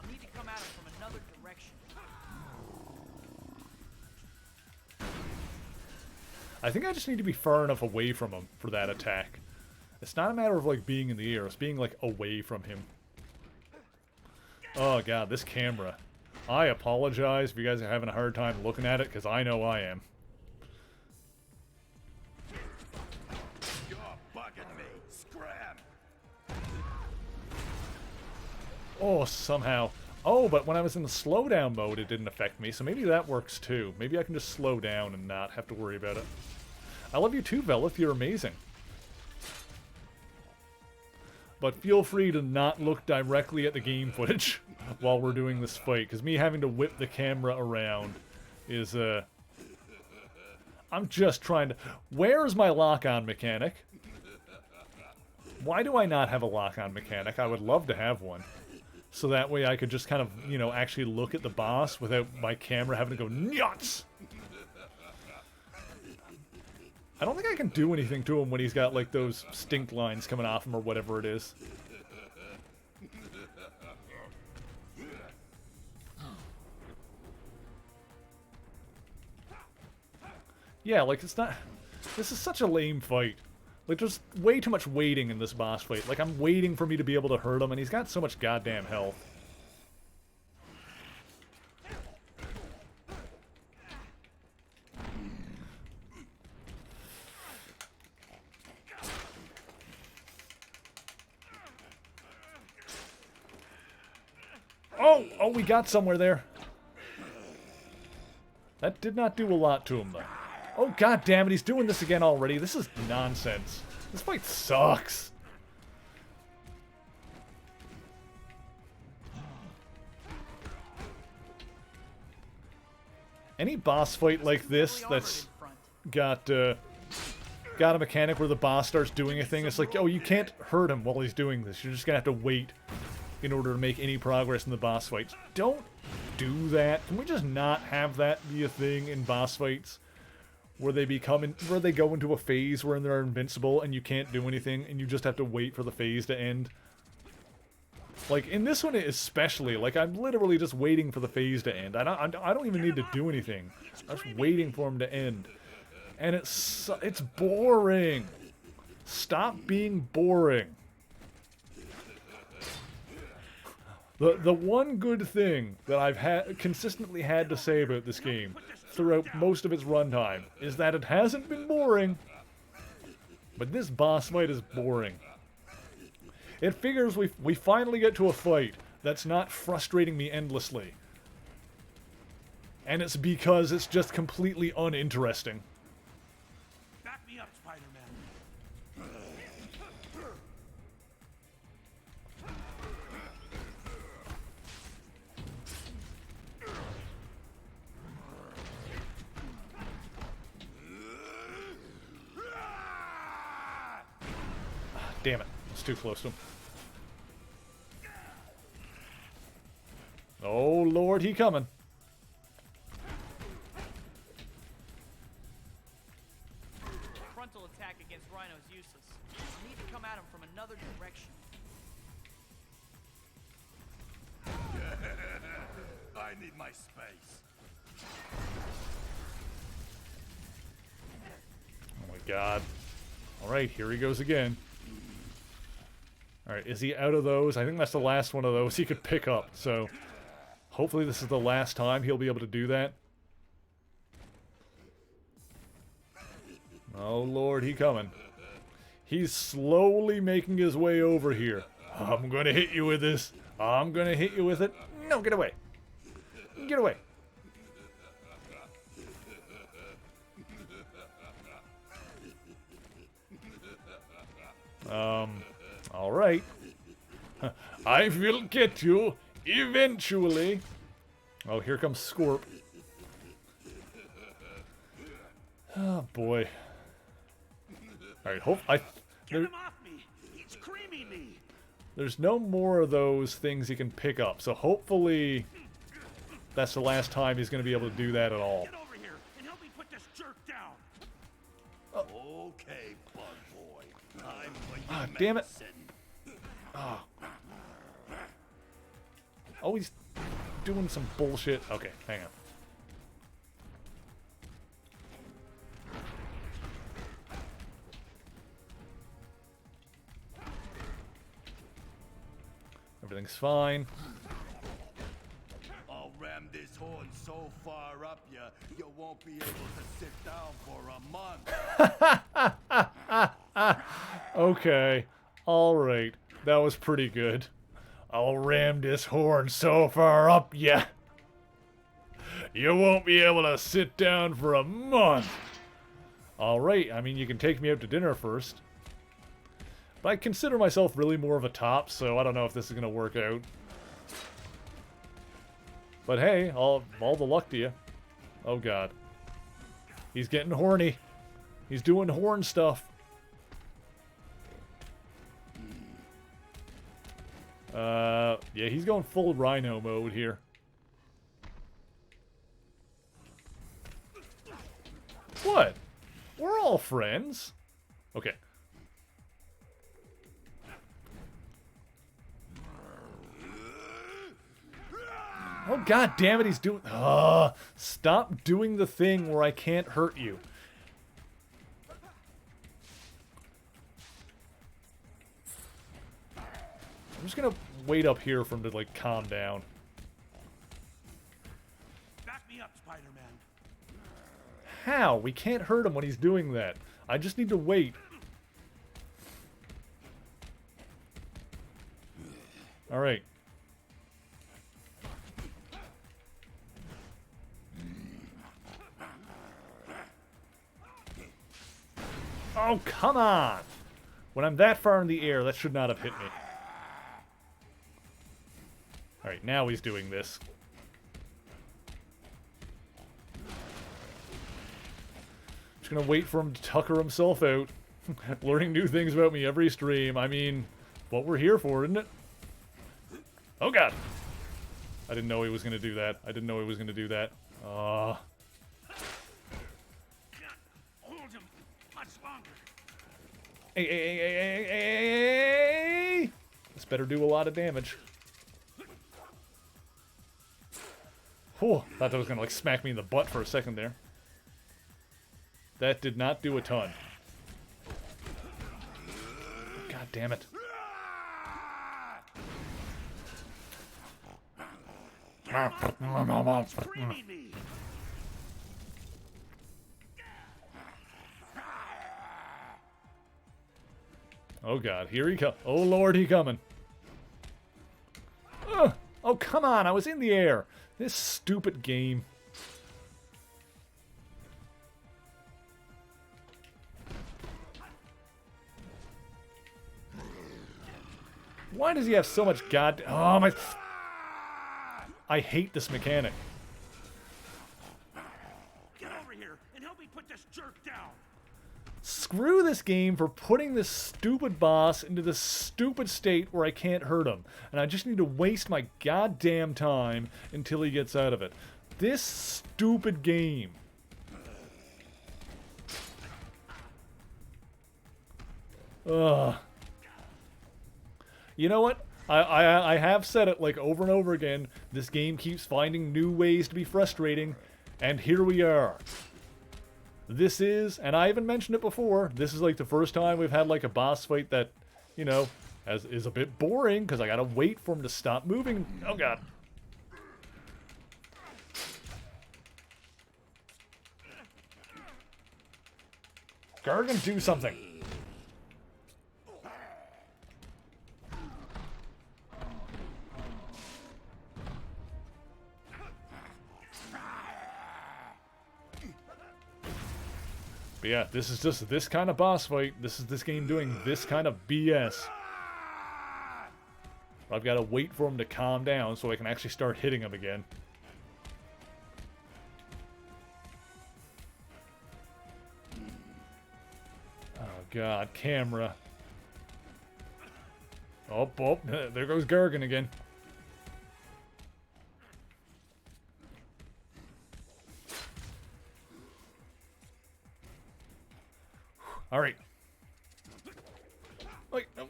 I'll need to come at him from another direction. I think I just need to be far enough away from him for that attack. It's not a matter of, like, being in the air. It's being, like, away from him. Oh, God, this camera. I apologize if you guys are having a hard time looking at it, because I know I am. You're bugging me. Scram! Oh, somehow. Oh, but when I was in the slowdown mode, it didn't affect me, so maybe that works too. Maybe I can just slow down and not have to worry about it. I love you too, Velith. You're amazing. But feel free to not look directly at the game footage while we're doing this fight, because me having to whip the camera around is, I'm just trying to... Where's my lock-on mechanic? Why do I not have a lock-on mechanic? I would love to have one. So that way I could just kind of, you know, actually look at the boss without my camera having to go nuts! I don't think I can do anything to him when he's got, like, those stink lines coming off him or whatever it is. Yeah, like, it's not... This is such a lame fight. Like, there's way too much waiting in this boss fight. Like, I'm waiting for me to be able to hurt him, and he's got so much goddamn health. Oh! Oh, we got somewhere there. That did not do a lot to him, though. Oh, god damn it, he's doing this again already. This is nonsense. This fight sucks. Any boss fight like this that's got a mechanic where the boss starts doing a thing, it's like, oh, you can't hurt him while he's doing this. You're just gonna have to wait in order to make any progress in the boss fights. Don't do that. Can we just not have that be a thing in boss fights? Where they where they go into a phase where they're invincible and you can't do anything and you just have to wait for the phase to end. Like, in this one especially, like, I'm literally just waiting for the phase to end. I don't even need to do anything. I'm just waiting for him to end. And it's boring. Stop being boring. The one good thing that I've consistently had to say about this game throughout most of its runtime is that it hasn't been boring. But this boss fight is boring. It figures we finally get to a fight that's not frustrating me endlessly. And it's because it's just completely uninteresting. Back me up, Spider-Man. Damn it. It's too close to him. Oh, Lord, he coming. Frontal attack against Rhino's useless. You need to come at him from another direction. I need my space. Oh my god. Alright, here he goes again. Alright, is he out of those? I think that's the last one of those he could pick up, so hopefully this is the last time he'll be able to do that. Oh Lord, he coming. He's slowly making his way over here. I'm gonna hit you with this. I'm gonna hit you with it. No, get away. Get away. Alright. I will get you, eventually. Oh, here comes Scorp. Oh, boy. Alright, Get him off me! He's creaming me! there's no more of those things he can pick up, so hopefully that's the last time he's going to be able to do that at all. Get over here and help me put this jerk down! Okay, bug boy. Time for your Ah, damn it. medicine. Oh. Oh, he's doing some bullshit. Okay, hang on. Everything's fine. I'll ram this horn so far up you, you won't be able to sit down for a month. Okay. Alright. That was pretty good. I'll ram this horn so far up ya. You won't be able to sit down for a month. Alright, I mean, you can take me out to dinner first. But I consider myself really more of a top, so I don't know if this is going to work out. But hey, all the luck to you. Oh god. He's getting horny. He's doing horn stuff. Yeah, he's going full rhino mode here. What? We're all friends. Okay. Oh god damn it, he's doing... stop doing the thing where I can't hurt you. I'm just gonna wait up here for him to, like, calm down. Back me up, Spider-Man. How? We can't hurt him when he's doing that. I just need to wait. Alright. Oh, come on! When I'm that far in the air, that should not have hit me. Alright, now he's doing this. Just gonna wait for him to tucker himself out. Learning new things about me every stream. I mean, what we're here for, isn't it? Oh god! I didn't know he was gonna do that. I didn't know he was gonna do that. Hold him much longer. Hey! This better do a lot of damage. Whew, thought that was gonna like smack me in the butt for a second there. That did not do a ton. God damn it. Screaming me. Oh god, here he comes. Oh lord, he coming. Ugh. Oh come on, I was in the air. This stupid game. Why does he have so much god... Oh my... I hate this mechanic. Get over here and help me put this jerk down. Screw this game for putting this stupid boss into this stupid state where I can't hurt him. And I just need to waste my goddamn time until he gets out of it. This stupid game. Ugh. You know what? I have said it like over and over again. This game keeps finding new ways to be frustrating. And here we are. This is, and I even mentioned it before, this is like the first time we've had like a boss fight that, you know, is a bit boring because I gotta wait for him to stop moving. Oh god. Gargan, do something. But yeah, this is just this kind of boss fight. This is this game doing this kind of BS. I've got to wait for him to calm down so I can actually start hitting him again. Oh god, camera. Oh, there goes Gargan again. All right. Wait, no.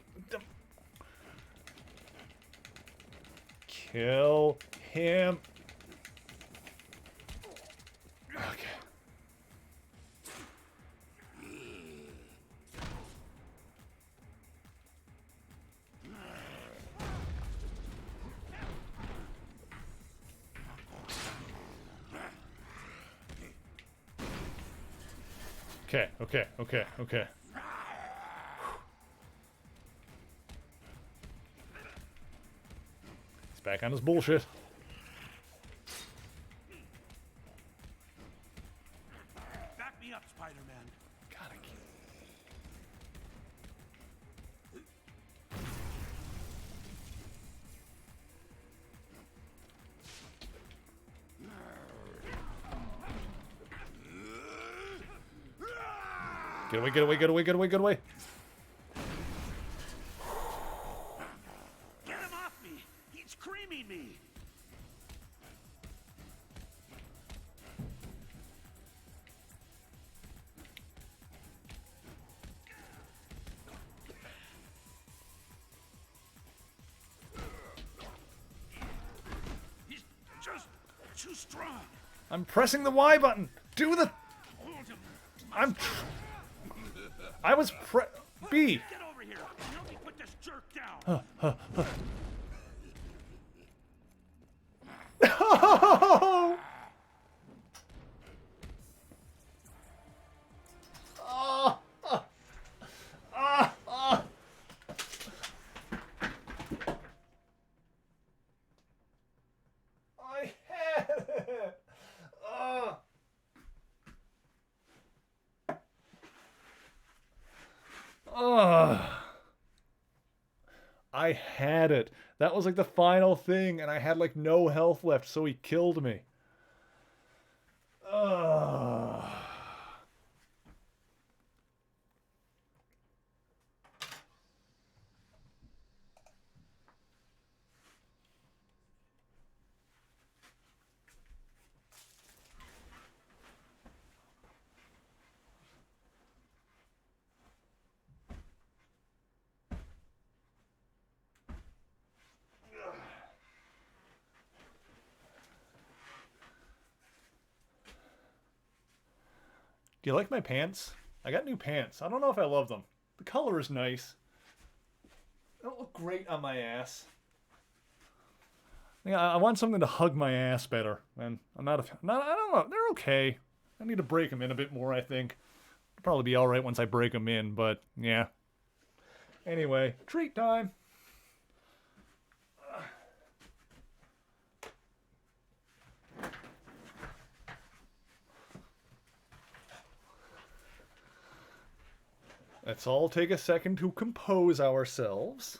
Kill him. Okay. Okay, okay, okay, okay. He's back on his bullshit. Back me up, Spider-Man. Gotta keep... Get away, get away, get away, get away, get away. Get him off me! He's creaming me! He's just too strong. I'm pressing the Y button. Do the... Hold him. I was B. Get over here. Help me put this jerk down. Oh! Oh! I had it. I had it. That was like the final thing, and I had like no health left, so he killed me. Do you like my pants? I got new pants. I don't know if I love them. The color is nice. They don't look great on my ass. Yeah, I want something to hug my ass better. And I'm not I don't know. They're okay. I need to break them in a bit more, I think. It'll probably be alright once I break them in, but yeah. Anyway, treat time. Let's all take a second to compose ourselves.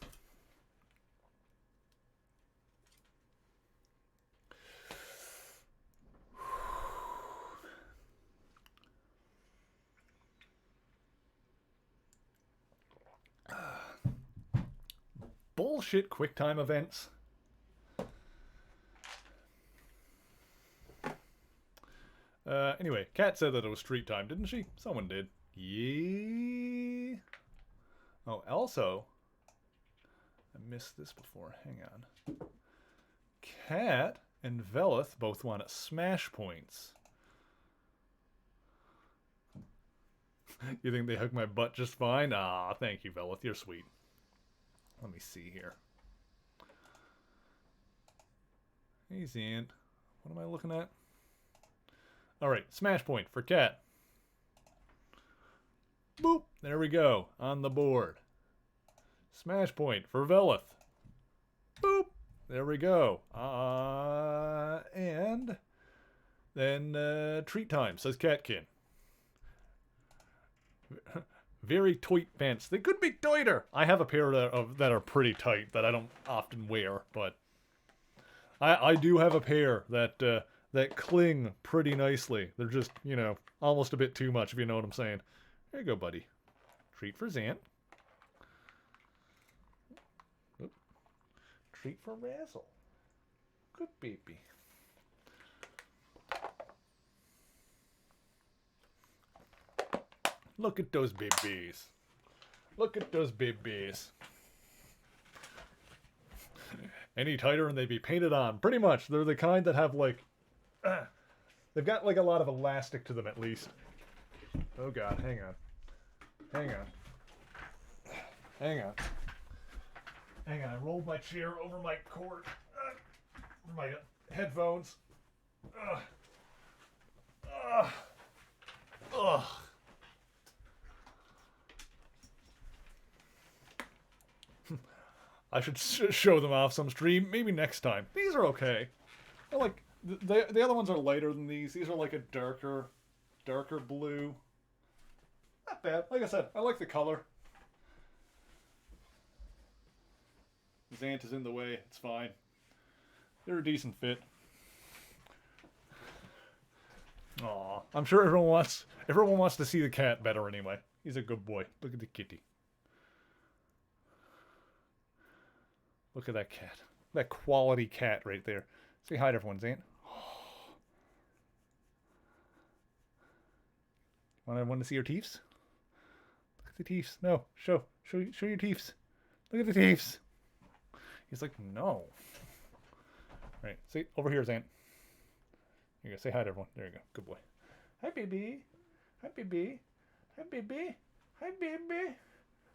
Bullshit QuickTime events. Anyway, Kat said that it was street time, didn't she? Someone did. Yeah. Oh, also, I missed this before. Hang on. Kat and Velith both want smash points. You think they hook my butt just fine? Ah, thank you, Velith. You're sweet. Let me see here. Hey, Zant. What am I looking at? Alright, smash point for Kat. Boop! There we go. On the board. Smash point for Velith. Boop! There we go. And then treat time, says Catkin. Very tight pants. They could be tighter. I have a pair that are pretty tight that I don't often wear, but I do have a pair that that cling pretty nicely. They're just, you know, almost a bit too much, if you know what I'm saying. There you go, buddy. Treat for Zant. Oop. Treat for Razzle. Good baby. Look at those babies. Look at those babies. Any tighter and they'd be painted on. Pretty much. They're the kind that have like... they've got like a lot of elastic to them at least. Oh god, hang on. Hang on. Hang on. Hang on, I rolled my chair over my cord. Over my headphones. Ugh. Ugh. Ugh. I should show them off some stream. Maybe next time. These are okay. I like the other ones are lighter than these. These are like a darker blue. Not bad. Like I said, I like the color. Zant is in the way. It's fine. They're a decent fit. Aw, I'm sure everyone wants to see the cat better anyway. He's a good boy. Look at the kitty. Look at that cat. That quality cat right there. Say hi to everyone, Zant. Want to see your teeths? Look at the teeths. No, show your teeths. Look at the teeths. He's like, no. Right, see over here, Zant. Here you go. Say hi to everyone. There you go. Good boy. Hi, baby. Hi, baby. Hi, baby. Hi, baby.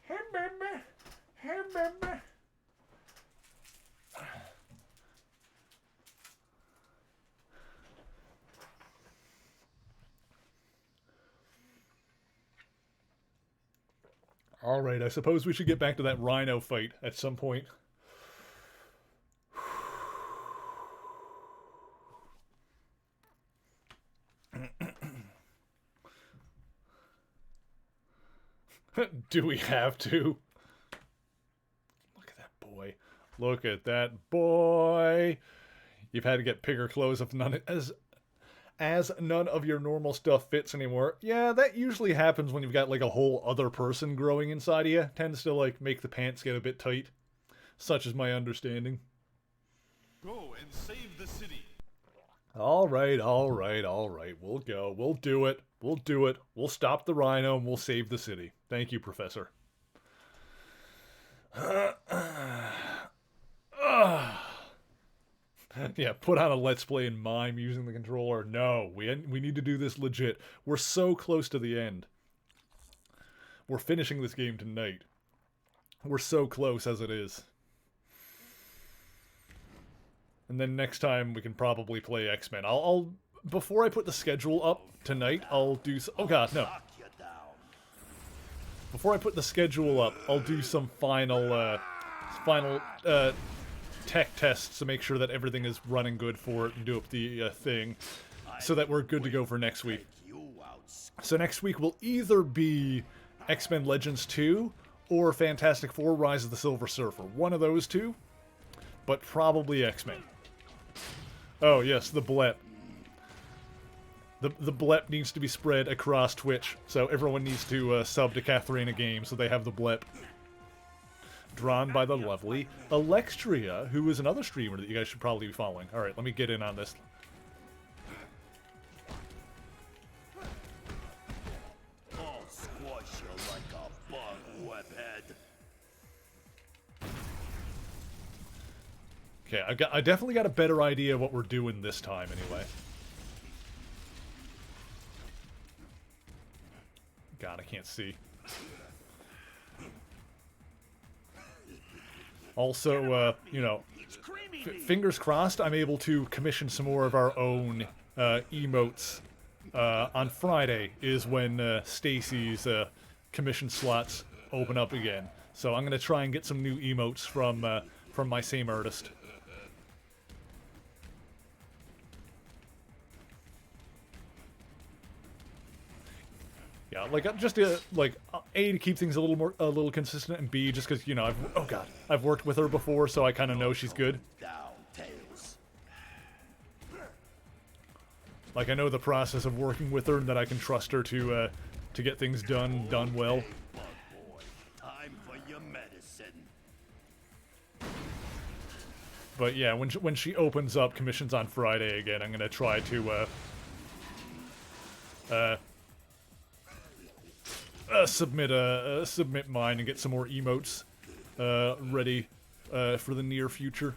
Hi, baby. Hi, baby. All right, I suppose we should get back to that rhino fight at some point. Do we have to? Look at that boy. Look at that boy. You've had to get bigger clothes if none as none of your normal stuff fits anymore. Yeah, that usually happens when you've got like a whole other person growing inside of you. Tends to like make the pants get a bit tight. Such is my understanding. Go and save the city. All right. We'll go. We'll do it. We'll stop the rhino and we'll save the city. Thank you, Professor. Yeah, put on a Let's Play and mime using the controller. No, we need to do this legit. We're so close to the end. We're finishing this game tonight. We're so close as it is. And then next time we can probably play X-Men. I'll before I put the schedule up tonight, I'll do oh god, no. Before I put the schedule up, I'll do some final tech tests to make sure that everything is running good for it and do up the thing so that we're good to go for next week. So next week will either be X-Men Legends 2 or Fantastic Four Rise of the Silver Surfer. One of those two, but probably X-Men. Oh yes, the blep. The blep needs to be spread across Twitch, so everyone needs to sub to Katharina Games so they have the blep. Drawn by the lovely Alextria, who is another streamer that you guys should probably be following. Alright, let me get in on this. I'll squash you like a bug, webhead. Okay, I definitely got a better idea of what we're doing this time anyway. God, I can't see. Also, you know, fingers crossed I'm able to commission some more of our own emotes. On Friday is when Stacy's commission slots open up again. So I'm going to try and get some new emotes from my same artist. Yeah, like just to A, to keep things a little consistent, and B, just because, you know, I've worked with her before, so I kind of know she's good. Like, I know the process of working with her, and that I can trust her to get things done well. Time for your medicine. But yeah, when she opens up commissions on Friday again, I'm gonna try to submit mine and get some more emotes ready for the near future.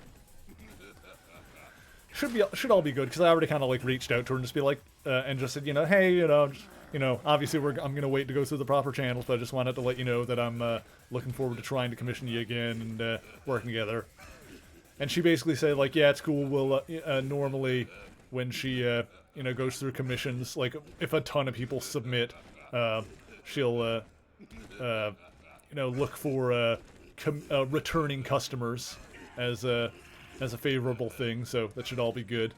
Should all be good, because I already kind of like reached out to her and just be like and just said, you know, hey, you know, obviously I'm gonna wait to go through the proper channels, but I just wanted to let you know that I'm looking forward to trying to commission you again and working together. And she basically said, like, yeah, it's cool. We'll normally when she you know, goes through commissions, like if a ton of people submit, she'll you know, look for returning customers as a favorable thing, so that should all be good.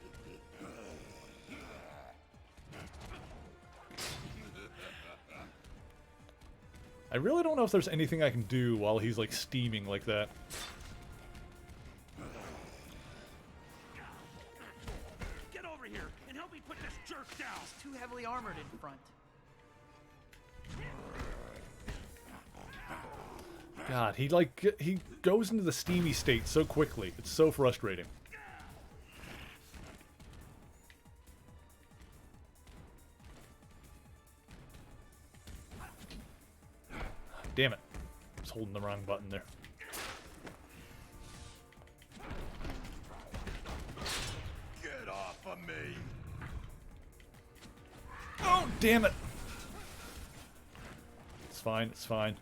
I really don't know if there's anything I can do while he's like steaming like that. Get over here and help me put this jerk down. He's too heavily armored in front. God, he goes into the steamy state so quickly. It's so frustrating. Damn it. I was holding the wrong button there. Get off of me! Oh, damn it. It's fine, it's fine.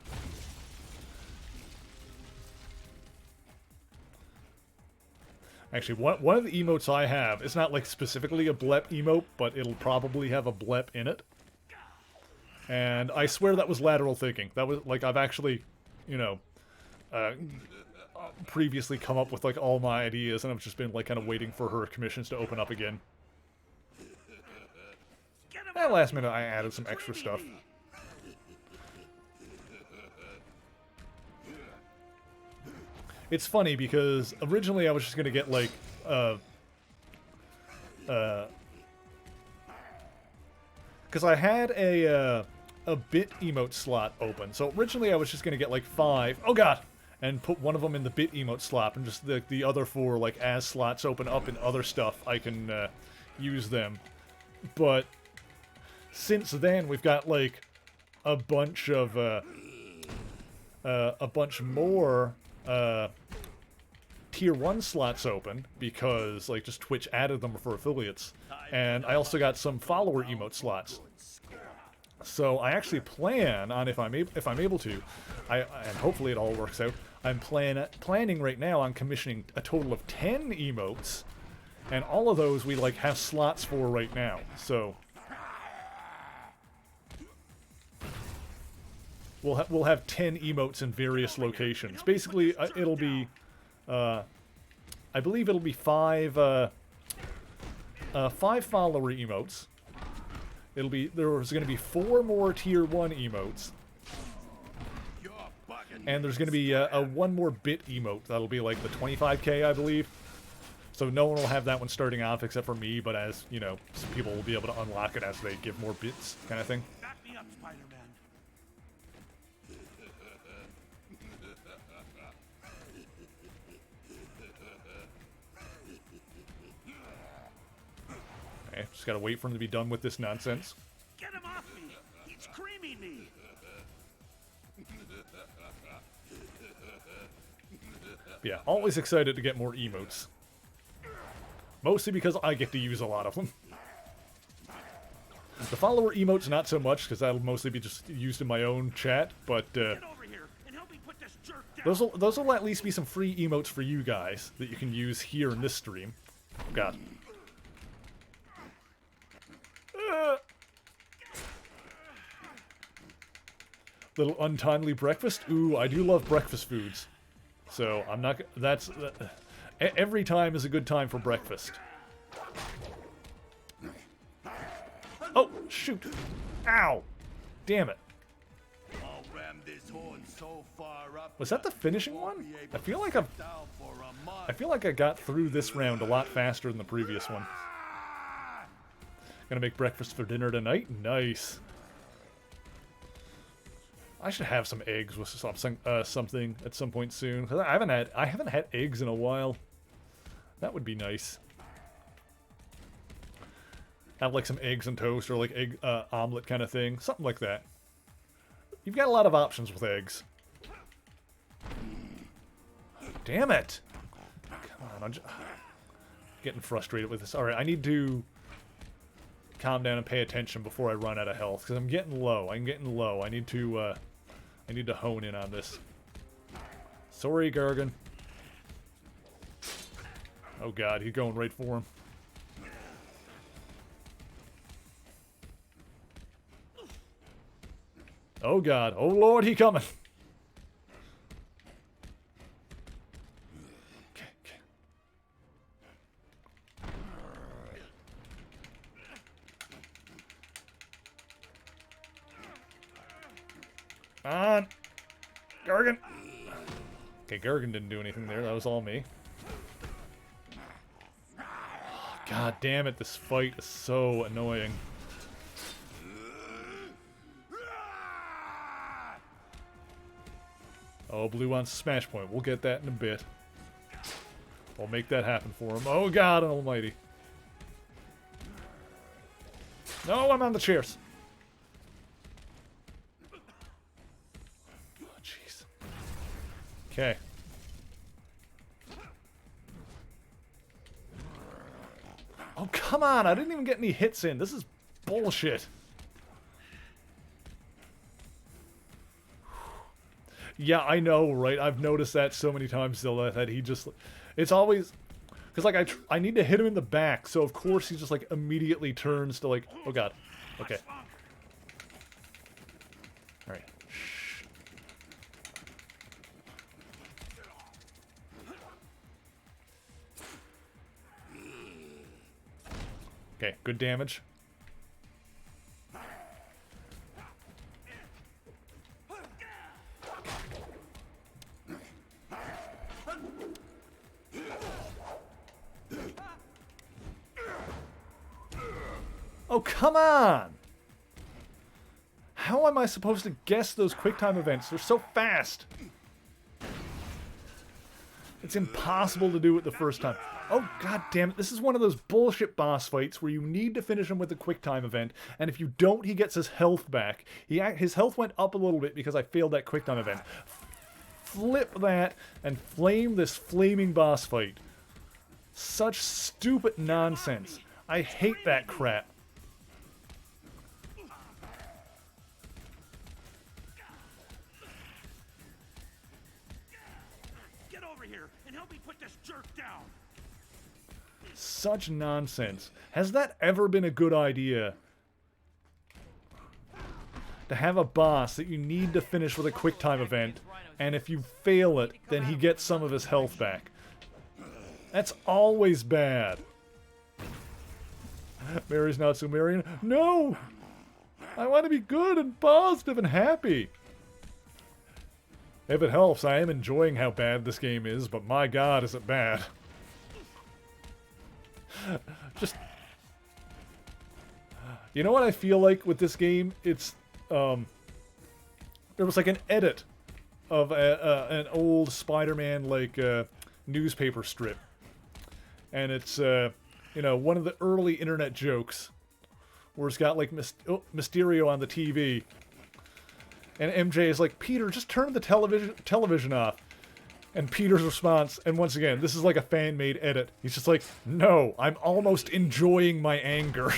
Actually, one of the emotes I have, it's not like specifically a blep emote, but it'll probably have a blep in it. And I swear that was lateral thinking. That was, like, I've actually, you know, previously come up with, like, all my ideas, and I've just been, like, kind of waiting for her commissions to open up again. At last minute, I added some extra stuff. It's funny, because originally I was just gonna get, like, because I had a bit emote slot open. So originally I was just going to get like 5, oh god, and put one of them in the bit emote slot, and just the other 4, like, as slots open up in other stuff, I can use them. But since then, we've got like a bunch of more tier 1 slots open, because like just Twitch added them for affiliates, and I also got some follower emote slots. So I actually plan on, if I'm able to, and hopefully it all works out, I'm planning right now on commissioning a total of 10 emotes, and all of those we like have slots for right now. So we'll have 10 emotes in various locations. Basically, it'll be, I believe it'll be 5 follower emotes. There's going to be 4 more tier 1 emotes, and there's going to be a 1 more bit emote. That'll be like the 25k, I believe. So no one will have that one starting off except for me, but as you know, some people will be able to unlock it as they give more bits, kind of thing. Back me up, Spider-Man. Okay, just gotta wait for him to be done with this nonsense. Get him off me! He's creaming me! Yeah, always excited to get more emotes. Mostly because I get to use a lot of them. The follower emotes not so much, because that'll mostly be just used in my own chat, but Get over here and help me put this jerk down. those will at least be some free emotes for you guys that you can use here in this stream. Oh god. Little untimely breakfast? Ooh, I do love breakfast foods. So, I'm not... That's... every time is a good time for breakfast. Oh, shoot! Ow! Damn it. I'll ram this horn so far up. Was that the finishing one? I feel like I got through this round a lot faster than the previous one. Gonna make breakfast for dinner tonight? Nice. I should have some eggs with something at some point soon. 'Cause I haven't had eggs in a while. That would be nice. Have like some eggs and toast, or like egg omelet kind of thing, something like that. You've got a lot of options with eggs. Damn it! Come on, I'm just getting frustrated with this. All right, I need to calm down and pay attention before I run out of health, because I'm getting low. I'm getting low. I need to hone in on this. Sorry, Gargan. Oh god, he's going right for him. Oh god. Oh lord, he coming. on. Gargan. Okay, Gargan didn't do anything there. That was all me. God damn it, this fight is so annoying. Oh, Blue wants Smash Point. We'll get that in a bit. We'll make that happen for him. Oh, God almighty. No, I'm on the chairs. Oh, jeez. Okay. Oh, come on. I didn't even get any hits in. This is bullshit. Yeah, I know, right? I've noticed that so many times still, that he just... It's always... Because, like, I need to hit him in the back, so of course he just, like, immediately turns to, like... Oh, God. Okay. Alright. Shh. Okay, good damage. Oh, come on! How am I supposed to guess those QuickTime events? They're so fast! It's impossible to do it the first time. Oh, god damn it. This is one of those bullshit boss fights where you need to finish him with a QuickTime event, and if you don't, he gets his health back. His health went up a little bit because I failed that QuickTime event. Flip that and flame this flaming boss fight. Such stupid nonsense. I hate that crap. Such nonsense. Has that ever been a good idea? To have a boss that you need to finish with a QuickTime event, and if you fail it, then he gets some of his health back. That's always bad. Mary's not so Marion. No! I want to be good and positive and happy. If it helps, I am enjoying how bad this game is, but my god, is it bad. Just... You know what I feel like with this game? It's, there was like an edit of an old Spider-Man, like, newspaper strip. And it's, you know, one of the early internet jokes. Where it's got, like, Mysterio on the TV. And MJ is like, Peter, just turn the television off. And Peter's response, and once again, this is like a fan-made edit. He's just like, no, I'm almost enjoying my anger.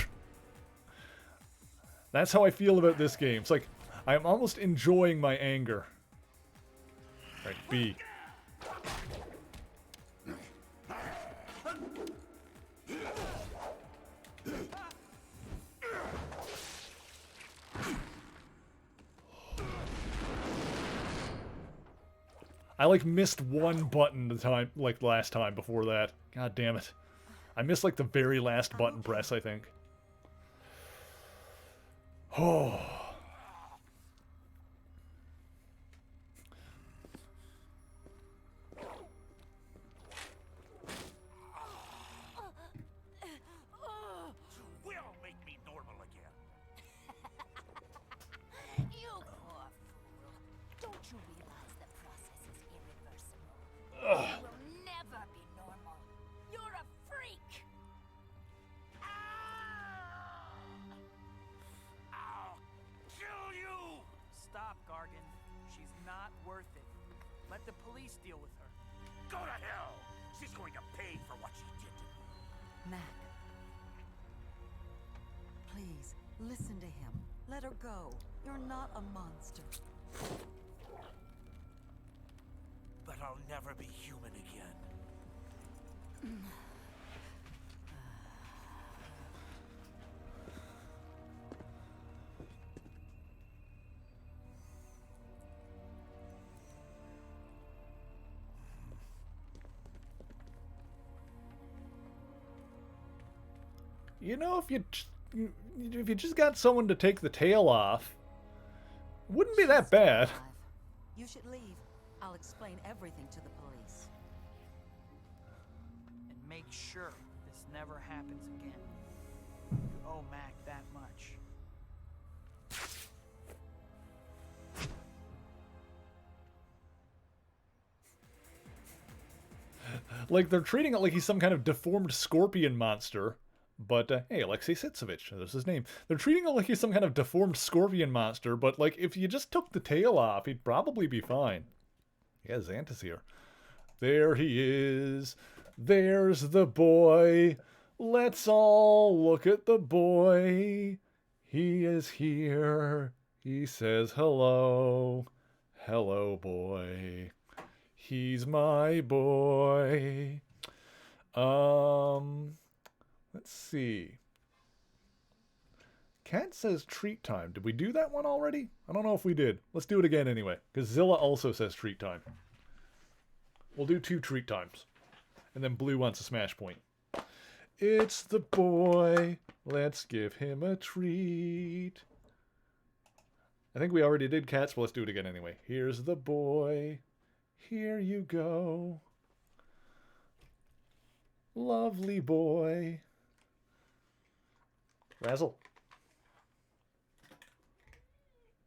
That's how I feel about this game. It's like, I'm almost enjoying my anger. Right, B. I, like, missed one button the time, like, last time before that. God damn it. I missed, like, the very last button press, I think. Oh. Will make me normal again. You poor fool. Don't you realize the process is irreversible? Ugh. You will never be normal. You're a freak. I'll kill you! Stop, Gargan. She's not worth it. Let the police deal with her. Go to hell! She's going to pay for what she did to me. Mac. Please, listen to him. Let her go. You're not a monster. But I'll never be human again. You know, if you just got someone to take the tail off, Wouldn't be She's that still bad. alive. You should leave. I'll explain everything to the police. And make sure this never happens again. You owe Mac that much. Like, they're treating it like he's some kind of deformed scorpion monster. But, hey, Alexei Sitsovich, that's his name. They're treating it like he's some kind of deformed scorpion monster, but, like, if you just took the tail off, he'd probably be fine. Yeah, Xanta's here. There he is. There's the boy. Let's all look at the boy. He is here. He says hello. Hello, boy. He's my boy. Let's see. Cat says treat time. Did we do that one already? I don't know if we did. Let's do it again anyway, because Zilla also says treat time. We'll do 2 treat times. And then Blue wants a smash point. It's the boy. Let's give him a treat. I think we already did Cats, but let's do it again anyway. Here's the boy. Here you go. Lovely boy. Razzle.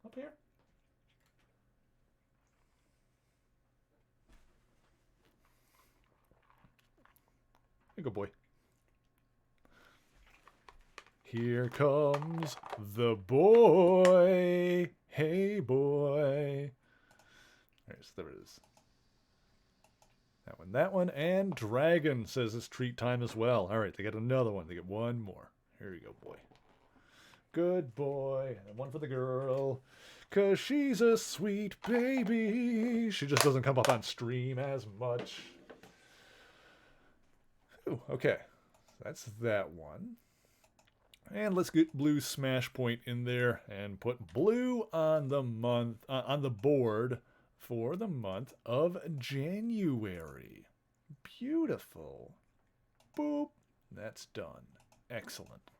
Up here. Here you go, boy. Here comes the boy. Hey, boy. There it is. That one, and Dragon says it's treat time as well. All right, they get another one. They get one more. Here you go, boy. Good boy. And one for the girl. 'Cause she's a sweet baby. She just doesn't come up on stream as much. Ooh, okay. That's that one. And let's get Blue's smash point in there and put Blue on the on the board for the month of January. Beautiful. Boop. That's done. Excellent.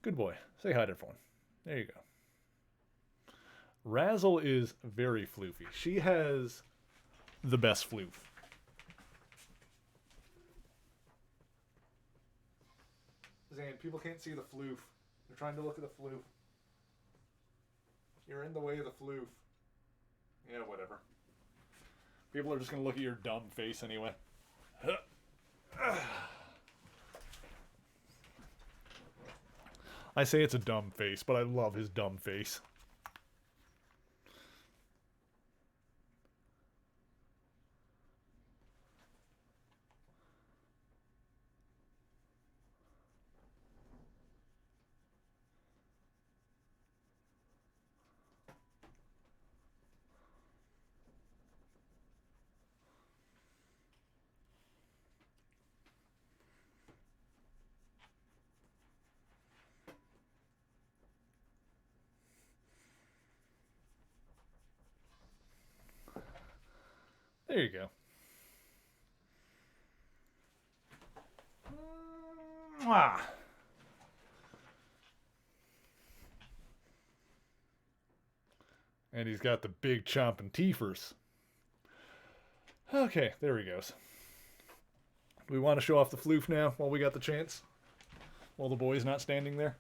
Good boy. Say hi to everyone. There you go. Razzle is very floofy. She has the best floof. Zane, people can't see the floof. They're trying to look at the floof. You're in the way of the floof. Yeah, whatever. People are just going to look at your dumb face anyway. I say it's a dumb face, but I love his dumb face. There you go. Mwah. And he's got the big chomping teethers. Okay, there he goes. Do we want to show off the floof now while we got the chance? While the boy's not standing there?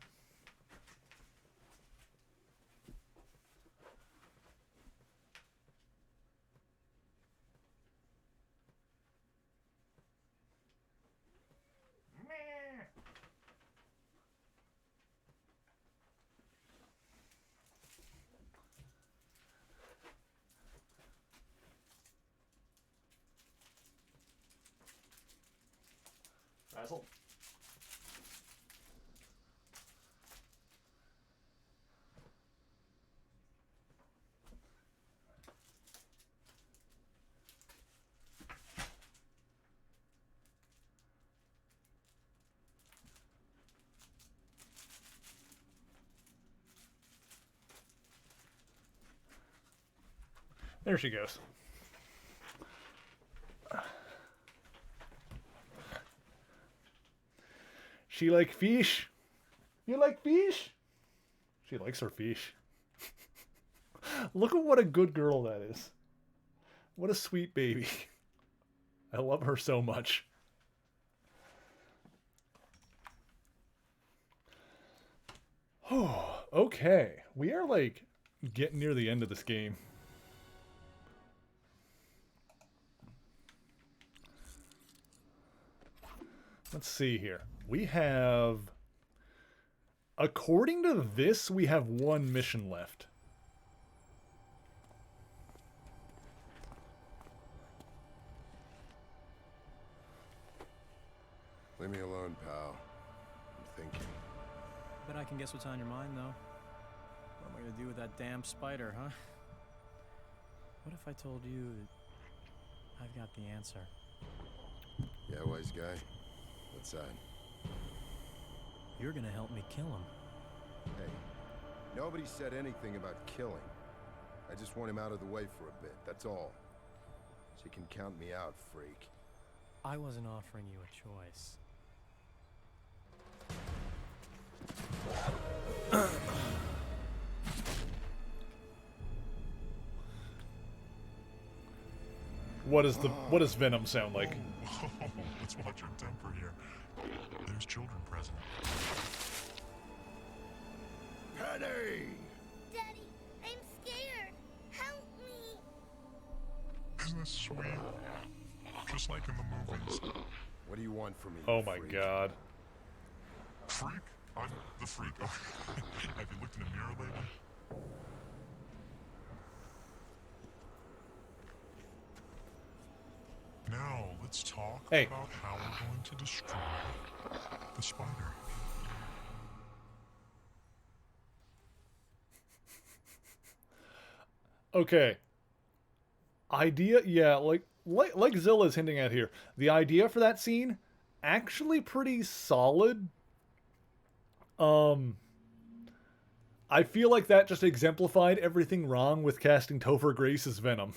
Razzle. There she goes. She like fish? You like fish? She likes her fish. Look at what a good girl that is. What a sweet baby. I love her so much. Oh, okay. We are like getting near the end of this game. Let's see here. We have, according to this, we have one mission left. Leave me alone, pal. I'm thinking. Bet I can guess what's on your mind, though. What am I gonna do with that damn spider, huh? What if I told you that I've got the answer? Yeah, wise guy. What's that? You're gonna help me kill him. Hey, nobody said anything about killing. I just want him out of the way for a bit, that's all. So you can count me out, freak. I wasn't offering you a choice. What does Venom sound like? Oh, let's watch your temper here. There's children present. Penny! Daddy, I'm scared. Help me. Isn't this sweet? Just like in the movies. What do you want from me? Oh my freak? god. Freak? I'm the freak. Oh, have you looked in a mirror lately? Now, let's talk about how we're going to destroy the spider. Okay. Idea, yeah, like Zilla's hinting at here. The idea for that scene, actually pretty solid. I feel like that just exemplified everything wrong with casting Topher Grace as Venom.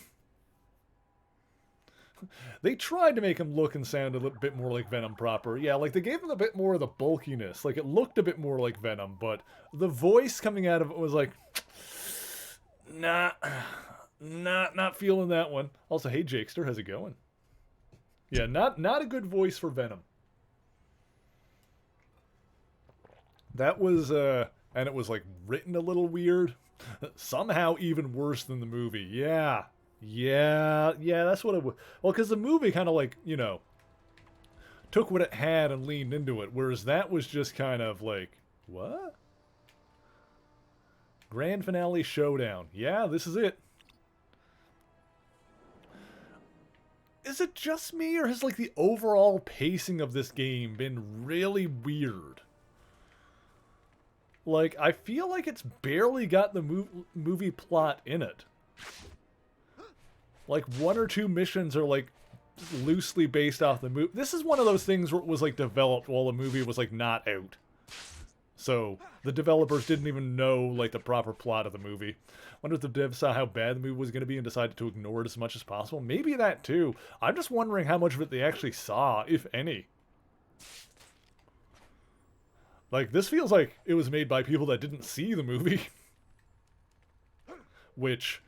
They tried to make him look and sound a little bit more like Venom proper. Yeah, like they gave him a bit more of the bulkiness. Like it looked a bit more like Venom, but the voice coming out of it was like, not feeling that one. Also, hey Jakester, how's it going? Yeah, not a good voice for Venom. That was, and it was like written a little weird. Somehow even worse than the movie. Yeah, that's what it was. Well, because the movie kind of like, you know, took what it had and leaned into it, whereas that was just kind of like, what? Grand finale showdown. Yeah, this is it. Is it just me, or has like the overall pacing of this game been really weird? Like, I feel like it's barely got the movie plot in it. Like, one or two missions are, like, loosely based off the movie. This is one of those things where it was, like, developed while the movie was, like, not out. So, the developers didn't even know, like, the proper plot of the movie. Wonder if the devs saw how bad the movie was going to be and decided to ignore it as much as possible. Maybe that, too. I'm just wondering how much of it they actually saw, if any. Like, this feels like it was made by people that didn't see the movie. Which,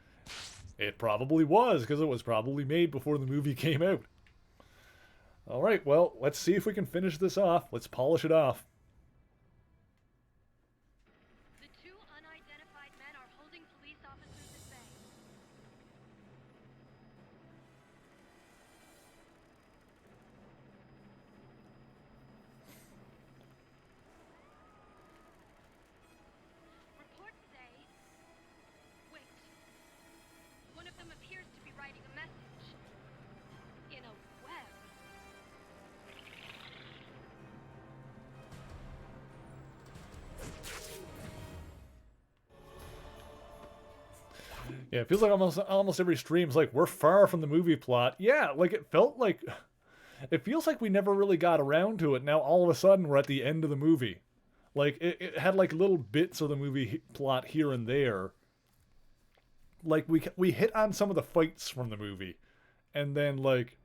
it probably was, because it was probably made before the movie came out. Alright, well, let's see if we can finish this off. Let's polish it off. The two unidentified men are holding police officers at bay. Reports say... Wait. One of them appears to be writing a message. In a web. Yeah, it feels like almost every stream's like, we're far from the movie plot. Yeah, like it felt like... It feels like we never really got around to it. Now all of a sudden we're at the end of the movie. Like, it had like little bits of the movie plot here and there. Like, we hit on some of the fights from the movie. And then, like...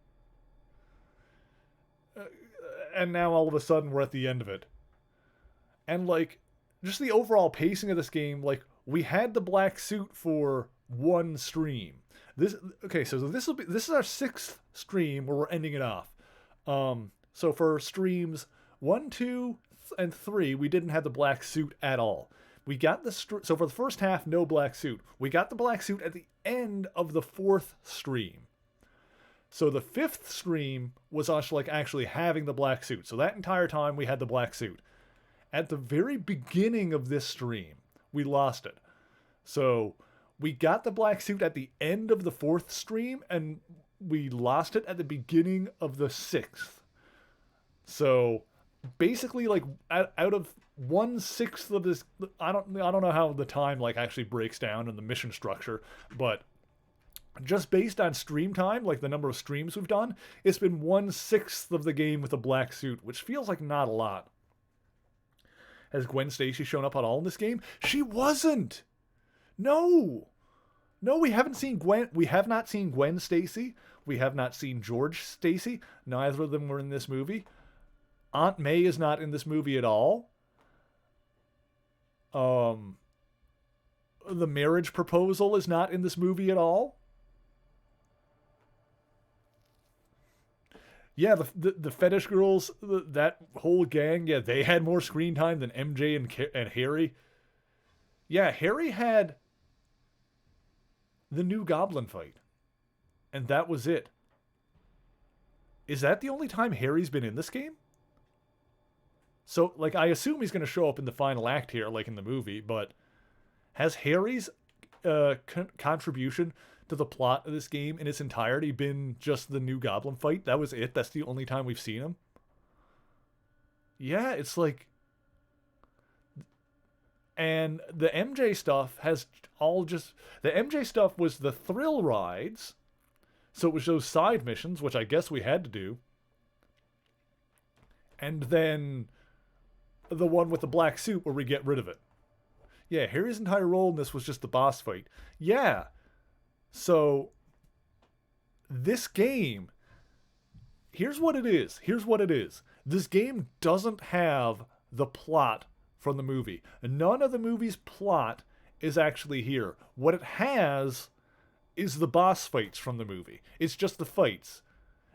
and now all of a sudden we're at the end of it. And, like, just the overall pacing of this game, like, we had the black suit for one stream. Okay, so this is our 6th stream where we're ending it off. So for streams 1, 2, and 3, we didn't have the black suit at all. We got so for the first half, no black suit. We got the black suit at the end of the 4th stream. So the 5th stream was us like actually having the black suit. So that entire time we had the black suit. At the very beginning of this stream, we lost it. So we got the black suit at the end of the 4th stream, and we lost it at the beginning of the 6th. So basically, like, out of 1/6 of this, I don't know how the time like actually breaks down in the mission structure, but just based on stream time, like the number of streams we've done, it's been 1/6 of the game with a black suit, which feels like not a lot. Has Gwen Stacy shown up at all in this game? She wasn't. No, we haven't seen Gwen. We have not seen Gwen Stacy. We have not seen George Stacy. Neither of them were in this movie. Aunt May is not in this movie at all. The marriage proposal is not in this movie at all. Yeah, the fetish girls, that whole gang, yeah, they had more screen time than MJ and Harry. Yeah, Harry had the new Goblin fight. And that was it. Is that the only time Harry's been in this game? So, like, I assume he's going to show up in the final act here, like in the movie, but has Harry's contribution to the plot of this game in its entirety been just the new Goblin fight? That was it? That's the only time we've seen him? Yeah, it's like... And the MJ stuff has all just... The MJ stuff was the thrill rides, so it was those side missions, which I guess we had to do. And then the one with the black suit where we get rid of it. Yeah, Harry's entire role in this was just the boss fight. Yeah. So, this game, here's what it is. This game doesn't have the plot from the movie. None of the movie's plot is actually here. What it has is the boss fights from the movie. It's just the fights.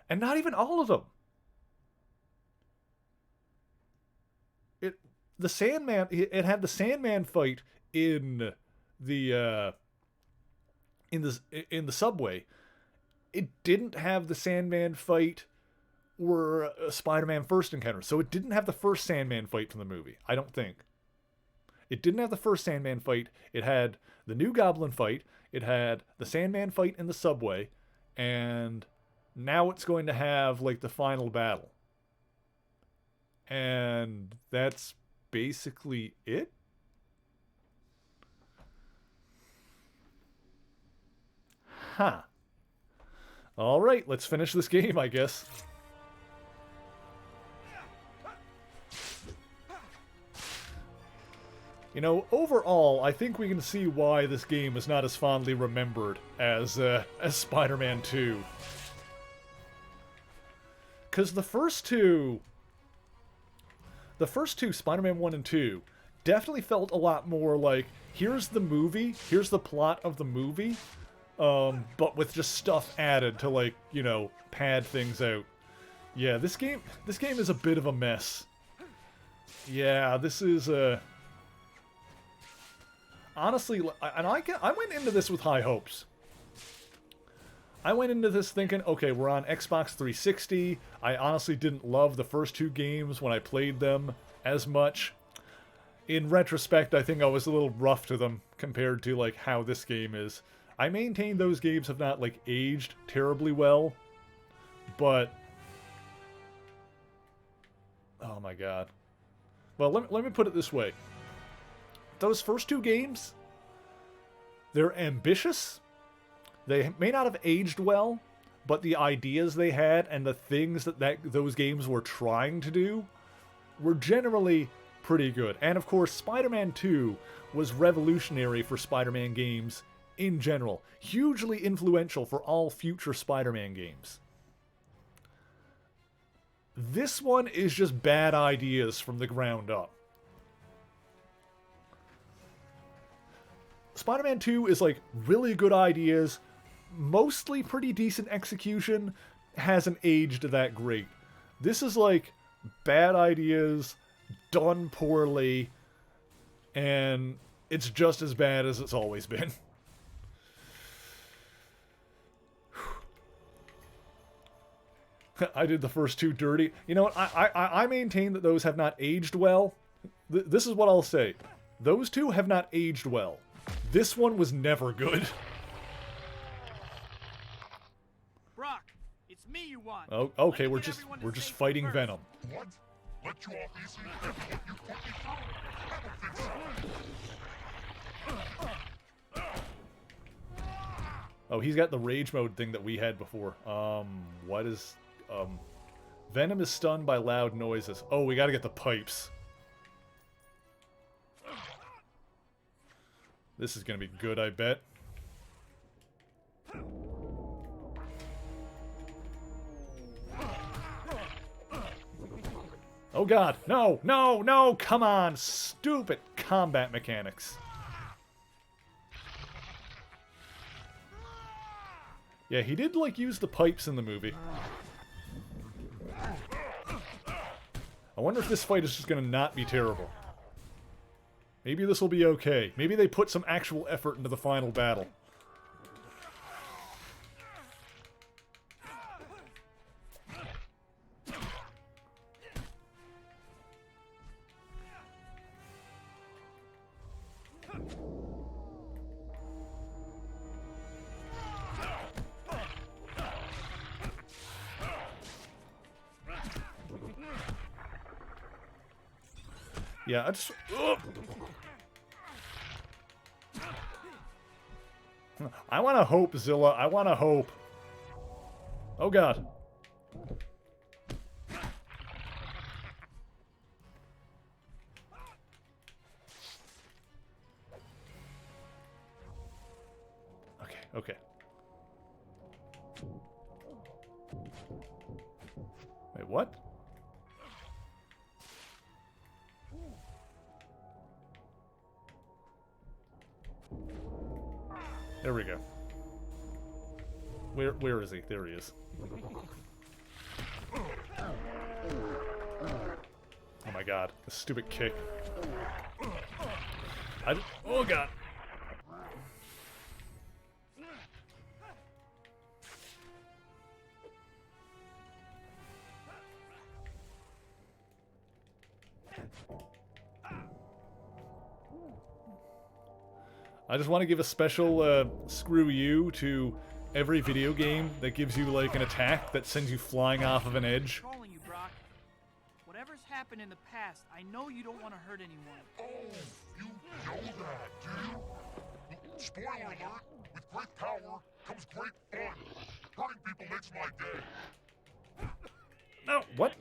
And not even all of them. It had the Sandman fight in the subway. It didn't have the Sandman fight where Spider-Man first encountered. So it didn't have the first Sandman fight from the movie, I don't think. It didn't have the first Sandman fight. It had the new Goblin fight. It had the Sandman fight in the subway. And now it's going to have, like, the final battle. And that's basically it? Huh. Alright, let's finish this game, I guess. You know, overall, I think we can see why this game is not as fondly remembered as Spider-Man 2. Because the first two, Spider-Man 1 and 2, definitely felt a lot more like, here's the movie, here's the plot of the movie, but with just stuff added to, like, you know, pad things out. Yeah, this game is a bit of a mess. Yeah, this is honestly, and I went into this with high hopes. I went into this thinking, okay, we're on Xbox 360. I honestly didn't love the first two games when I played them as much. In retrospect, I think I was a little rough to them compared to, like, how this game is. I maintain those games have not, like, aged terribly well, but... Oh my god. Well, let me put it this way. Those first two games, they're ambitious. They may not have aged well, but the ideas they had and the things that those games were trying to do were generally pretty good. And of course, Spider-Man 2 was revolutionary for Spider-Man games in general. Hugely influential for all future Spider-Man games. This one is just bad ideas from the ground up. Spider-Man 2 is like really good ideas, mostly pretty decent execution, hasn't aged that great. This is like bad ideas, done poorly, and it's just as bad as it's always been. I did the first two dirty. You know what? I maintain that those have not aged well. This is what I'll say. Those two have not aged well. This one was never good. Brock, it's me you want. Oh, okay, we're just fighting first. Venom. What? Let you off easy after what you put me through? I don't think so. Oh, he's got the rage mode thing that we had before. What is... Venom is stunned by loud noises. Oh, we gotta get the pipes. This is gonna be good, I bet. Oh god, no, no, no, come on, stupid combat mechanics. Yeah, he did, like, use the pipes in the movie. I wonder if this fight is just gonna not be terrible. Maybe this will be okay. Maybe they put some actual effort into the final battle. Yeah, I just... Ugh. I want to hope, Zilla. I want to hope. Oh, God. Okay, okay. Wait, what? There we go. Where is he? There he is. Oh my god, the stupid kick. Oh god. I just want to give a special screw you to every video game that gives you like an attack that sends you flying off of an edge. I'm calling you, Brock. Whatever's happened in the past, I know you don't want to hurt anyone. Oh, you know that, do you? Spoiler alert, with great power comes great fun. Hurting people makes my day. No, what?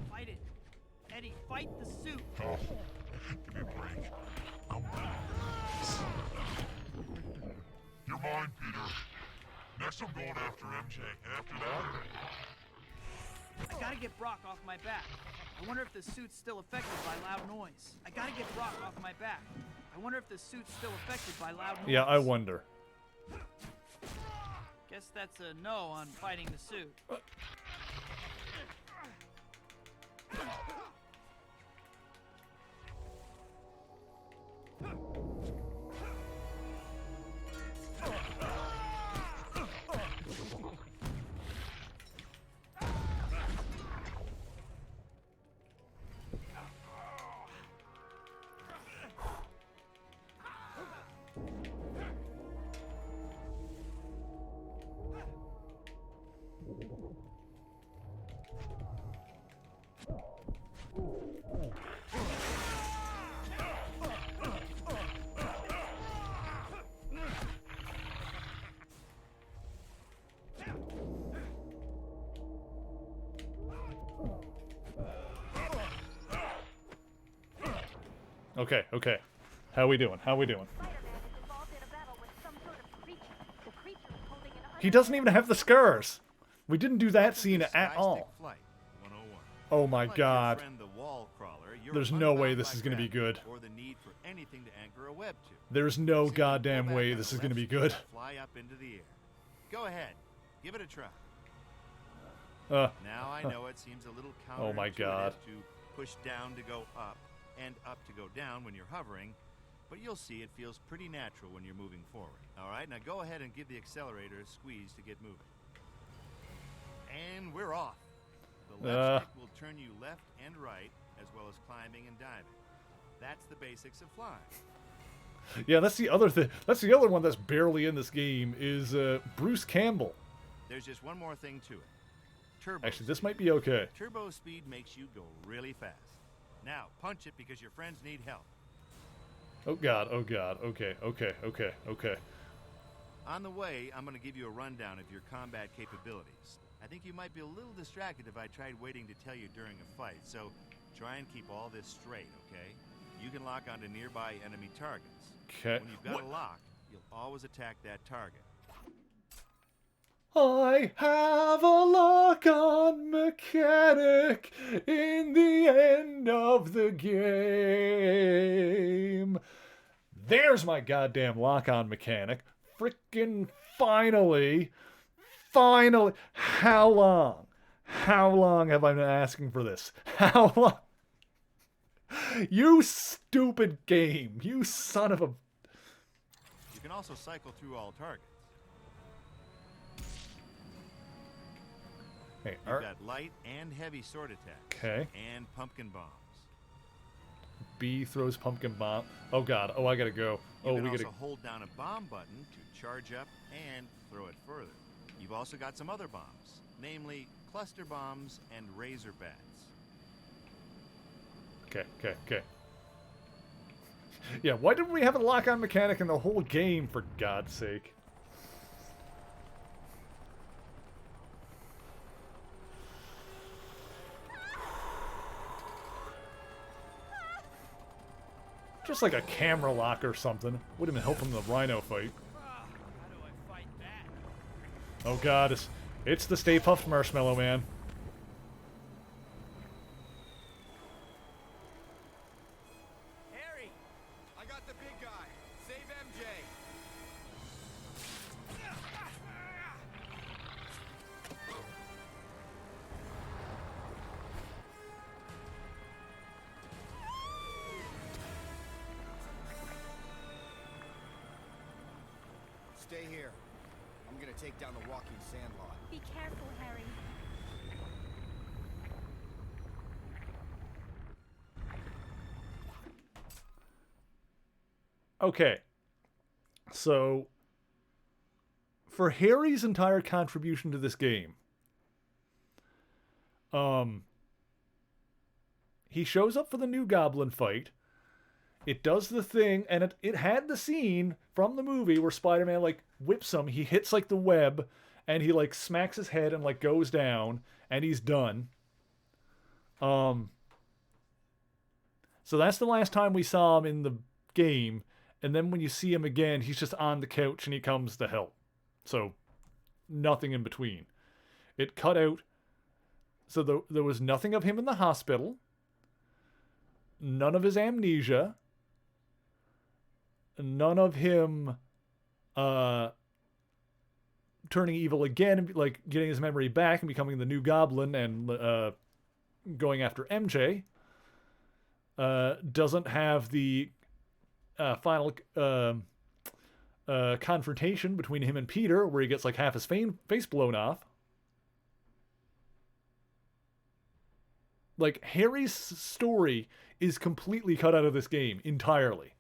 Fight it. Eddie, fight the suit. Oh, give me a break. I'm You're mine, Peter. Next I'm going after MJ. After that... I gotta get Brock off my back. I wonder if the suit's still affected by loud noise. I gotta get Brock off my back. I wonder if the suit's still affected by loud noise. Yeah, I wonder. Guess that's a no on fighting the suit. Okay, okay. How we doing? How we doing? He doesn't even have the scars. We didn't do that scene at all. Oh my god. There's no way this is going to be good. There's no goddamn way this is going to be good. Fly up into the air. Go ahead. Give it a try. Now I know it seems a little counterintuitive Oh my god. to push down to go up and up to go down when you're hovering, but you'll see it feels pretty natural when you're moving forward. All right, now go ahead and give the accelerator a squeeze to get moving. And we're off. The left stick will turn you left and right, as well as climbing and diving. That's the basics of flying. Yeah, that's the other thing. That's the other one that's barely in this game is Bruce Campbell. There's just one more thing to it. Turbo Actually, this might be okay. Turbo speed makes you go really fast. Now, punch it because your friends need help. Oh god, oh god. Okay, okay, okay, okay. On the way, I'm going to give you a rundown of your combat capabilities. I think you might be a little distracted if I tried waiting to tell you during a fight, so try and keep all this straight, okay? You can lock onto nearby enemy targets. Okay. When you've got a lock, you'll always attack that target. I have a lock-on mechanic in the end of the game. There's my goddamn lock-on mechanic. Frickin' finally. Finally. How long? How long have I been asking for this? How long? You stupid game. You son of a... You can also cycle through all targets. Hey, You've got light and heavy sword attacks. Okay. And pumpkin bombs. B throws pumpkin bomb. Oh god. Oh, I gotta go. You Oh, can we also gotta... hold down a bomb button to charge up and throw it further. You've also got some other bombs, namely cluster bombs and razor bats. Okay, okay, okay. Yeah, why didn't we have a lock-on mechanic in the whole game, for God's sake? Just like a camera lock or something. Would have been helpful in the rhino fight. How do I fight back? Oh god, it's the Stay Puft Marshmallow Man. Harry! I got the big guy. Save MJ. Stay here. I'm gonna take down the walking sandlot. Be careful, Harry. Okay. So, for Harry's entire contribution to this game, he shows up for the New Goblin fight. It does the thing, and it had the scene from the movie where Spider-Man, like, whips him. He hits, like, the web, and he, like, smacks his head and, like, goes down, and he's done. So that's the last time we saw him in the game. And then when you see him again, he's just on the couch and he comes to help. So, nothing in between. It cut out. So there was nothing of him in the hospital. None of his amnesia. None of him turning evil again, and like getting his memory back and becoming the new Goblin and going after MJ. Doesn't have the final confrontation between him and Peter, where he gets like half his face blown off. Like, Harry's story is completely cut out of this game entirely.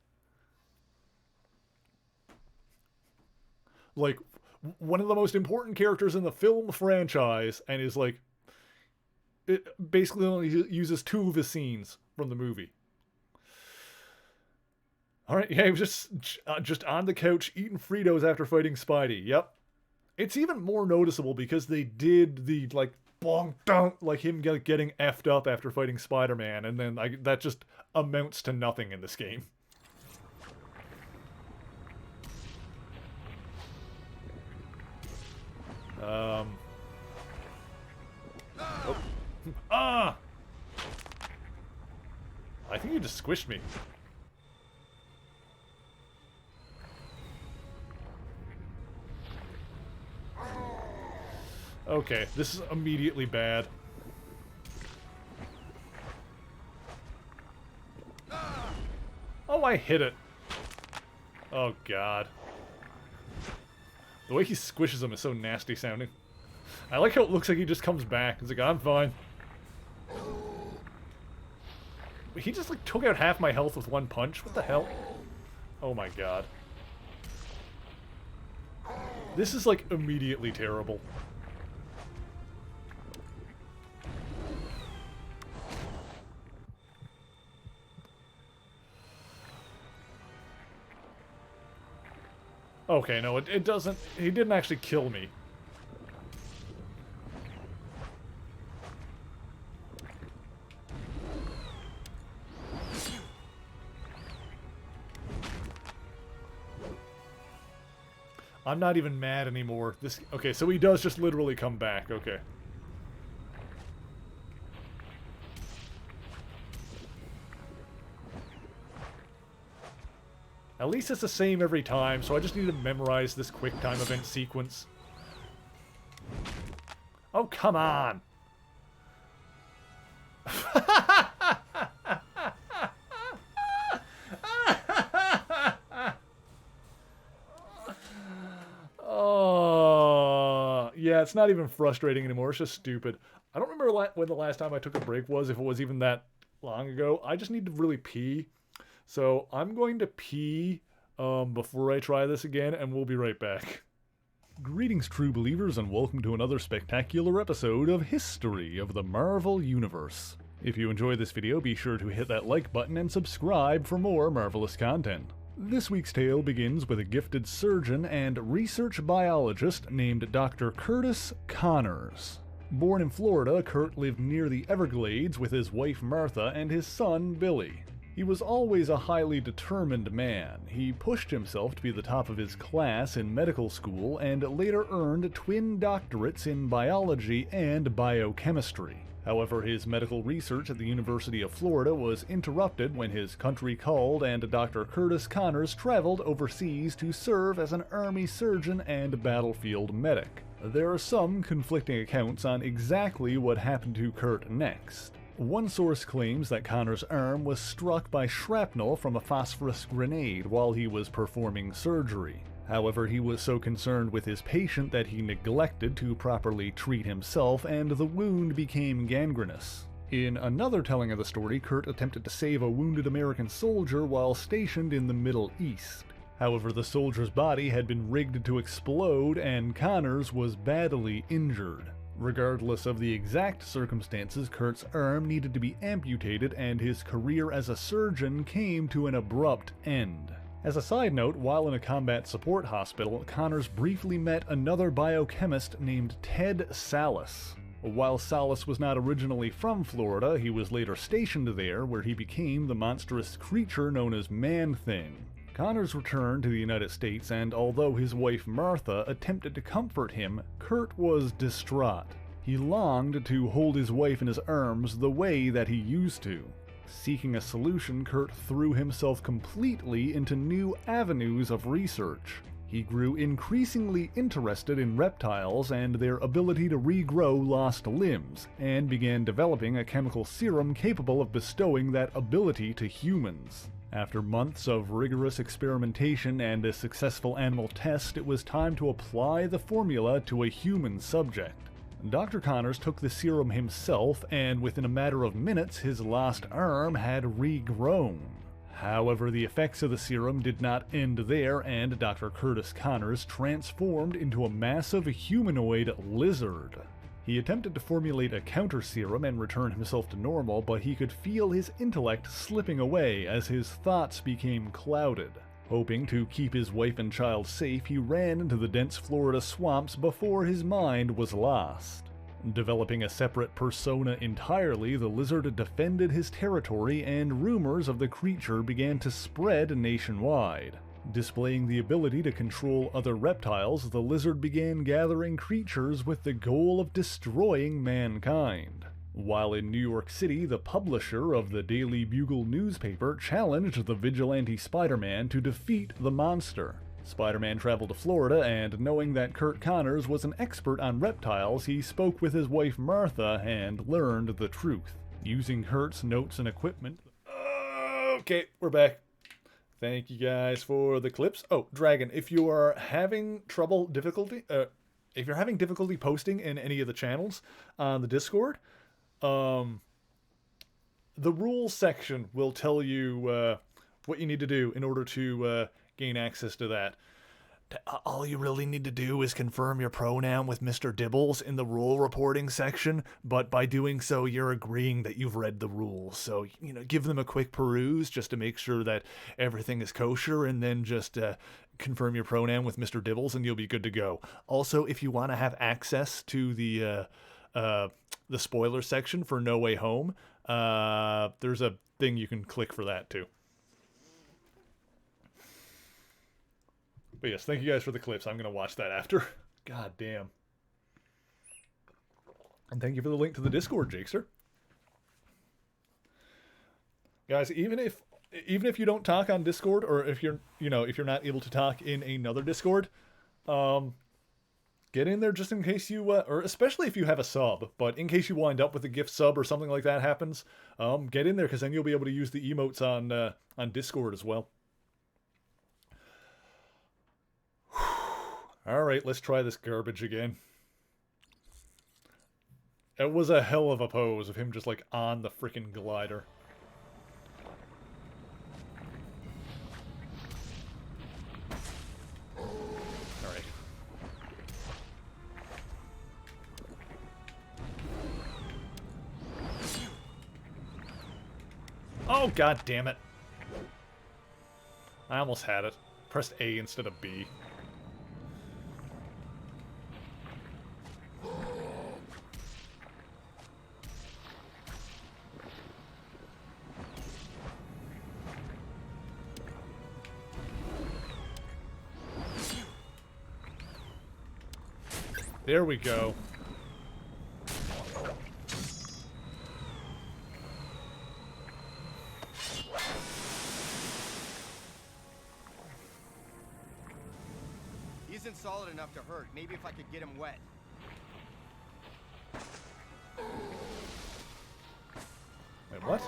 Like, one of the most important characters in the film franchise, and is like, it basically only uses 2 of his scenes from the movie. All right, yeah, he was just on the couch eating Fritos after fighting Spidey. Yep. It's even more noticeable because they did the, like, bong, dunk, like him getting effed up after fighting Spider-Man, and then that just amounts to nothing in this game. Oh. Ah! I think you just squished me. Okay, this is immediately bad. Oh, I hit it. Oh, God. The way he squishes him is so nasty sounding. I like how it looks like he just comes back. He's like, I'm fine. He just, like, took out half my health with one punch? What the hell? Oh, my God. This is, like, immediately terrible. Okay, no, it doesn't... He didn't actually kill me. I'm not even mad anymore. Okay, so he does just literally come back. Okay. At least it's the same every time, so I just need to memorize this quick time event sequence. Oh, come on! Oh, yeah, it's not even frustrating anymore. It's just stupid. I don't remember when the last time I took a break was, if it was even that long ago. I just need to really pee. So I'm going to pee before I try this again, and we'll be right back. Greetings, true believers, and welcome to another spectacular episode of History of the Marvel Universe. If you enjoy this video, be sure to hit that like button and subscribe for more marvelous content. This week's tale begins with a gifted surgeon and research biologist named Dr. Curtis Connors. Born in Florida, Kurt lived near the Everglades with his wife Martha and his son Billy. He was always a highly determined man. He pushed himself to be the top of his class in medical school and later earned twin doctorates in biology and biochemistry. However, his medical research at the University of Florida was interrupted when his country called and Dr. Curtis Connors traveled overseas to serve as an army surgeon and battlefield medic. There are some conflicting accounts on exactly what happened to Kurt next. One source claims that Connor's arm was struck by shrapnel from a phosphorus grenade while he was performing surgery. However, he was so concerned with his patient that he neglected to properly treat himself, and the wound became gangrenous. In another telling of the story, Kurt attempted to save a wounded American soldier while stationed in the Middle East. However, the soldier's body had been rigged to explode, and Connors was badly injured. Regardless of the exact circumstances, Kurt's arm needed to be amputated, and his career as a surgeon came to an abrupt end. As a side note, while in a combat support hospital, Connors briefly met another biochemist named Ted Sallis. While Sallis was not originally from Florida, he was later stationed there, where he became the monstrous creature known as Man-Thing. Connors returned to the United States, and although his wife Martha attempted to comfort him, Kurt was distraught. He longed to hold his wife in his arms the way that he used to. Seeking a solution, Kurt threw himself completely into new avenues of research. He grew increasingly interested in reptiles and their ability to regrow lost limbs, and began developing a chemical serum capable of bestowing that ability to humans. After months of rigorous experimentation and a successful animal test, it was time to apply the formula to a human subject. Dr. Connors took the serum himself, and within a matter of minutes, his lost arm had regrown. However, the effects of the serum did not end there, and Dr. Curtis Connors transformed into a massive humanoid lizard. He attempted to formulate a counter serum and return himself to normal, but he could feel his intellect slipping away as his thoughts became clouded. Hoping to keep his wife and child safe, he ran into the dense Florida swamps before his mind was lost. Developing a separate persona entirely, the lizard defended his territory, and rumors of the creature began to spread nationwide. Displaying the ability to control other reptiles, the lizard began gathering creatures with the goal of destroying mankind. While in New York City, the publisher of the Daily Bugle newspaper challenged the vigilante Spider-Man to defeat the monster. Spider-Man traveled to Florida, and knowing that Kurt Connors was an expert on reptiles, he spoke with his wife Martha and learned the truth. Using Kurt's notes and equipment... Okay, we're back. Thank you guys for the clips. Oh, Dragon, if you are having if you're having difficulty posting in any of the channels on the Discord, the rules section will tell you what you need to do in order to gain access to that. All you really need to do is confirm your pronoun with Mr. Dibbles in the rule reporting section, but by doing so, you're agreeing that you've read the rules. So, give them a quick peruse just to make sure that everything is kosher, and then just confirm your pronoun with Mr. Dibbles, and you'll be good to go. Also, if you want to have access to the spoiler section for No Way Home, there's a thing you can click for that too. But yes, thank you guys for the clips. I'm going to watch that after. God damn. And thank you for the link to the Discord, Jakester. Guys, even if you don't talk on Discord, or if you're not able to talk in another Discord, get in there just in case you, or especially if you have a sub, but in case you wind up with a gift sub or something like that happens, get in there, because then you'll be able to use the emotes on Discord as well. Alright, let's try this garbage again. It was a hell of a pose of him just like on the frickin' glider. Alright. Oh, god damn it. I almost had it. Pressed A instead of B. There we go. He isn't solid enough to hurt. Maybe if I could get him wet. Wait, what?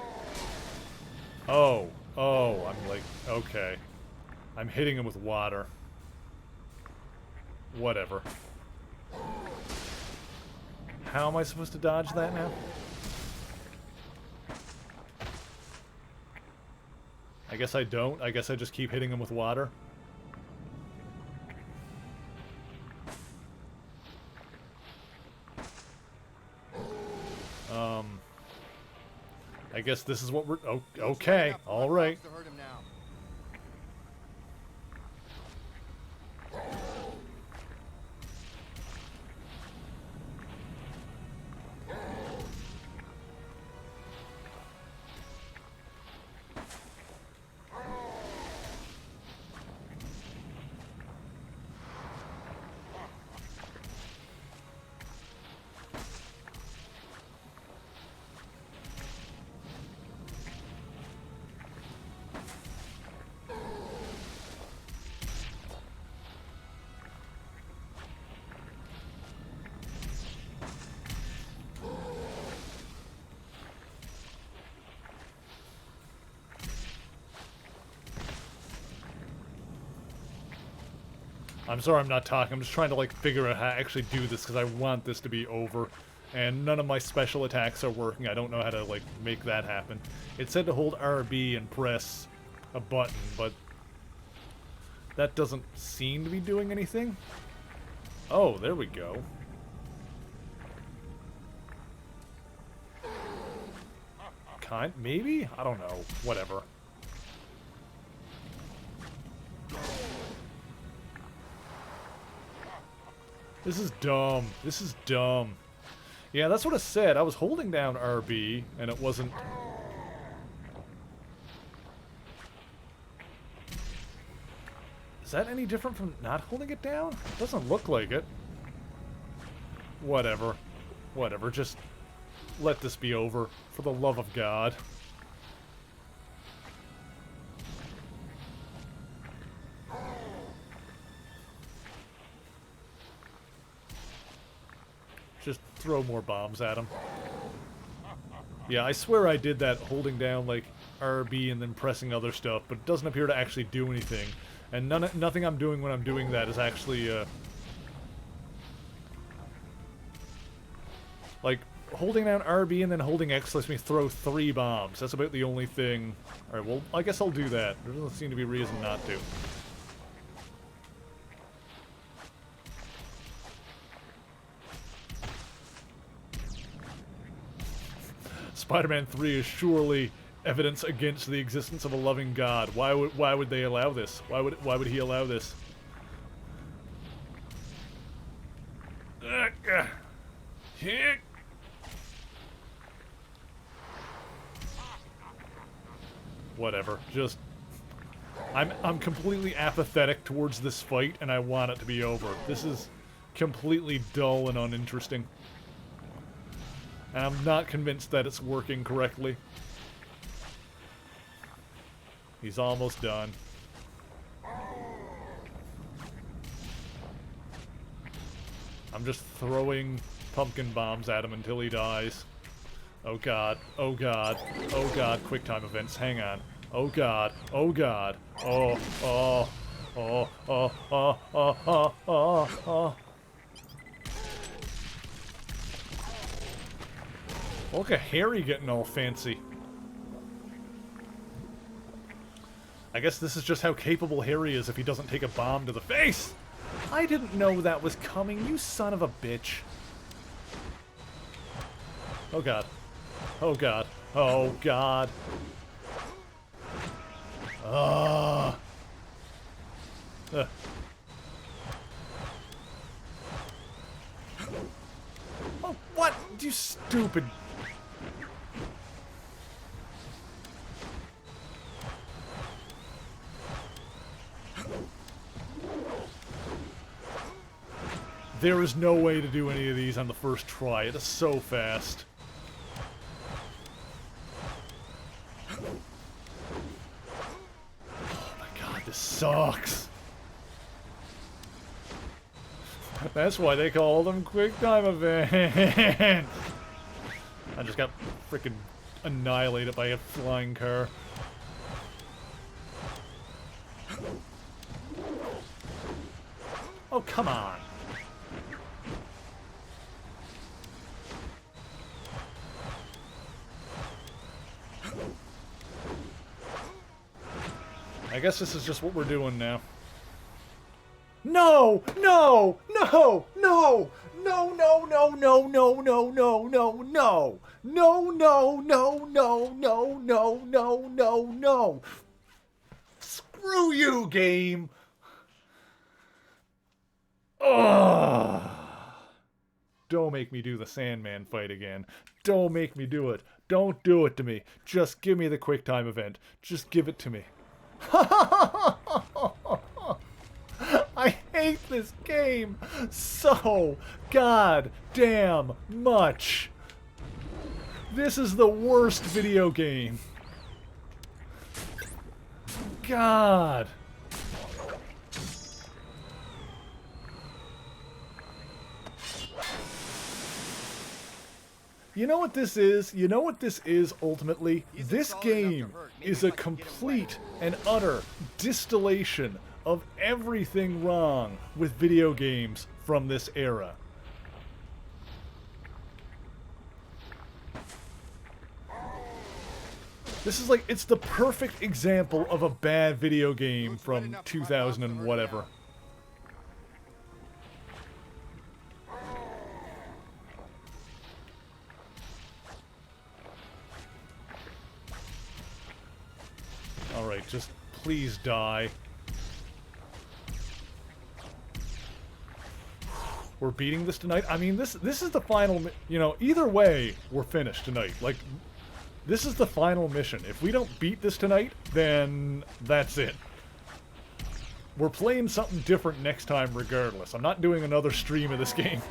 Oh, I'm like, okay. I'm hitting him with water. Whatever. How am I supposed to dodge that now? I guess I don't. I guess I just keep hitting him with water. I guess this is what we're... Oh, okay, alright. I'm sorry I'm not talking. I'm just trying to like figure out how to actually do this because I want this to be over. And none of my special attacks are working. I don't know how to like make that happen. It said to hold RB and press a button, but that doesn't seem to be doing anything. Oh, there we go. Maybe? I don't know. Whatever. This is dumb. This is dumb. Yeah, that's what it said. I was holding down RB, and it wasn't... Is that any different from not holding it down? Doesn't look like it. Whatever. Whatever, just let this be over, for the love of God. Just throw more bombs at him. Yeah, I swear I did that holding down, like, RB and then pressing other stuff, but it doesn't appear to actually do anything. And nothing I'm doing when I'm doing that is actually, like, holding down RB and then holding X lets me throw 3 bombs. That's about the only thing. Alright, well, I guess I'll do that. There doesn't seem to be a reason not to. Spider-Man 3 is surely evidence against the existence of a loving God. Why would they allow this? Why would he allow this? Whatever. Just I'm completely apathetic towards this fight and I want it to be over. This is completely dull and uninteresting. And I'm not convinced that it's working correctly. He's almost done. I'm just throwing pumpkin bombs at him until he dies. Oh god, oh god, oh god, quick time events, hang on. Oh god, oh god, oh, oh, oh, oh, oh, oh, oh, oh, oh. Look at Harry getting all fancy. I guess this is just how capable Harry is if he doesn't take a bomb to the face! I didn't know that was coming, you son of a bitch. Oh god. Oh god. Oh god. Oh, what? You stupid... There is no way to do any of these on the first try. It is so fast. Oh my god, this sucks. That's why they call them quick time events. I just got freaking annihilated by a flying car. Oh, come on. I guess this is just what we're doing now. No! No! No! No! No, no, no, no, no, no, no, no, no! No, no, no, no, no, no, no, no, no! Screw you, game! Ugh! Don't make me do the Sandman fight again. Don't make me do it. Don't do it to me. Just give me the quick time event. Just give it to me. I hate this game so goddamn much. This is the worst video game. God. You know what this is? You know what this is ultimately? This game is a complete and utter distillation of everything wrong with video games from this era. This is like, it's the perfect example of a bad video game from 2000 and whatever. Alright, just please die. we're beating this tonight. I mean, this is the final, you know, either way, we're finished tonight. Like, this is the final mission. If we don't beat this tonight, then that's it. We're playing something different next time regardless. I'm not doing another stream of this game.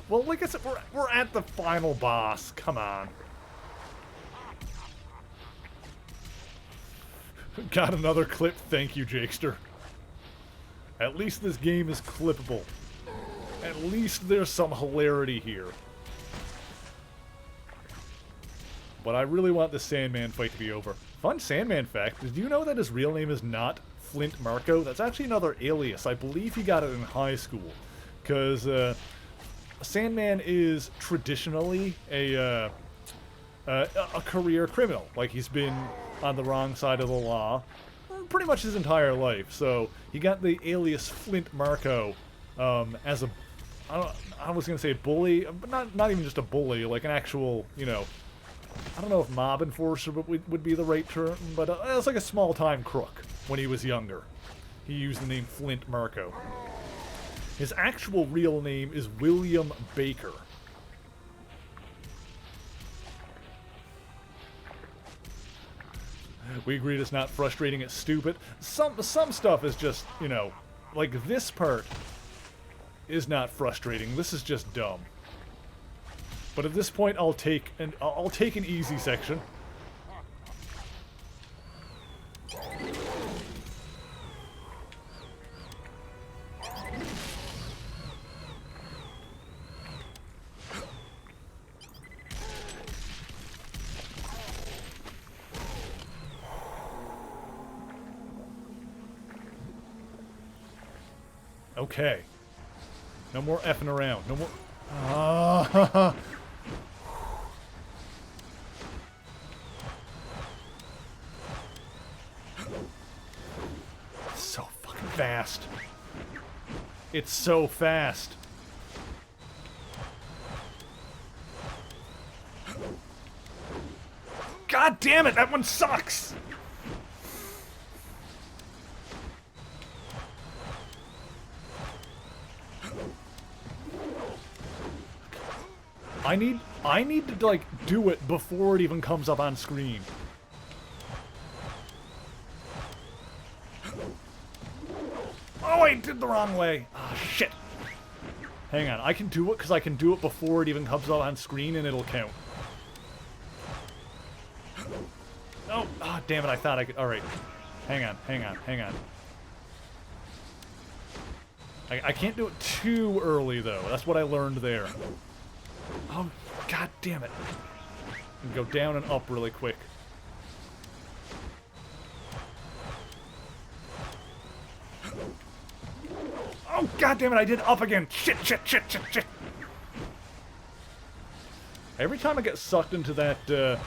Well, like I said, we're at the final boss. Come on. Got another clip. Thank you, Jakester. At least this game is clippable. At least there's some hilarity here. But I really want the Sandman fight to be over. Fun Sandman fact, did you know that his real name is not Flint Marco? That's actually another alias. I believe he got it in high school. Because Sandman is traditionally a career criminal. Like, he's been on the wrong side of the law pretty much his entire life. So he got the alias Flint Marco as a... I was going to say bully, but not even just a bully, like an actual, you know... I don't know if mob enforcer would be the right term, but it was like a small-time crook when he was younger. He used the name Flint Marco. His actual real name is William Baker. We agreed it's not frustrating, it's stupid. Some stuff is just, you know, like this part is not frustrating. This is just dumb. But at this point, I'll take an easy section. Okay. No more effing around. No more... So fucking fast. It's so fast. God damn it, that one sucks! I need to, like, do it before it even comes up on screen. Oh, I did the wrong way. Ah, shit. Hang on, I can do it because I can do it before it even comes up on screen and it'll count. Oh, ah, damn it, I thought I could... Alright. Hang on. I can't do it too early, though. That's what I learned there. Oh, god damn it. And go down and up really quick. Oh, god damn it, I did up again. Shit. Every time I get sucked into that,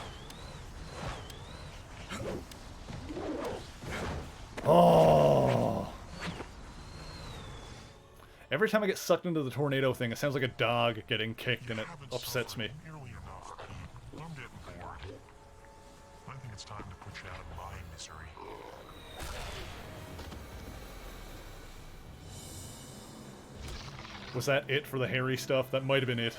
Oh! Every time I get sucked into the tornado thing, it sounds like a dog getting kicked, and it upsets me. Nearly enough, Pete. I'm getting bored. I think it's time to put you out of my misery. Was that it for the hairy stuff? That might have been it.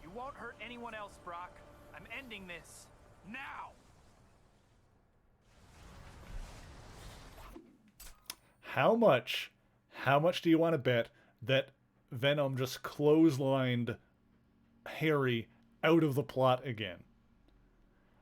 You won't hurt anyone else, Brock. I'm ending this. Now! How much do you want to bet that Venom just clotheslined Harry out of the plot again?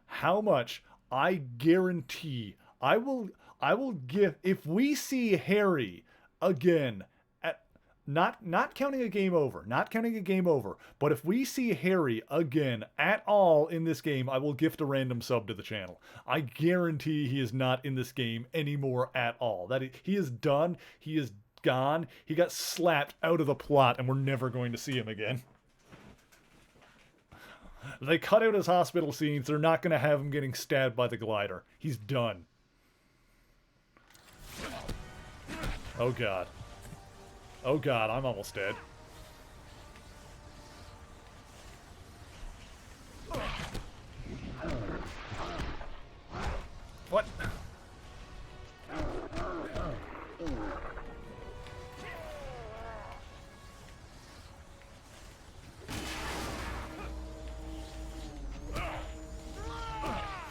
How much? I guarantee I will give, if we see Harry again at not counting a game over, but if we see Harry again at all in this game, I will gift a random sub to the channel. I guarantee he is not in this game anymore at all. That he is done. He is gone. He got slapped out of the plot and we're never going to see him again. They cut out his hospital scenes. They're not going to have him getting stabbed by the glider. He's done. Oh god. Oh god, I'm almost dead. What?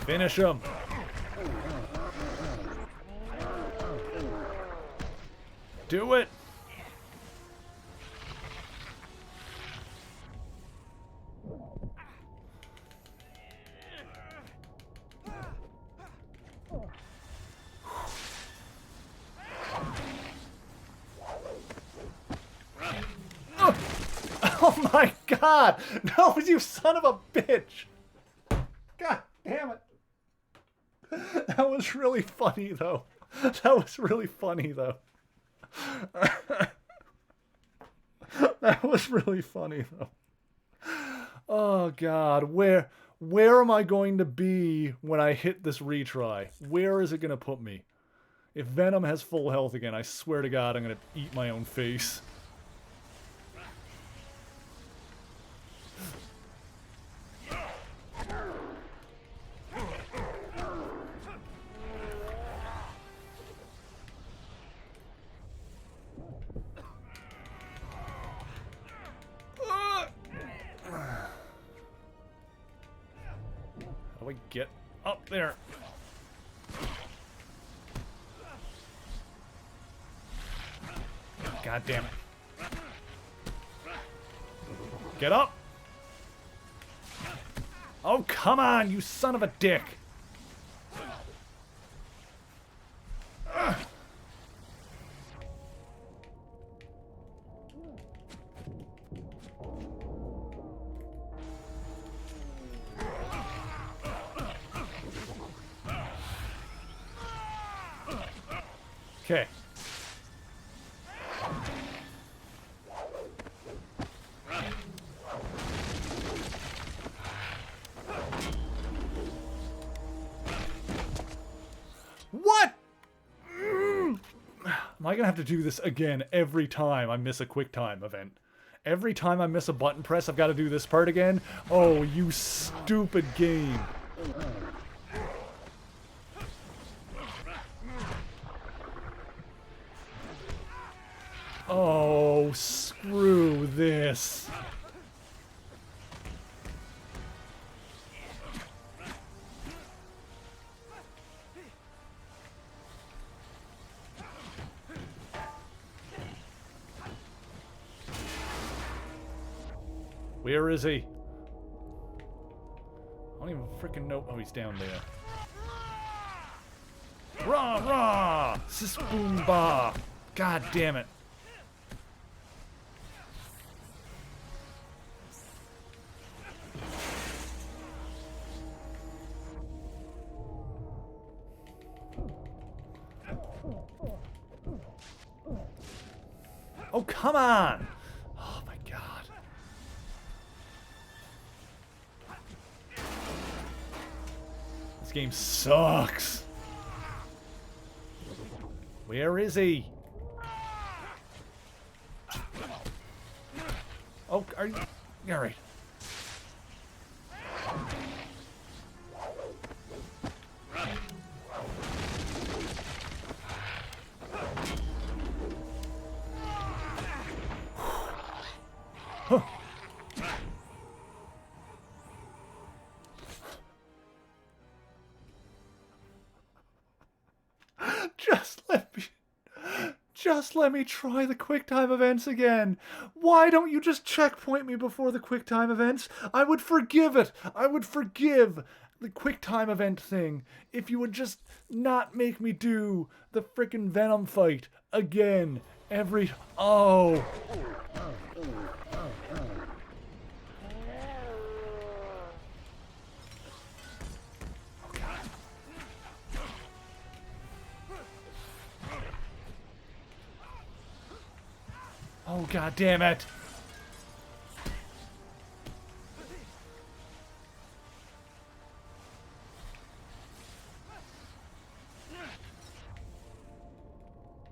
Finish him. Do it. Oh my god! No, you son of a bitch! God damn it. That was really funny, though. That was really funny, though. That was really funny, though. Oh god, where am I going to be when I hit this retry? Where is it going to put me? If Venom has full health again, I swear to god I'm going to eat my own face. How do I get up there? God damn it. Get up! Oh, come on, you son of a dick! Okay. What? Am I gonna have to do this again every time I miss a quick time event? Every time I miss a button press, I've got to do this part again? Oh, you stupid game. Oh, screw this. Where is he? I don't even freaking know. Oh, he's down there. Rah, rah! Sis boom ba! God damn it. Oh, come on! Oh my god. This game sucks. Where is he? Oh, are you... Alright. Huh. Just let me try the QuickTime events again. Why don't you just checkpoint me before the QuickTime events? I would forgive it. I would forgive the QuickTime event thing if you would just not make me do the frickin' Venom fight again every... Oh. Oh, god damn it.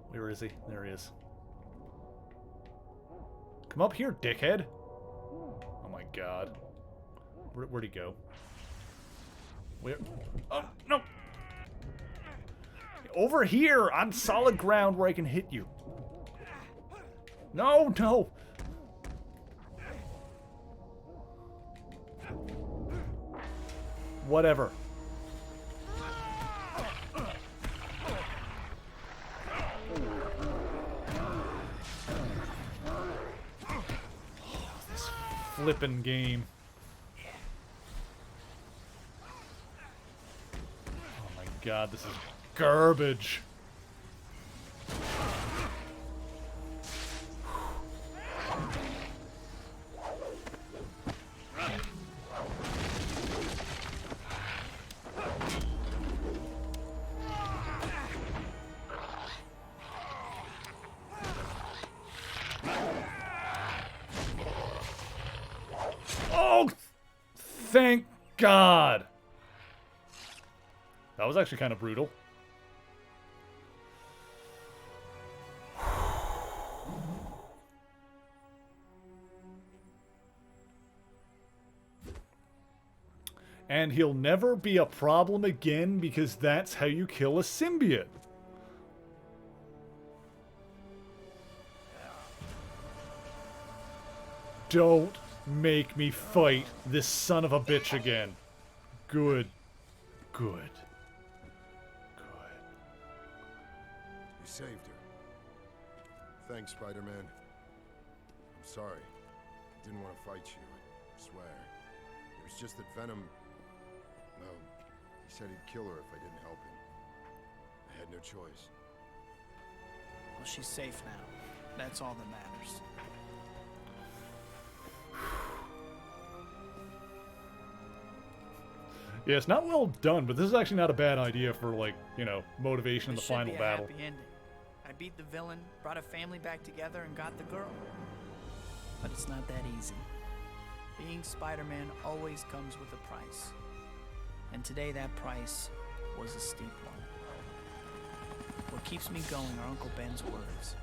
Where is he? There he is. Come up here, dickhead. Oh my god. Where'd he go? Where? Oh, no! Over here, on solid ground where I can hit you. No, no! Whatever. This flippin' game. Oh my god, this is garbage. Oh, thank God. That was actually kind of brutal. And he'll never be a problem again because that's how you kill a symbiote. Don't make me fight this son of a bitch again. Good. Good. Good. You saved her. Thanks, Spider-Man. I'm sorry. I didn't want to fight you, I swear. It was just that Venom... Well, he said he'd kill her if I didn't help him. I had no choice. Well, she's safe now. That's all that matters. Yeah, it's not well done, but this is actually not a bad idea for, like, you know, motivation in the final battle. Happy ending. I beat the villain, brought a family back together, and got the girl. But it's not that easy. Being Spider-Man always comes with a price. And today that price was a steep one. What keeps me going are Uncle Ben's words.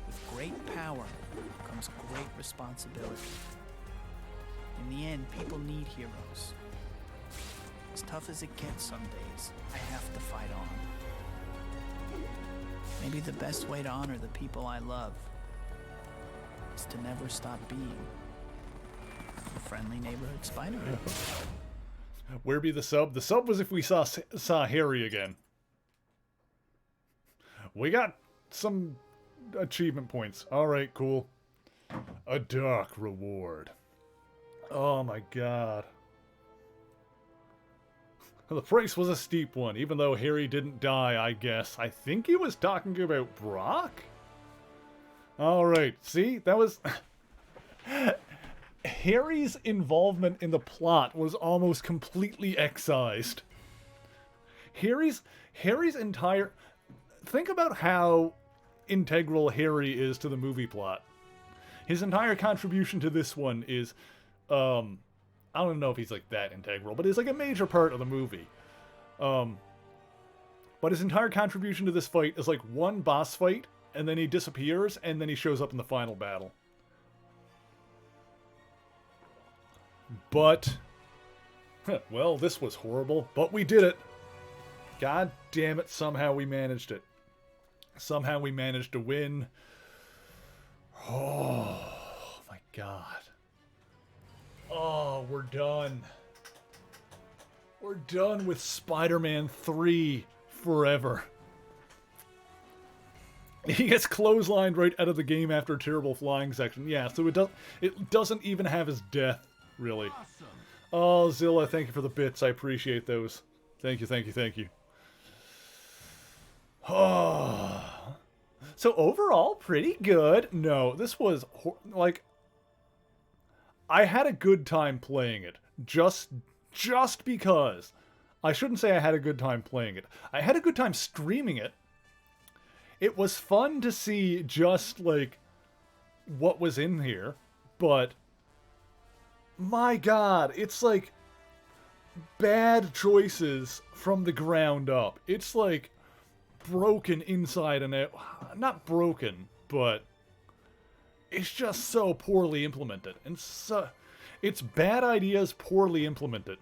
With great power comes great responsibility. In the end, people need heroes. As tough as it gets some days, I have to fight on. Maybe the best way to honor the people I love is to never stop being a friendly neighborhood Spider-Man. Where be the sub? The sub was if we saw Harry again. We got some achievement points. Alright, cool. A dark reward. Oh my god. The price was a steep one, even though Harry didn't die, I guess. I think he was talking about Brock? Alright, see? That was... Harry's involvement in the plot was almost completely excised. Harry's entire... Think about how integral Harry is to the movie plot. His entire contribution to this one is... I don't know if he's like that integral, but he's like a major part of the movie. But his entire contribution to this fight is like one boss fight, and then he disappears, and then he shows up in the final battle. But, well, this was horrible, but we did it. God damn it, somehow we managed it. Somehow we managed to win. Oh my god. Oh, we're done. We're done with Spider-Man 3 forever. He gets clotheslined right out of the game after a terrible flying section. Yeah, so it doesn't even have his death, really. Oh, Zilla, thank you for the bits. I appreciate those. Thank you, thank you, thank you. Oh. So overall, pretty good. No, this was, like... I had a good time playing it, just because. I shouldn't say I had a good time playing it. I had a good time streaming it. It was fun to see just, like, what was in here, but my god, it's like bad choices from the ground up. It's like broken inside and out. Not broken, but it's just so poorly implemented. And so, it's bad ideas poorly implemented.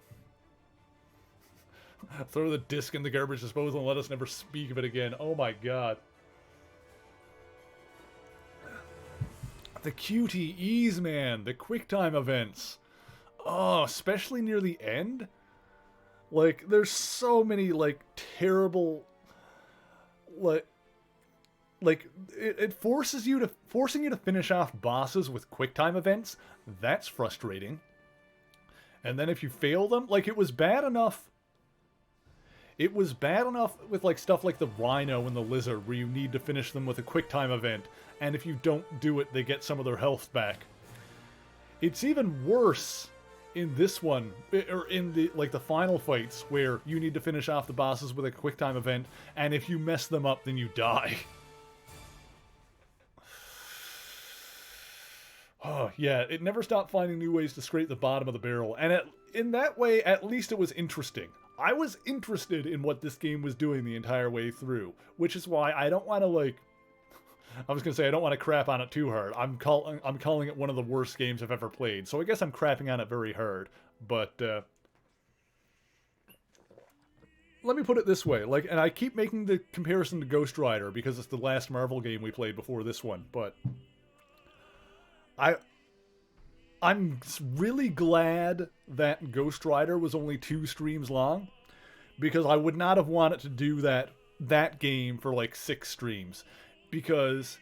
Throw the disc in the garbage disposal and let us never speak of it again. Oh my god. The QTEs, man. The QuickTime events. Oh, especially near the end. Like, there's so many, like, terrible... It forcing you to finish off bosses with QuickTime events. That's frustrating. And then if you fail them, like, it was bad enough with, like, stuff like the Rhino and the Lizard, where you need to finish them with a QuickTime event, and if you don't do it, they get some of their health back. It's even worse in this one, or in the, like, the final fights, where you need to finish off the bosses with a QuickTime event, and if you mess them up, then you die. Oh, yeah, it never stopped finding new ways to scrape the bottom of the barrel, and in that way, at least it was interesting. I was interested in what this game was doing the entire way through, which is why I don't want to, like... I was going to say, I don't want to crap on it too hard. I'm calling it one of the worst games I've ever played, so I guess I'm crapping on it very hard. But, let me put it this way, like, and I keep making the comparison to Ghost Rider, because it's the last Marvel game we played before this one, but... I'm really glad that Ghost Rider was only 2 streams long, because I would not have wanted to do that game for like 6 streams, because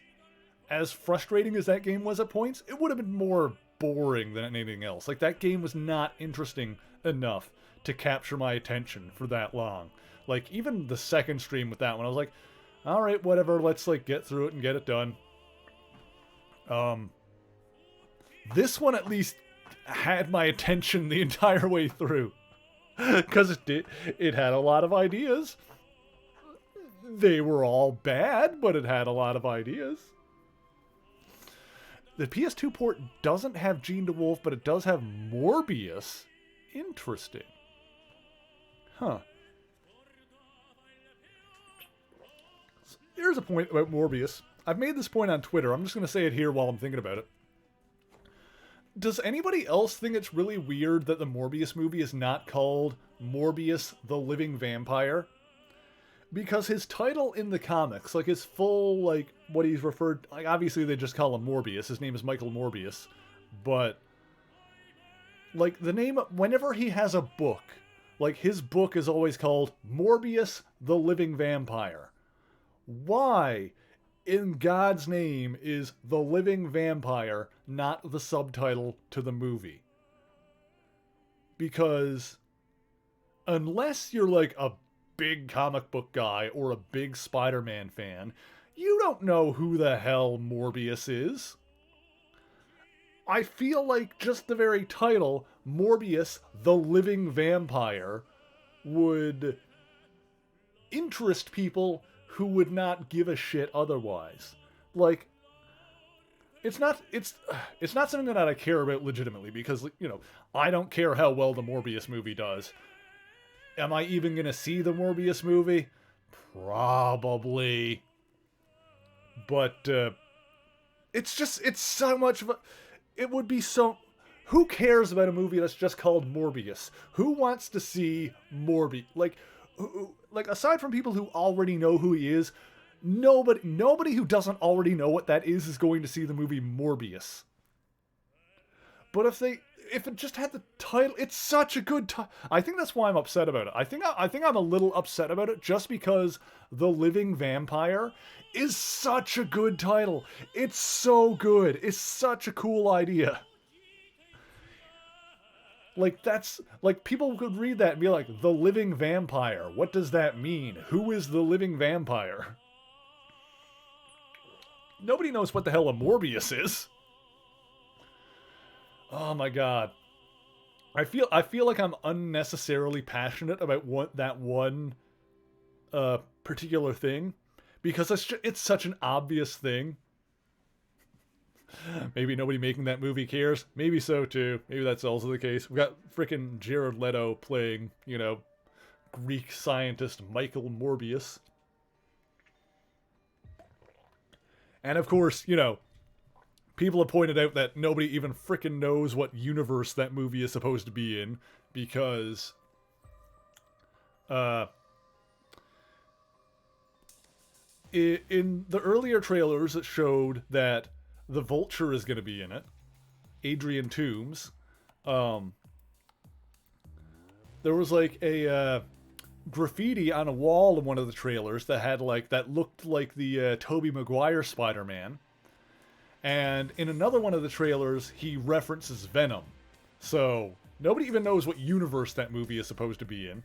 as frustrating as that game was at points, it would have been more boring than anything else. Like, that game was not interesting enough to capture my attention for that long. Like, even the second stream with that one, I was like, alright, whatever, let's like get through it and get it done. This one at least had my attention the entire way through. Because it had a lot of ideas. They were all bad, but it had a lot of ideas. The PS2 port doesn't have Gene DeWolf, but it does have Morbius. Interesting. Huh. So here's a point about Morbius. I've made this point on Twitter. I'm just going to say it here while I'm thinking about it. Does anybody else think it's really weird that the Morbius movie is not called Morbius the Living Vampire? Because his title in the comics, like his full, like, what he's referred... Like, obviously they just call him Morbius. His name is Michael Morbius. But, like, the name... Whenever he has a book, like, his book is always called Morbius the Living Vampire. Why, in God's name, is The Living Vampire not the subtitle to the movie? Because unless you're like a big comic book guy or a big Spider-Man fan, you don't know who the hell Morbius is. I feel like just the very title, Morbius the Living Vampire, would interest people who would not give a shit otherwise. Like, it's not something that I care about legitimately, because, you know, I don't care how well the Morbius movie does. Am I even gonna see the Morbius movie? Probably. But, it's so much of a... It would be so... Who cares about a movie that's just called Morbius? Who wants to see Morbius? Like, aside from people who already know who he is, nobody who doesn't already know what that is going to see the movie Morbius. But if it just had the title, it's such a good title. I think that's why I'm upset about it. I think I'm a little upset about it just because The Living Vampire is such a good title. It's so good. It's such a cool idea. Like, that's... Like, people could read that and be like, The Living Vampire. What does that mean? Who is the Living Vampire? Nobody knows what the hell a Morbius is. Oh my god. I feel like I'm unnecessarily passionate about that one particular thing. Because it's such an obvious thing. Maybe nobody making that movie cares. Maybe so too. Maybe that's also the case. We got frickin' Jared Leto playing, you know, Greek scientist Michael Morbius. And of course, you know, people have pointed out that nobody even frickin' knows what universe that movie is supposed to be in, because in the earlier trailers it showed that the Vulture is going to be in it, Adrian Toomes. There was like a graffiti on a wall in one of the trailers that had like, that looked like the Tobey Maguire Spider-Man. And in another one of the trailers, he references Venom. So, nobody even knows what universe that movie is supposed to be in.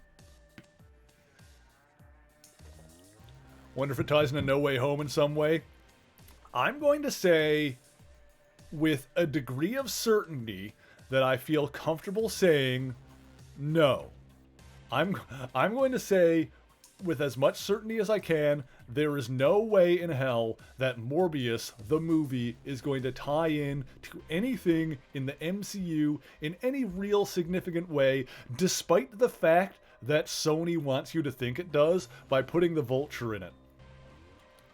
Wonder if it ties into No Way Home in some way. I'm going to say, with a degree of certainty, that I feel comfortable saying no. I'm going to say, with as much certainty as I can, there is no way in hell that Morbius, the movie, is going to tie in to anything in the MCU in any real significant way, despite the fact that Sony wants you to think it does by putting the Vulture in it.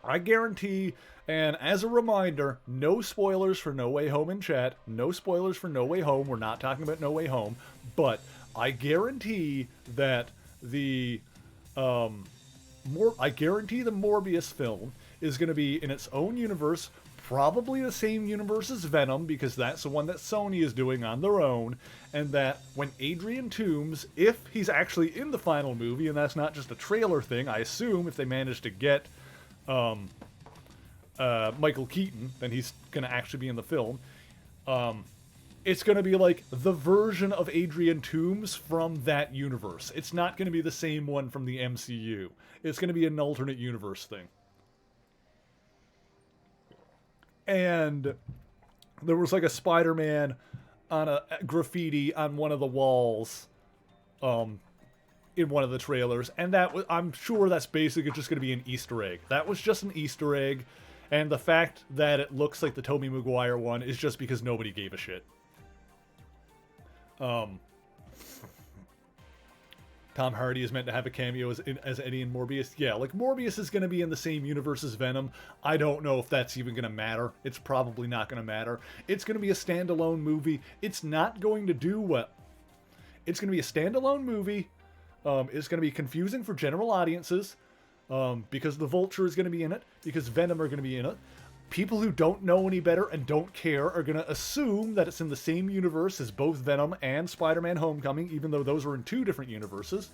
I guarantee, and as a reminder, no spoilers for No Way Home in chat. No spoilers for No Way Home. We're not talking about No Way Home. But I guarantee that the Morbius film is going to be in its own universe, probably the same universe as Venom, because that's the one that Sony is doing on their own, and that when Adrian Toomes, if he's actually in the final movie, and that's not just a trailer thing, I assume if they manage to get Michael Keaton, then he's going to actually be in the film. It's going to be like the version of Adrian Toomes from that universe. It's not going to be the same one from the MCU. It's going to be an alternate universe thing. And there was like a Spider-Man on a graffiti on one of the walls in one of the trailers, and that was, I'm sure that's basically just going to be an Easter egg. That was just an Easter egg, and the fact that it looks like the Tobey Maguire one is just because nobody gave a shit. Tom Hardy is meant to have a cameo as Eddie in Morbius. Yeah, like Morbius is going to be in the same universe as Venom. I don't know if that's even going to matter. It's probably not going to matter. It's going to be a standalone movie. It's not going to do well. It's going to be a standalone movie. It's going to be confusing for general audiences because the Vulture is going to be in it, because Venom are going to be in it. People who don't know any better and don't care are going to assume that it's in the same universe as both Venom and Spider-Man Homecoming, even though those were in two different universes.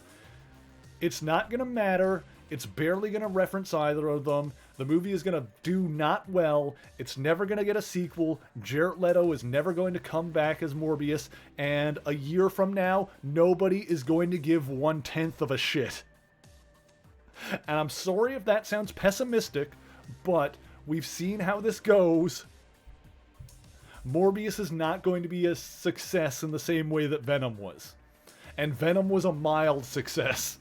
It's not going to matter. It's barely going to reference either of them. The movie is going to do not well. It's never going to get a sequel. Jared Leto is never going to come back as Morbius. And a year from now, nobody is going to give 1/10 of a shit. And I'm sorry if that sounds pessimistic, but we've seen how this goes. Morbius is not going to be a success in the same way that Venom was. And Venom was a mild success.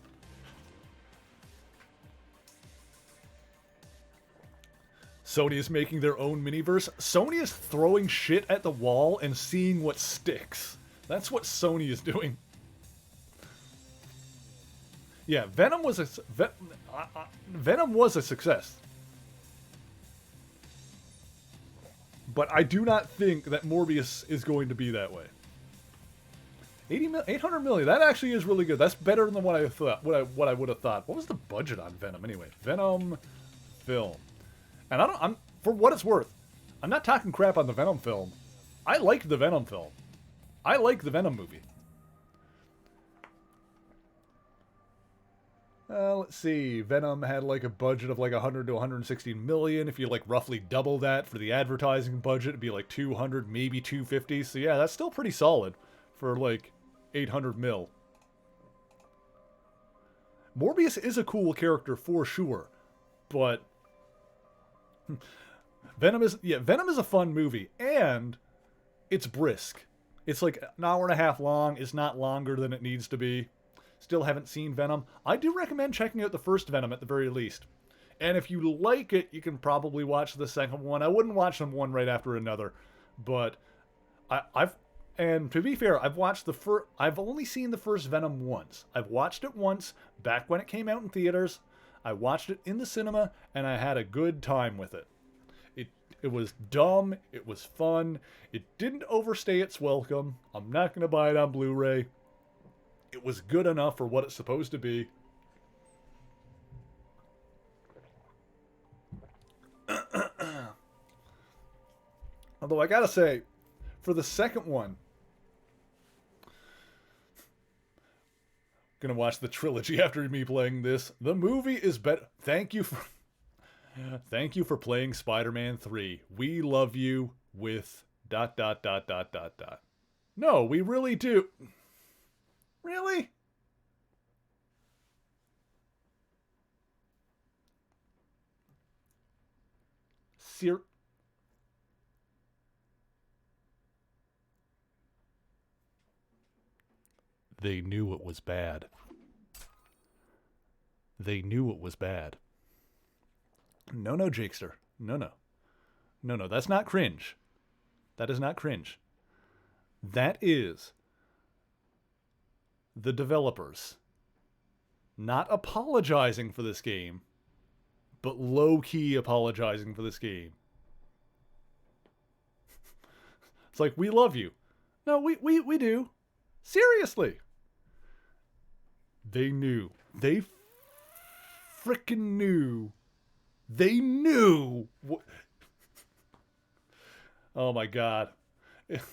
Sony is making their own miniverse. Sony is throwing shit at the wall and seeing what sticks. That's what Sony is doing. Yeah, Venom was a success. But I do not think that Morbius is going to be that way. 800 million. That actually is really good. That's better than what I thought. What I would have thought. What was the budget on Venom anyway? Venom film. And I'm for what it's worth, I'm not talking crap on the Venom film. I liked the Venom film. I like the Venom movie. Let's see. Venom had like a budget of like 100 to 160 million. If you like roughly double that for the advertising budget, it'd be like 200, maybe 250. So yeah, that's still pretty solid for like 800 mil. Morbius is a cool character for sure, but Venom is a fun movie, and it's brisk. It's like an hour and a half long. It's not longer than it needs to be. Still haven't seen Venom. I do recommend checking out the first Venom at the very least. And if you like it, you can probably watch the second one. I wouldn't watch them one right after another, but and to be fair, I've only seen the first Venom once. I've watched it once back when it came out in theaters. I watched it in the cinema, and I had a good time with it. It It was dumb. It was fun. It didn't overstay its welcome. I'm not going to buy it on Blu-ray. It was good enough for what it's supposed to be. Although I gotta say, for the second one, gonna watch the trilogy after me playing this. The movie is better. Thank you for playing Spider-Man 3. We love you with ... No, we really do. Really? They knew it was bad. They knew it was bad. No, Jakester. No, that's not cringe. That is not cringe. That is the developers not apologizing for this game, but low-key apologizing for this game. It's like, we love you. No, we do. Seriously. They knew. They frickin' knew. They knew. Oh my god. It's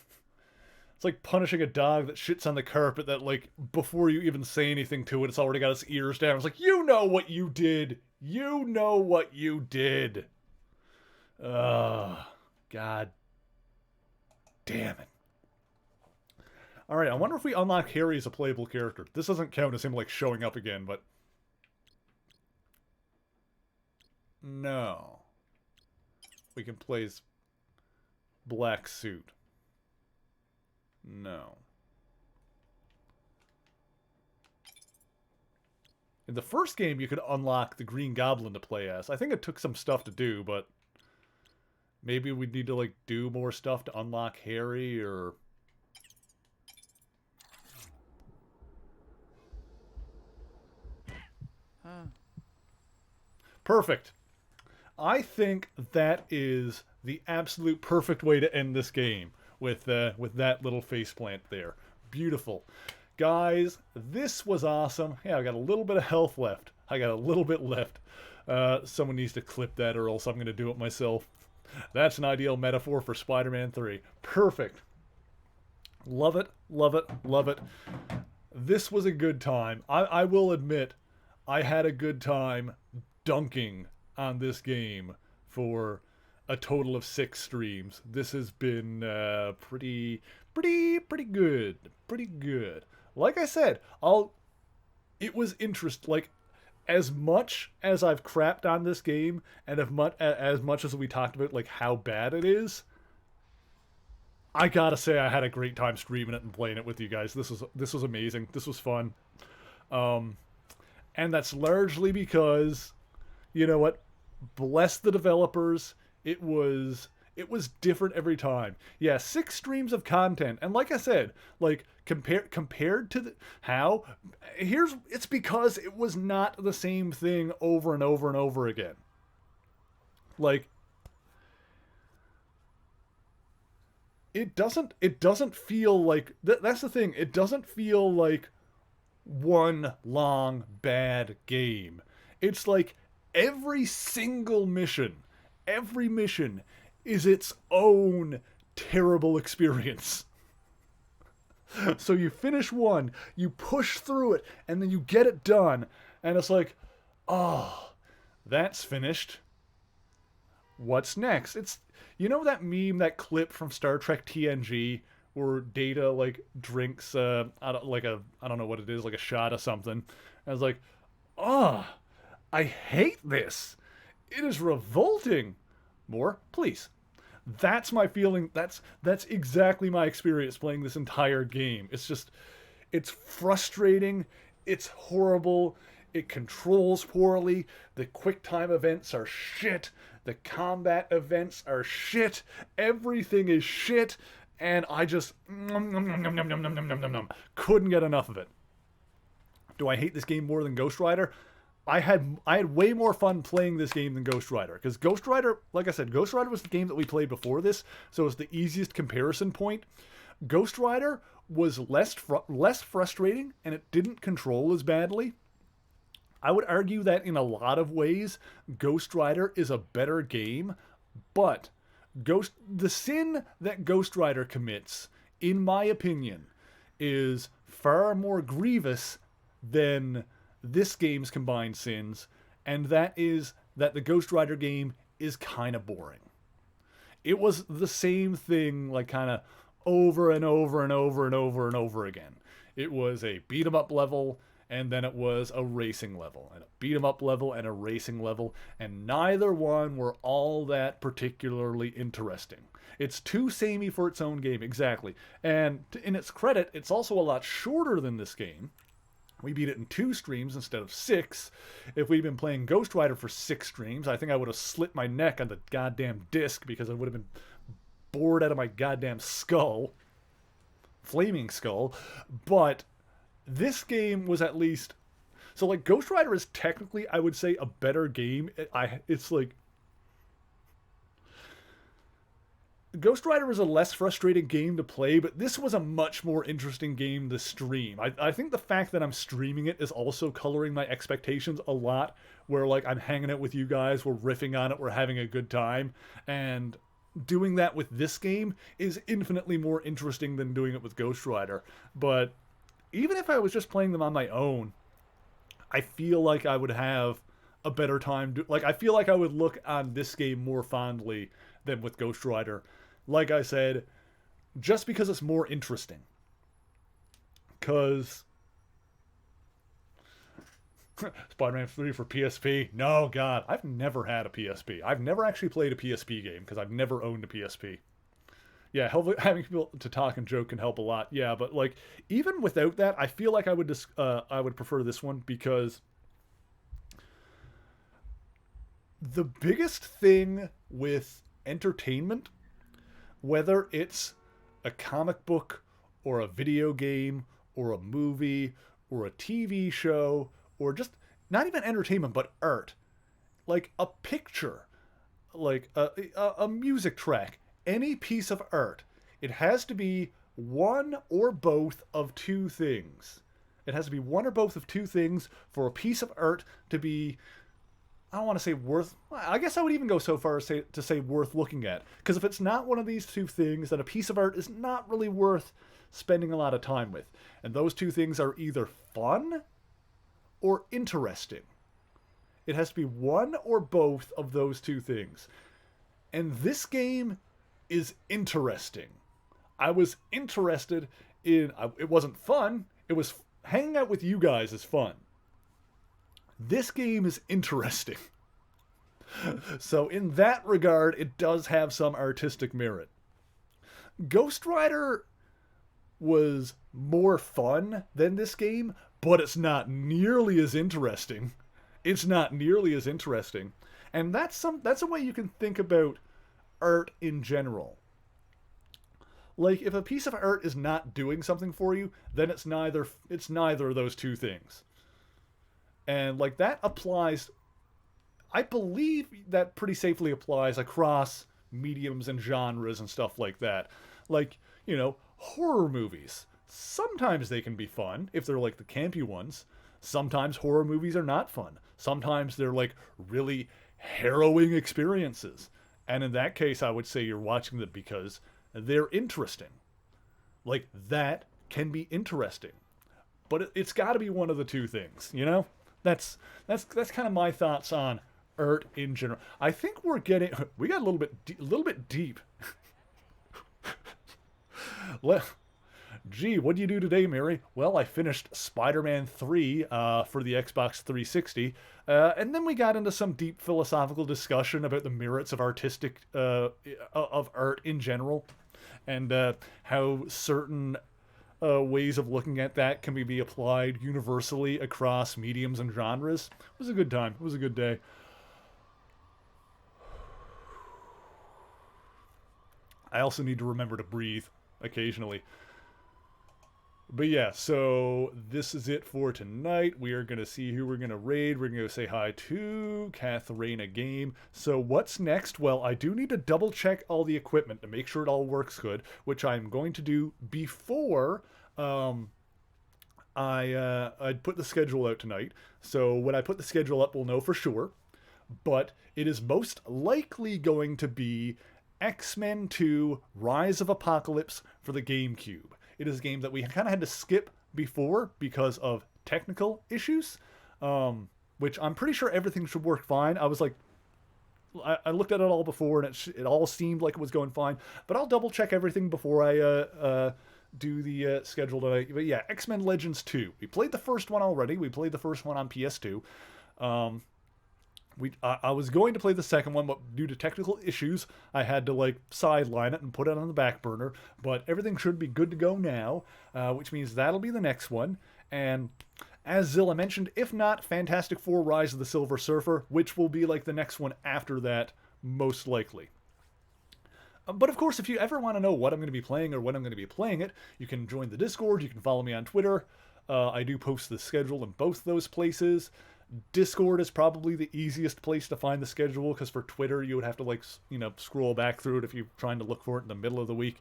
like punishing a dog that shits on the carpet that, like, before you even say anything to it, it's already got its ears down. It's like, you know what you did. You know what you did. God damn it. Alright, I wonder if we unlock Harry as a playable character. This doesn't count as him, like, showing up again, but... No. We can play his black suit. No. In the first game, you could unlock the Green Goblin to play as. I think it took some stuff to do, but... Maybe we need to, like, do more stuff to unlock Harry, or... Perfect. I think that is the absolute perfect way to end this game with that little faceplant there. Beautiful. Guys, this was awesome. Yeah, I got a little bit of health left. I got a little bit left. Someone needs to clip that or else I'm going to do it myself. That's an ideal metaphor for Spider-Man 3. Perfect. Love it, love it, love it. This was a good time. I will admit, I had a good time dunking on this game for a total of 6 streams. This has been pretty good. Pretty good. Like I said, it was like, as much as I've crapped on this game, and as much as we talked about, like, how bad it is, I gotta say I had a great time streaming it and playing it with you guys. This was amazing. This was fun. And that's largely because, you know what? Bless the developers. It was different every time. Yeah, 6 streams of content. And like I said, like, compared to it's because it was not the same thing over and over and over again. Like, it doesn't feel like, that's the thing, it doesn't feel like one long bad game. It's like every single mission, is its own terrible experience. So you finish one, you push through it, and then you get it done, and it's like, oh, that's finished. What's next? It's, you know that meme, that clip from Star Trek TNG, where Data, like, drinks, I don't know what it is, like a shot of something, and it's like, oh, I hate this. It is revolting. More, please. That's my feeling. That's exactly my experience playing this entire game. It's just, it's frustrating. It's horrible. It controls poorly. The QuickTime events are shit. The combat events are shit. Everything is shit. And I just couldn't get enough of it. Do I hate this game more than Ghost Rider? I had way more fun playing this game than Ghost Rider, because Ghost Rider, like I said, Ghost Rider was the game that we played before this, so it's the easiest comparison point. Ghost Rider was less frustrating, and it didn't control as badly. I would argue that in a lot of ways, Ghost Rider is a better game, but the sin that Ghost Rider commits, in my opinion, is far more grievous than this game's combined sins, and that is that the Ghost Rider game is kind of boring. It was the same thing, like, kind of over and over and over and over and over again. It was a beat 'em up level, and then it was a racing level, and a beat 'em up level and a racing level, and neither one were all that particularly interesting. It's too samey for its own game, exactly. And in its credit, it's also a lot shorter than this game. We beat it in 2 streams instead of 6. If we'd been playing Ghost Rider for 6 streams, I think I would have slit my neck on the goddamn disc because I would have been bored out of my goddamn skull. Flaming skull. But this game was at least... So, like, Ghost Rider is technically, I would say, a better game. It's like... Ghost Rider is a less frustrating game to play, but this was a much more interesting game to stream. I think the fact that I'm streaming it is also coloring my expectations a lot, where, like, I'm hanging out with you guys, we're riffing on it, we're having a good time, and doing that with this game is infinitely more interesting than doing it with Ghost Rider. But even if I was just playing them on my own, I feel like I would have a better time. I feel like I would look on this game more fondly than with Ghost Rider. Like I said, just because it's more interesting. Because Spider-Man 3 for PSP? No, God, I've never had a PSP. I've never actually played a PSP game because I've never owned a PSP. Yeah, having people to talk and joke can help a lot. Yeah, but like even without that, I feel like I would prefer this one, because the biggest thing with entertainment, whether it's a comic book or a video game or a movie or a TV show, or just not even entertainment but art, like a picture, like a music track, any piece of art, it has to be one or both of 2 things. It has to be one or both of 2 things for a piece of art to be, I don't want to say worth... I guess I would even go so far as to say worth looking at. Because if it's not one of these 2 things, then a piece of art is not really worth spending a lot of time with. And those 2 things are either fun or interesting. It has to be one or both of those 2 things. And this game is interesting. I was interested in... It wasn't fun. It was... Hanging out with you guys is fun. This game is interesting. So in that regard, it does have some artistic merit. Ghost Rider was more fun than this game, but it's not nearly as interesting. It's not nearly as interesting. And that's a way you can think about art in general. Like, if a piece of art is not doing something for you, then it's neither of those 2 things. And, like, that applies... I believe that pretty safely applies across mediums and genres and stuff like that. Like, you know, horror movies. Sometimes they can be fun, if they're like the campy ones. Sometimes horror movies are not fun. Sometimes they're, like, really harrowing experiences. And in that case, I would say you're watching them because they're interesting. Like, that can be interesting. But it's got to be one of the 2 things, you know? That's kind of my thoughts on art in general. I think we got a little bit deep. Well, gee, what do you do today, Mary? Well, I finished Spider-Man 3 for the Xbox 360, and then we got into some deep philosophical discussion about the merits of of art in general, and how certain ways of looking at that can be applied universally across mediums and genres. It was a good time. It was a good day. I also need to remember to breathe occasionally. But yeah, so this is it for tonight. We are going to see who we're going to raid. We're going to go say hi to Katharina Game. So what's next? Well, I do need to double check all the equipment to make sure it all works good, which I'm going to do before I put the schedule out tonight. So when I put the schedule up, we'll know for sure. But it is most likely going to be X-Men 2 Rise of Apocalypse for the GameCube. It is a game that we kind of had to skip before because of technical issues, which I'm pretty sure everything should work fine. I was like, I looked at it all before, and it all seemed like it was going fine. But I'll double check everything before I do the schedule tonight. But yeah, X-Men Legends 2. We played the first one already. We played the first one on PS2. I was going to play the second one, but due to technical issues, I had to like sideline it and put it on the back burner. But everything should be good to go now, which means that'll be the next one. And as Zilla mentioned, if not, Fantastic Four: Rise of the Silver Surfer, which will be like the next one after that, most likely. But of course, if you ever want to know what I'm going to be playing or when I'm going to be playing it, you can join the Discord. You can follow me on Twitter. I do post the schedule in both those places. Discord is probably the easiest place to find the schedule, because for Twitter you would have to like, you know, scroll back through it if you're trying to look for it in the middle of the week.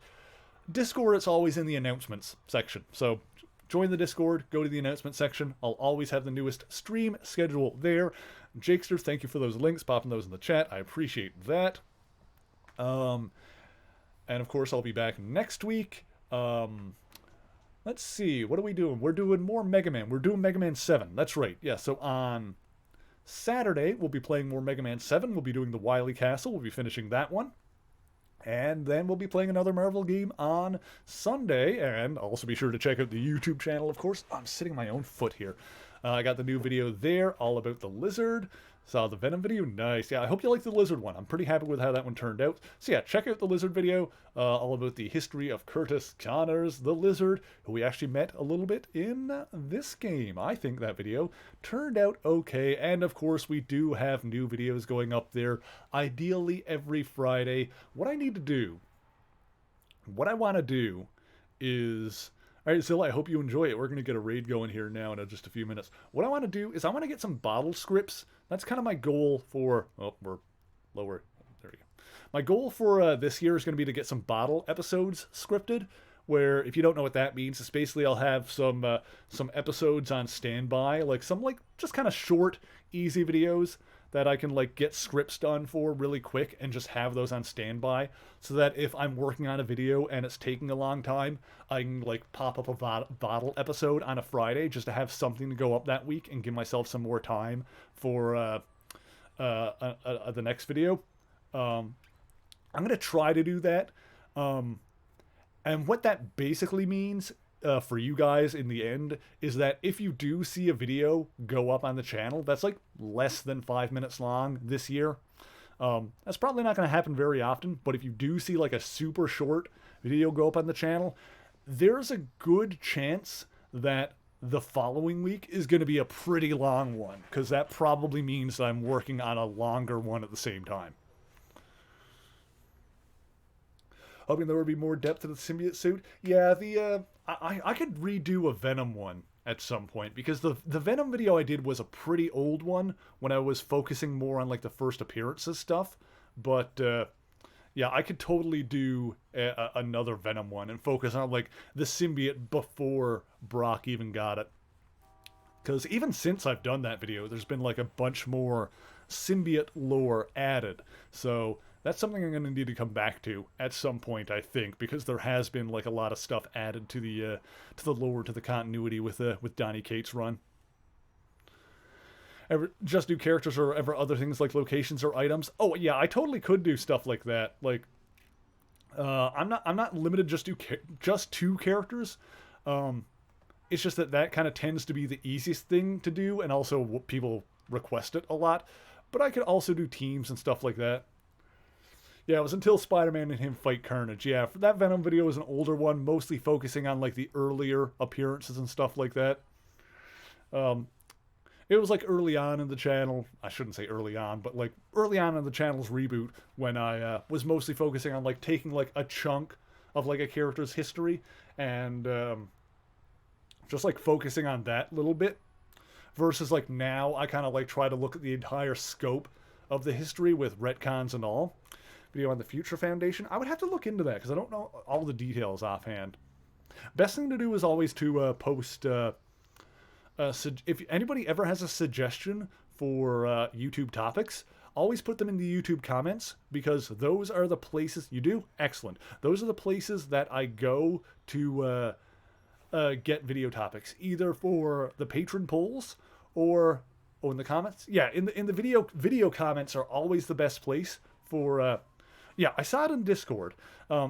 Discord, it's always in the announcements section. So join the Discord, go to the announcement section. I'll always have the newest stream schedule there. Jakester, thank you for those links, popping those in the chat. I appreciate that. And of course I'll be back next week. Let's see, what are we doing? We're doing more Mega Man. We're doing Mega Man 7. That's right. Yeah, so on Saturday, we'll be playing more Mega Man 7. We'll be doing the Wily Castle. We'll be finishing that one. And then we'll be playing another Marvel game on Sunday. And also be sure to check out the YouTube channel, of course. I'm sitting on my own foot here. I got the new video there, all about the Lizard. Saw the Venom video. Nice. Yeah, I hope you like the Lizard one. I'm pretty happy with how that one turned out. So yeah, check out the Lizard video, all about the history of Curtis Connors, the Lizard, who we actually met a little bit in this game. I think that video turned out okay. And of course, we do have new videos going up there, ideally every Friday. What I need to do, what I want to do is... All right, Zilla, I hope you enjoy it. We're going to get a raid going here now in just a few minutes. What I want to do is I want to get some bottle scripts. That's kind of my goal for... Oh, we're lower. There we go. My goal for this year is going to be to get some bottle episodes scripted, where, if you don't know what that means, it's basically I'll have some episodes on standby, like some like just kind of short, easy videos that I can like get scripts done for really quick and just have those on standby, so that if I'm working on a video and it's taking a long time, I can like pop up a bottle episode on a Friday just to have something to go up that week and give myself some more time for the next video. I'm going to try to do that. And what that basically means for you guys in the end is that if you do see a video go up on the channel that's like less than 5 minutes long this year, that's probably not going to happen very often, but if you do see like a super short video go up on the channel, there's a good chance that the following week is going to be a pretty long one, because that probably means that I'm working on a longer one at the same time. Hoping there would be more depth to the symbiote suit. Yeah, I could redo a Venom one at some point, because the Venom video I did was a pretty old one when I was focusing more on like the first appearances stuff. But yeah, I could totally do another Venom one and focus on like the symbiote before Brock even got it. Because even since I've done that video, there's been like a bunch more symbiote lore added. So that's something I'm going to need to come back to at some point, I think, because there has been like a lot of stuff added to the lore, to the continuity with Donny Cates' run. Ever just do characters or ever other things like locations or items? Oh yeah, I totally could do stuff like that. Like, I'm not limited just to characters. It's just that kind of tends to be the easiest thing to do, and also what people request it a lot. But I could also do teams and stuff like that. Yeah, it was until Spider-Man and him fight Carnage. Yeah, that Venom video was an older one, mostly focusing on like the earlier appearances and stuff like that. It was like early on in the channel. I shouldn't say early on, but like early on in the channel's reboot, when I was mostly focusing on like taking like a chunk of like a character's history and just like focusing on that little bit, versus like now I kind of like try to look at the entire scope of the history with retcons and all. Video on the Future Foundation, I would have to look into that because I don't know all the details offhand. Best thing to do is always to post, if anybody ever has a suggestion for YouTube topics, always put them in the YouTube comments, because those are the places, you do? Excellent. Those are the places that I go to get video topics, either for the patron polls or in the comments. Yeah, in the video comments are always the best place for yeah, I saw it in Discord.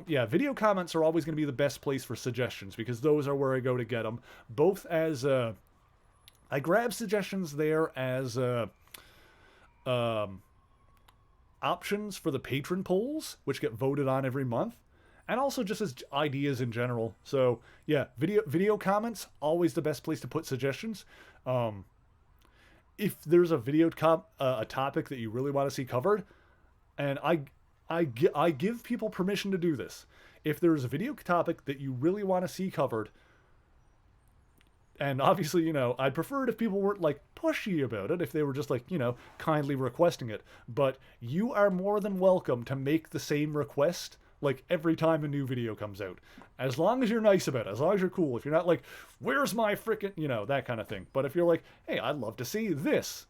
Yeah, video comments are always going to be the best place for suggestions, because those are where I go to get them. Both as I grab suggestions there as options for the patron polls, which get voted on every month, and also just as ideas in general. So yeah, video comments, always the best place to put suggestions. If there's a a topic that you really want to see covered, and I give people permission to do this. If there's a video topic that you really want to see covered, and obviously, you know, I'd prefer it if people weren't like pushy about it, if they were just like, you know, kindly requesting it. But you are more than welcome to make the same request like every time a new video comes out. As long as you're nice about it, as long as you're cool. If you're not like, where's my frickin', you know, that kind of thing. But if you're like, hey, I'd love to see this,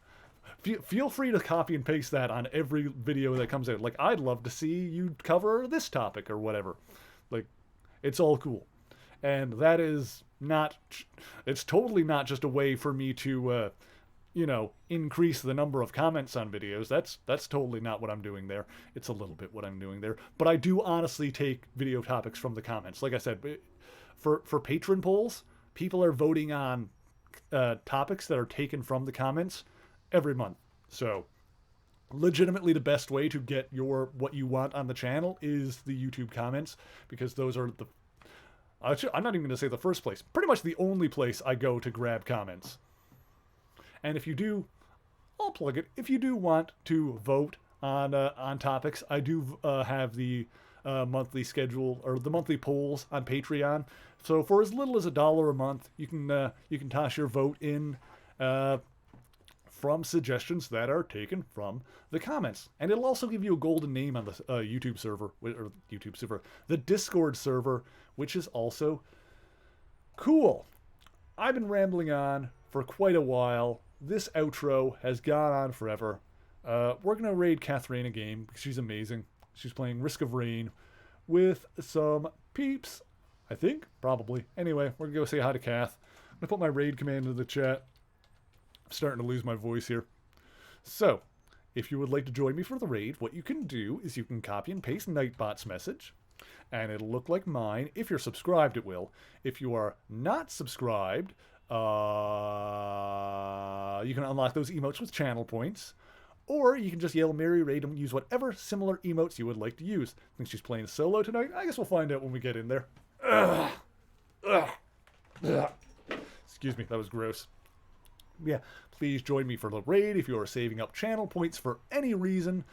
feel free to copy and paste that on every video that comes out. Like, I'd love to see you cover this topic or whatever. Like, it's all cool. And that is not, it's totally not just a way for me to, you know, increase the number of comments on videos. That's totally not what I'm doing there. It's a little bit what I'm doing there. But I do honestly take video topics from the comments. Like I said, for patron polls, people are voting on topics that are taken from the comments every month. So legitimately the best way to get what you want on the channel is the YouTube comments, because those are the, I'm not even going to say the first place, pretty much the only place I go to grab comments. And if you do, I'll plug it, if you do want to vote on topics, I do have the monthly schedule, or the monthly polls on Patreon. So for as little as $1 a month, you can toss your vote in from suggestions that are taken from the comments. And it'll also give you a golden name on the YouTube server, the Discord server, which is also cool. I've been rambling on for quite a while. This outro has gone on forever. We're going to raid Katharina game, because she's amazing. She's playing Risk of Rain with some peeps, I think, probably. Anyway, we're going to go say hi to Kath. I'm going to put my raid command into the chat. I'm starting to lose my voice here. So, if you would like to join me for the raid, what you can do is you can copy and paste Nightbot's message, and it'll look like mine. If you're subscribed, it will. If you are not subscribed, you can unlock those emotes with channel points, or you can just yell Mary Raid and use whatever similar emotes you would like to use. I think she's playing solo tonight. I guess we'll find out when we get in there. Excuse me, that was gross. Yeah, please join me for the raid if you are saving up channel points for any reason.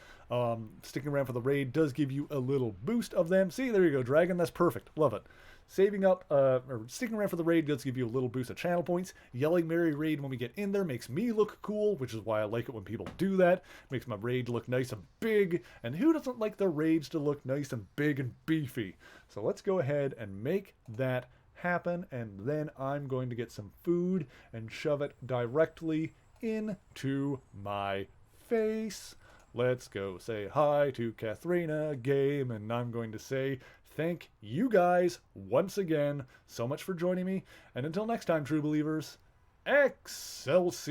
Sticking around for the raid does give you a little boost of them. See, there you go, Dragon. That's perfect. Love it. Saving up, or sticking around for the raid does give you a little boost of channel points. Yelling Mary Raid when we get in there makes me look cool, which is why I like it when people do that. Makes my raid look nice and big. And who doesn't like their raids to look nice and big and beefy? So let's go ahead and make that happen, and then I'm going to get some food and shove it directly into my face. Let's go say hi to Katharina game, and I'm going to say thank you guys once again so much for joining me, and until next time, true believers, Excelsior!